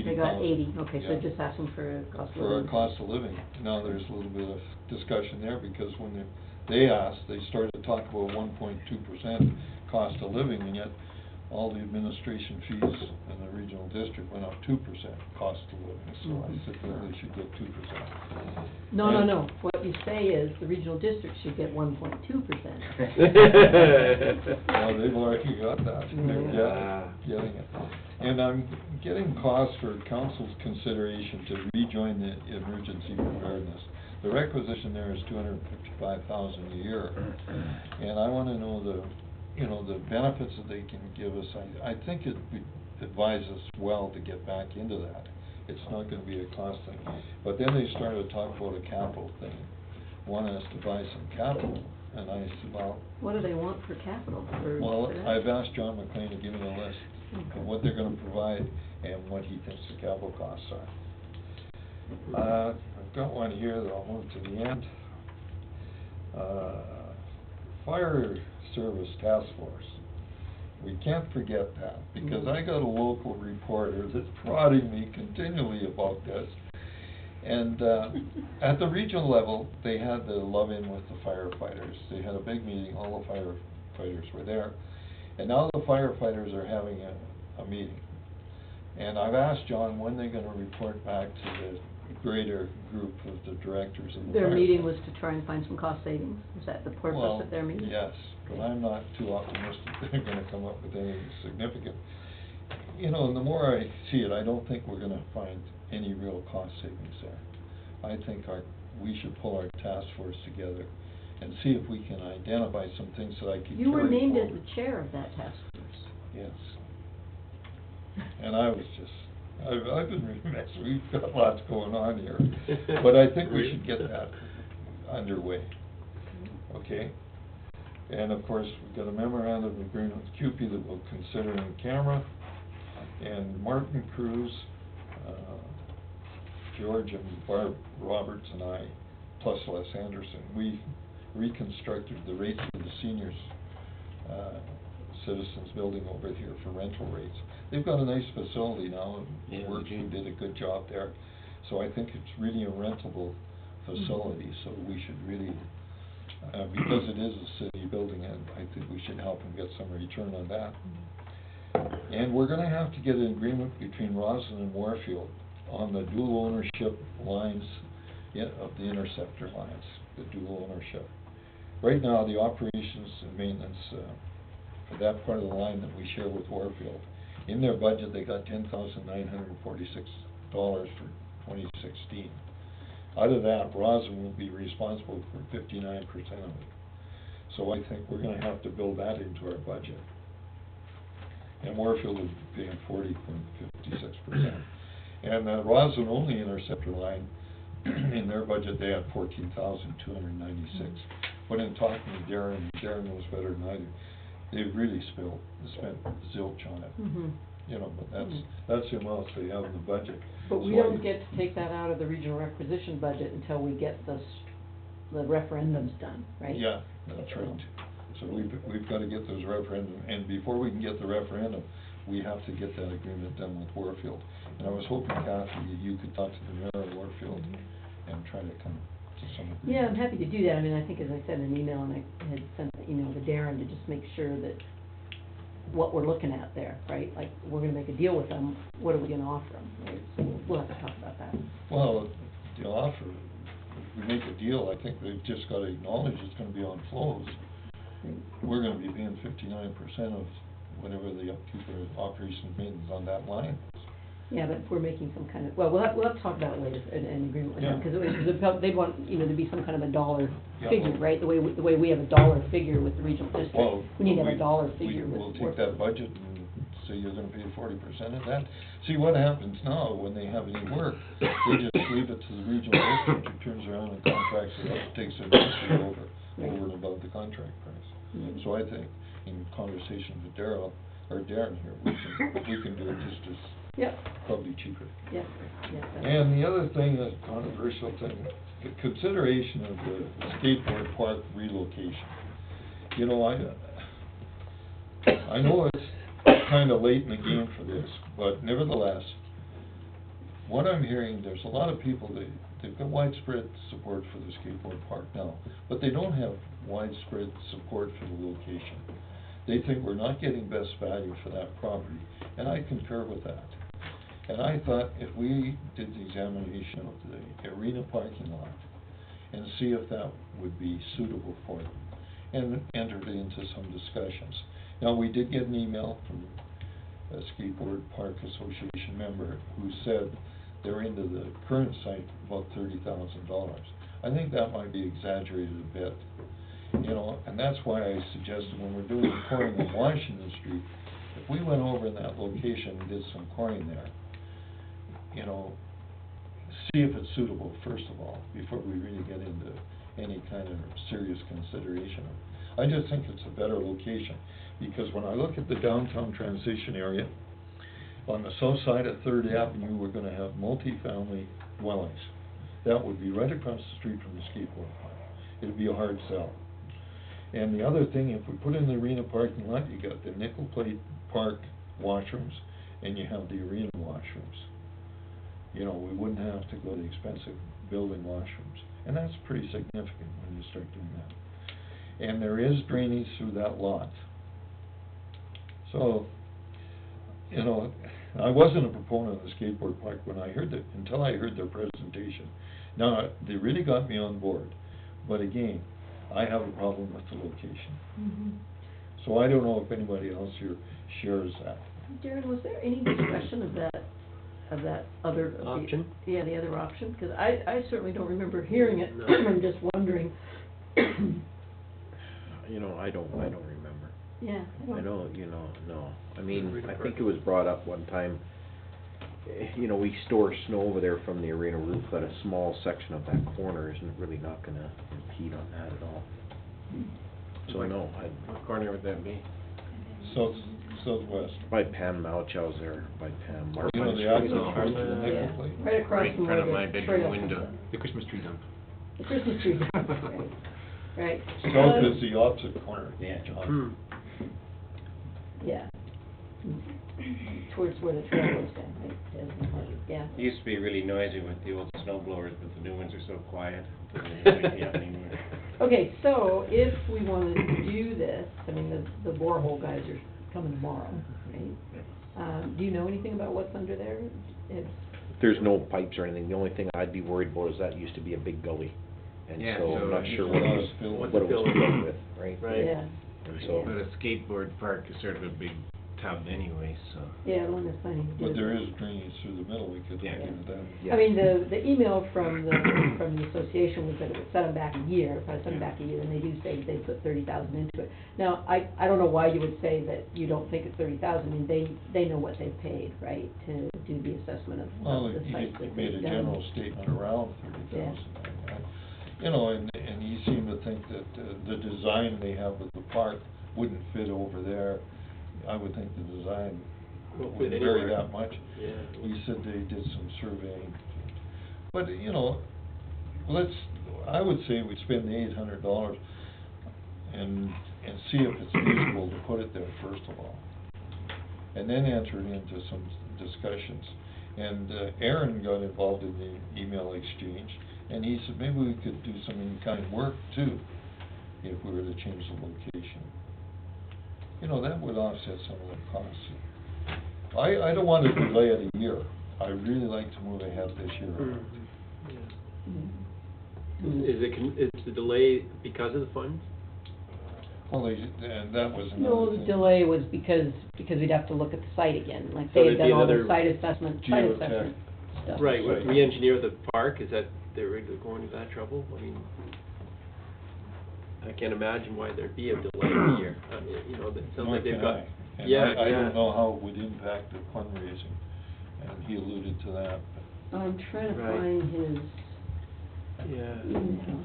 They got 80, okay, so yeah. just asking for a cost of For living. a cost of living. Now, there's a little bit of discussion there, because when they asked, they started to talk about 1.2% cost of living, and yet all the administration fees in the regional district went up 2% cost of living, so I said, well, they should get 2%. No. What you say is the regional district should get 1.2%. Well, they've already got that, they're getting it. And I'm getting costs for council's consideration to rejoin the emergency preparedness. The requisition there is $255,000 a year, and I want to know the benefits that they can give us. I think it would advise us well to get back into that. It's not going to be a cost thing. But then they started to talk about a capital thing, wanting us to buy some capital, and I said, well... What do they want for capital? Well, I've asked John McLean to give me a list of what they're going to provide and what he thinks the capital costs are. I've got one here that I'll move to the end. Fire Service Task Force. We can't forget that, because I got a local reporter that's prodding me continually about this. And at the regional level, they had the love-in with the firefighters. They had a big meeting, all the firefighters were there. And now the firefighters are having a meeting. And I've asked John when they're going to report back to the greater group of the directors of the Their fire meeting department. was to try and find some cost savings. Is that the purpose of their meeting? Yes, but I'm not too optimistic they're going to come up with anything significant. You know, and the more I see it, I don't think we're going to find any real cost savings there. I think we should pull our task force together and see if we can identify some things that I could You were carry named as forward. the chair of that task force. Yes. And I was just, I've been remiss, we've got lots going on here, but I think we should get that underway, okay? And of course, we've got a memorandum of agreement with CUPE that we'll consider in camera, and Martin Cruz, George and Barb Roberts and I, plus Les Anderson, we reconstructed the rates of the seniors citizens building over here for rental rates. They've got a nice facility now, and Workview did a good job there. So I think it's really a rentable facility, so we should really, because it is a city building, and I think we should help them get some return on that. And we're going to have to get an agreement between Rossland and Warfield on the dual ownership lines of the interceptor lines, the dual ownership. Right now, the operations and maintenance for that part of the line that we share with Warfield, in their budget, they got $10,946 for 2016. Out of that, Roslyn will be responsible for 59% of it. So I think we're going to have to build that into our budget. And Warfield will be paying 40.56%. And the Roslyn only interceptor line, in their budget, they had 14,296. But in talking to Darren knows better than I do, they've really spent zilch on it. Mhm. You know, but that's the amount they have in the budget. But we So don't get to take that out of the regional requisition budget until we get the referendums done, right? Yeah, that's right. So we've got to get those referendum, and before we can get the referendum, we have to get that agreement done with Warfield. And I was hoping, Kathy, you could talk to the mayor of Warfield and try to come to some agreement. Yeah, I'm happy to do that. I mean, I think as I said in an email, and I had sent the email to Darren to just make sure that what we're looking at there, right? Like, we're gonna make a deal with them, what are we gonna offer them, right? So we'll have to talk about that. Well, the offer, if we make a deal, I think they've just got to acknowledge it's going to be on flows. We're going to be paying 59% of whatever the upkeep or operation maintenance on that line is. Yeah, but if we're making some kind of, well, we'll have to talk about it later, an agreement with them, Yeah. because they'd want, you know, to be some kind of a dollar Yeah, figure, well- right? The way we have a dollar figure with the regional district, Well, we need to have a dollar figure with. We'll take that budget and say you're gonna pay 40% of that. See, what happens now, when they have any work, they just leave it to the regional district, who turns around and contracts it out, takes their budget over and above the contract price. Mhm. So I think, in conversation with Darren here, we can do it just as Yep. probably cheaper. Yeah. And the other thing, a controversial thing, the consideration of the skateboard park relocation. You know, I know it's kind of late in the game for this, but nevertheless, what I'm hearing, there's a lot of people they've got widespread support for the skateboard park now, but they don't have widespread support for the location. They think we're not getting best value for that property, and I concur with that. And I thought if we did the examination of the arena parking lot and see if that would be suitable for them, and entered into some discussions. Now, we did get an email from a Skateboard Park Association member who said they're into the current site about $30,000. I think that might be exaggerated a bit, you know, and that's why I suggested when we're doing the coring in Washington Street, if we went over in that location and did some coring there, you know, see if it's suitable, first of all, before we really get into any kind of serious consideration. I just think it's a better location, because when I look at the downtown transition area, on the south side of 3rd Avenue, we're gonna have multi-family dwellings. That would be right across the street from the skateboard park. It'd be a hard sell. And the other thing, if we put in the arena parking lot, you got the nickel plate park washrooms, and you have the arena washrooms. You know, we wouldn't have to go to the expensive building washrooms. And that's pretty significant when you start doing that. And there is drainage through that lot. So, you know, I wasn't a proponent of the skateboard park when I heard that, until I heard their presentation. Now, they really got me on board. But again, I have a problem with the location. Mm-hmm. So I don't know if anybody else here shares that. Darren, was there any discussion of that other Option? Yeah, the other option, because I certainly don't remember hearing it. No. I'm just wondering. You know, I don't remember. Yeah. I don't, you know, no. I mean, I think it was brought up one time, you know, we store snow over there from the arena roof, but a small section of that corner isn't really not gonna impede on that at all. So no, What corner would that be? Southwest. By Pam Malchow's there, by Pam You know, Martin's. the access road to the Yeah. nickel plate? Right across Right in from front of where my the bedroom trail window. comes The Christmas tree dump. up. The Christmas tree, right. South is the opposite corner. Yeah. John. Yeah. Towards where the trail goes down, right? Yeah. It used to be really noisy with the old snow blowers, but the new ones are so quiet. It doesn't wake me up anymore. Okay, so if we wanted to do this, I mean, the borehole guys are coming tomorrow, right? Do you know anything about what's under there? There's no pipes or anything. The only thing I'd be worried about is that used to be a big gully. And Yeah, so I'm so not sure it's what not it was, a fill- what it was filled with, right? Right. Yeah. And so, But a skateboard park is sort of a big tub anyway, so. Yeah, the one that's planning to do it. But there is drainage through the middle, we could look into that. I mean, the email from the association was that it would set them back a year, if I set them back a year, and they do say they put 30,000 into it. Now, I don't know why you would say that you don't think it's 30,000, I mean, they know what they've paid, right, to do the assessment of Well, the site that he they've made a done. general statement around 30,000. You know, and he seemed to think that the design they have of the park wouldn't fit over there. I would think the design Won't fit wouldn't vary anywhere. that much. Yeah. He said they did some surveying. But, you know, I would say we spend the $800 and see if it's feasible to put it there first of all. And then enter it into some discussions. And Aaron got involved in the email exchange, and he said maybe we could do some in-kind work too, if we were to change the location. You know, that would offset some of the costs. I don't want to delay it a year. I really like to move ahead this year. Is the delay because of the funds? Well, and that was another No, the thing. delay was because we'd have to look at the site again, like So they there'd had be done all the another site assessment geotech stuff. Right, re-engineer the park, is that, they're really going to that trouble? I mean, I can't imagine why there'd be a delay a year. You know, it sounds like they've got. And Yeah, I yeah. don't know how it would impact the fundraising, and he alluded to that. I'm trying to Right. find his Yeah. email.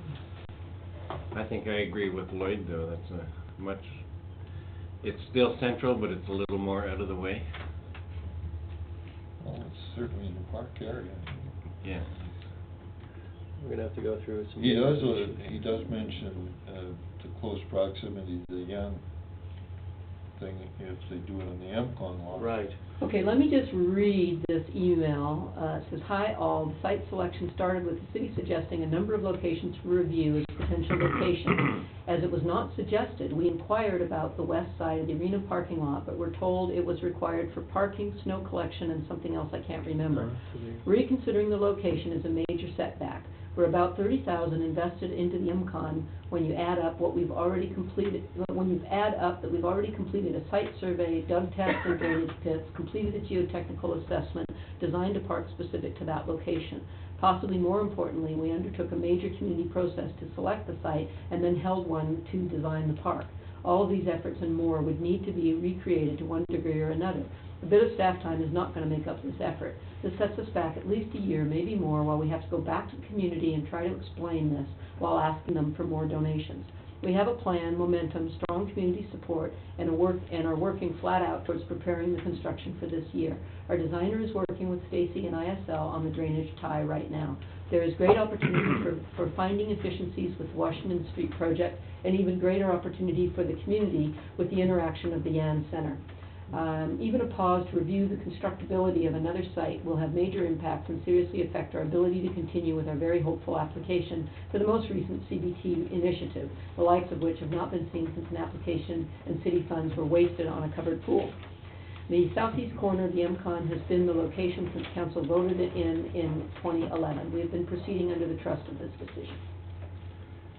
I think I agree with Lloyd, though, that's a much, it's still central, but it's a little more out of the way. Well, it's certainly in the park area. Yeah. We're gonna have to go through some. He does mention the close proximity to the Yan thing if they do it on the MCON lot. Right. Okay, let me just read this email. It says, "Hi all, the site selection started with the city suggesting a number of locations for review as potential locations. As it was not suggested, we inquired about the west side of the arena parking lot, but were told it was required for parking, snow collection, and something else I can't remember. Reconsidering the location is a major setback. We're about 30,000 invested into the MCON when you add up what we've already completed, when you add up that we've already completed a site survey, dug tests and drainage pits, completed a geotechnical assessment designed a park specific to that location. Possibly more importantly, we undertook a major community process to select the site and then held one to design the park. All of these efforts and more would need to be recreated to one degree or another. A bit of staff time is not going to make up this effort. This sets us back at least a year, maybe more, while we have to go back to the community and try to explain this while asking them for more donations. We have a plan, momentum, strong community support, and are working flat out towards preparing the construction for this year. Our designer is working with Stacy and ISL on the drainage tie right now. There is great opportunity for finding efficiencies with Washington Street project, and even greater opportunity for the community with the interaction of the Yan Center. Even a pause to review the constructability of another site will have major impacts and seriously affect our ability to continue with our very hopeful application for the most recent CBT initiative, the likes of which have not been seen since an application and city funds were wasted on a covered pool. The southeast corner of the MCON has been the location since council voted it in 2011. We have been proceeding under the trust of this decision."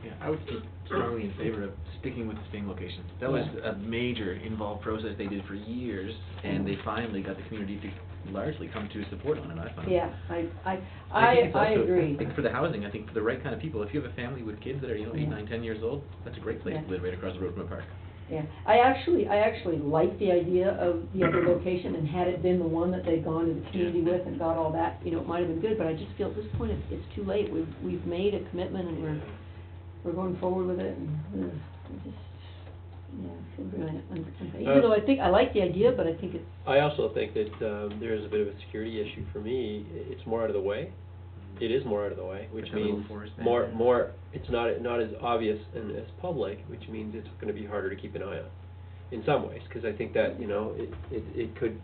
Yeah, I would be strongly in favor of sticking with the same location. That was a major involved process they did for years, and they finally got the community to largely come to support on it, I find. Yeah, think it's I also- agree. I think for the housing, I think for the right kind of people, if you have a family with kids that are, 8, 9, 10 years old, that's a great place Yeah. to live right across the road from a park. Yeah, I actually like the idea of the other location, and had it been the one that they'd gone to the community with and got all that, it might have been good, but I just feel at this point it's too late. We've made a commitment and we're going forward with it, and I just, I feel really even though I like the idea, but I think it's. I also think that there is a bit of a security issue for me. It's more out of the way. It is more out of the way, which Like a little means forest there. more. It's not as obvious and as public, which means it's going to be harder to keep an eye on, in some ways, because I think that it could.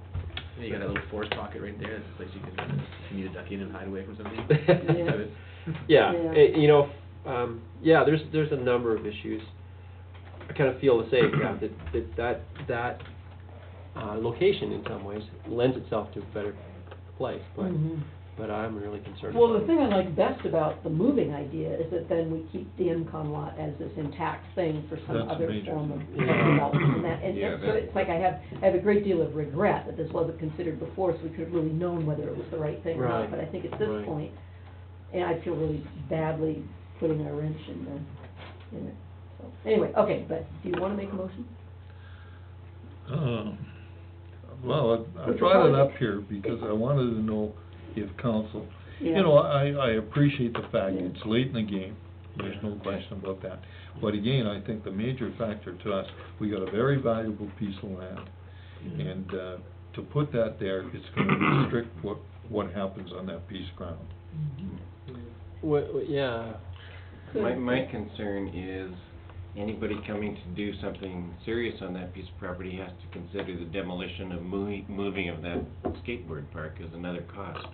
And you got that little forest pocket right there. That's a place you can, if you need to duck in and hide away from something. Yeah. Yeah. There's a number of issues. I kind of feel the same, that location in some ways lends itself to a better place, but but I'm really concerned Well, about the thing I like best about the moving idea is that then we keep the MCON lot as this intact thing for some That's other major. form of Yeah. development, and that, and Yeah, so that- it's like I have a great deal of regret that this wasn't considered before, so we could have really known whether it was the right thing or Right. not, but I think at this Right. point, and I feel really badly putting a wrench in it, so, anyway, okay, but do you wanna make a motion? Well, I brought it up here because I wanted to know if council, you Yeah. know, I appreciate the fact Yeah. it's late in the game, there's no question about that. But again, I think the major factor to us, we got a very valuable piece of land, and, to put that there, it's gonna restrict what happens on that piece of ground. yeah. My concern is anybody coming to do something serious on that piece of property has to consider the demolition of moving of that skateboard park as another cost.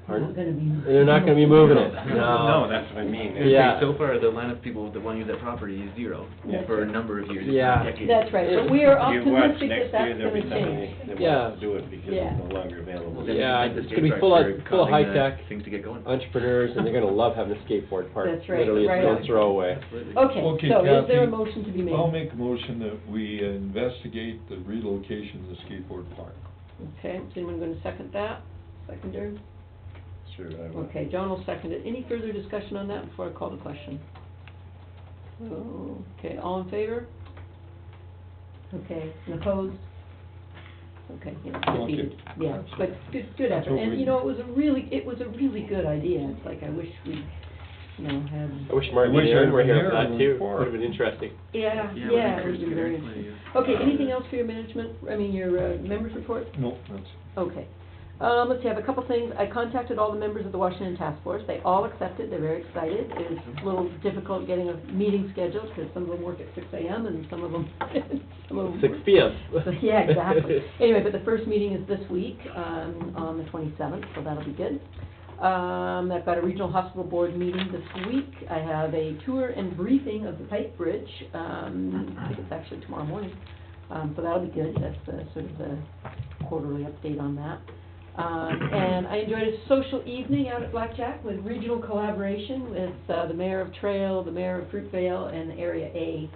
Pardon? Not gonna be- They're not gonna be moving it, No, that's what I mean. Yeah. So far, the line of people that want to use that property is zero That's for a right. number of years, Yeah. decades. That's right, but we are You watch optimistic that next year, that's there'll be gonna somebody change. that Yeah. wants to do it because Yeah. it's no longer available. Then Yeah, like the it's gonna be skate full parks of- are full of causing high-tech things to get going. Entrepreneurs, and they're gonna love having a skateboard park. That's right, Literally, right it's on. no throwaway. Absolutely. Okay, so is there a Kathy, motion to be made? I'll make a motion that we investigate the relocation of the skateboard park. Okay, is anyone gonna second that? Seconder? Sure, I will. Okay, John will second it. Any further discussion on that before I call the question? Okay, all in favor? Okay, and opposed? Okay, yeah, Okay. defeated, yeah, That's- but good that's effort, what and we- you know, it was a really good idea. It's like, I wish we, you know, had. I wish Mark I wish and Aaron I'd were been here for here that too, before. would've been interesting. Yeah, Yeah, yeah, we're it would be interested, very actually, interesting. Okay, anything else for your management, your members report? No, that's, Okay. Let's see, I have a couple things. I contacted all the members of the Washington Task Force. They all accepted. They're very excited. It was a little difficult getting a meeting scheduled because some of them work at 6 a.m. and some of them, 6 p.m. So, yeah, exactly. Anyway, but the first meeting is this week, on the 27th, so that'll be good. I've got a regional hospital board meeting this week. I have a tour and briefing of the Pike Bridge. I think it's actually tomorrow morning. So that'll be good. That's sort of the quarterly update on that. And I enjoyed a social evening out at Blackjack with regional collaboration with the mayor of Trail, the mayor of Fruitvale, and the Area A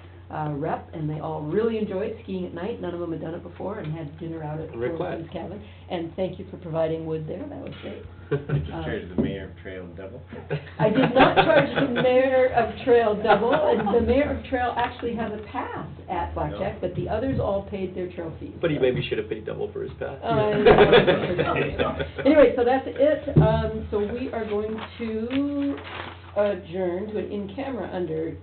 rep, and they all really enjoyed skiing at night. None of them had done it before, and had dinner out at Rick Platt. Thornton's cabin. And thank you for providing wood there. That was great. Did you charge the mayor of Trail double? I did not charge the mayor of Trail double, and the mayor of Trail actually has a pass at Blackjack, but the others all paid their trail fees. But he maybe should have paid double for his pass. Anyway, so that's it. So we are going to adjourn to an in-camera under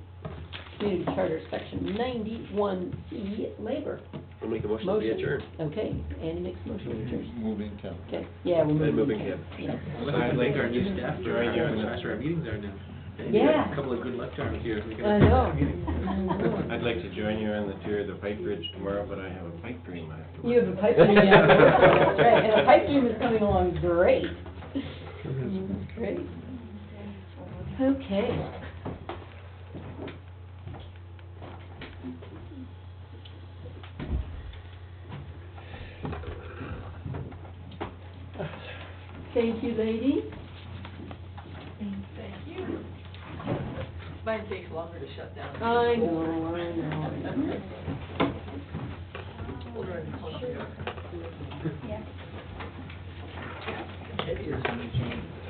Community Charter Section 91C, Labor. We'll make a motion to be Motion. adjourned. Okay, Andy makes a motion to adjourn. moving camera. Okay, yeah, we're And moving. moving Yeah. Well, I'd like our new staff to Join you in how the- fast our meetings are now. Maybe Yeah. A couple of good luck charms here. If we can I attend know. our meetings. I know. I'd like to join you on the tour of the Pike Bridge tomorrow, but I have a pipe dream I have to You have a pipe dream, yeah, that's right, and a pipe dream is coming along great. Great. Okay. Thank you, ladies. Thank you. Mine takes longer to shut down. I know. Older and clunkier.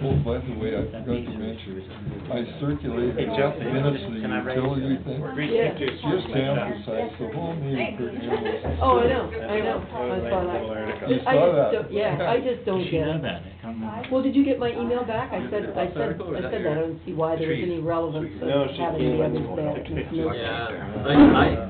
Oh, by the way, I forgot to mention, I circulated Hey, Jeff, the minutes of the can I write utility you? thing. Yeah. Just to emphasize, the whole meeting pretty much. Oh, I know. I saw that. You I saw just that? don't, yeah, I just don't Does she get know it. that? I can't remember. Well, did you get my email back? I said False article, or is that, that I don't see why there was trees? any relevance No, of she having the came others in. there. Yeah,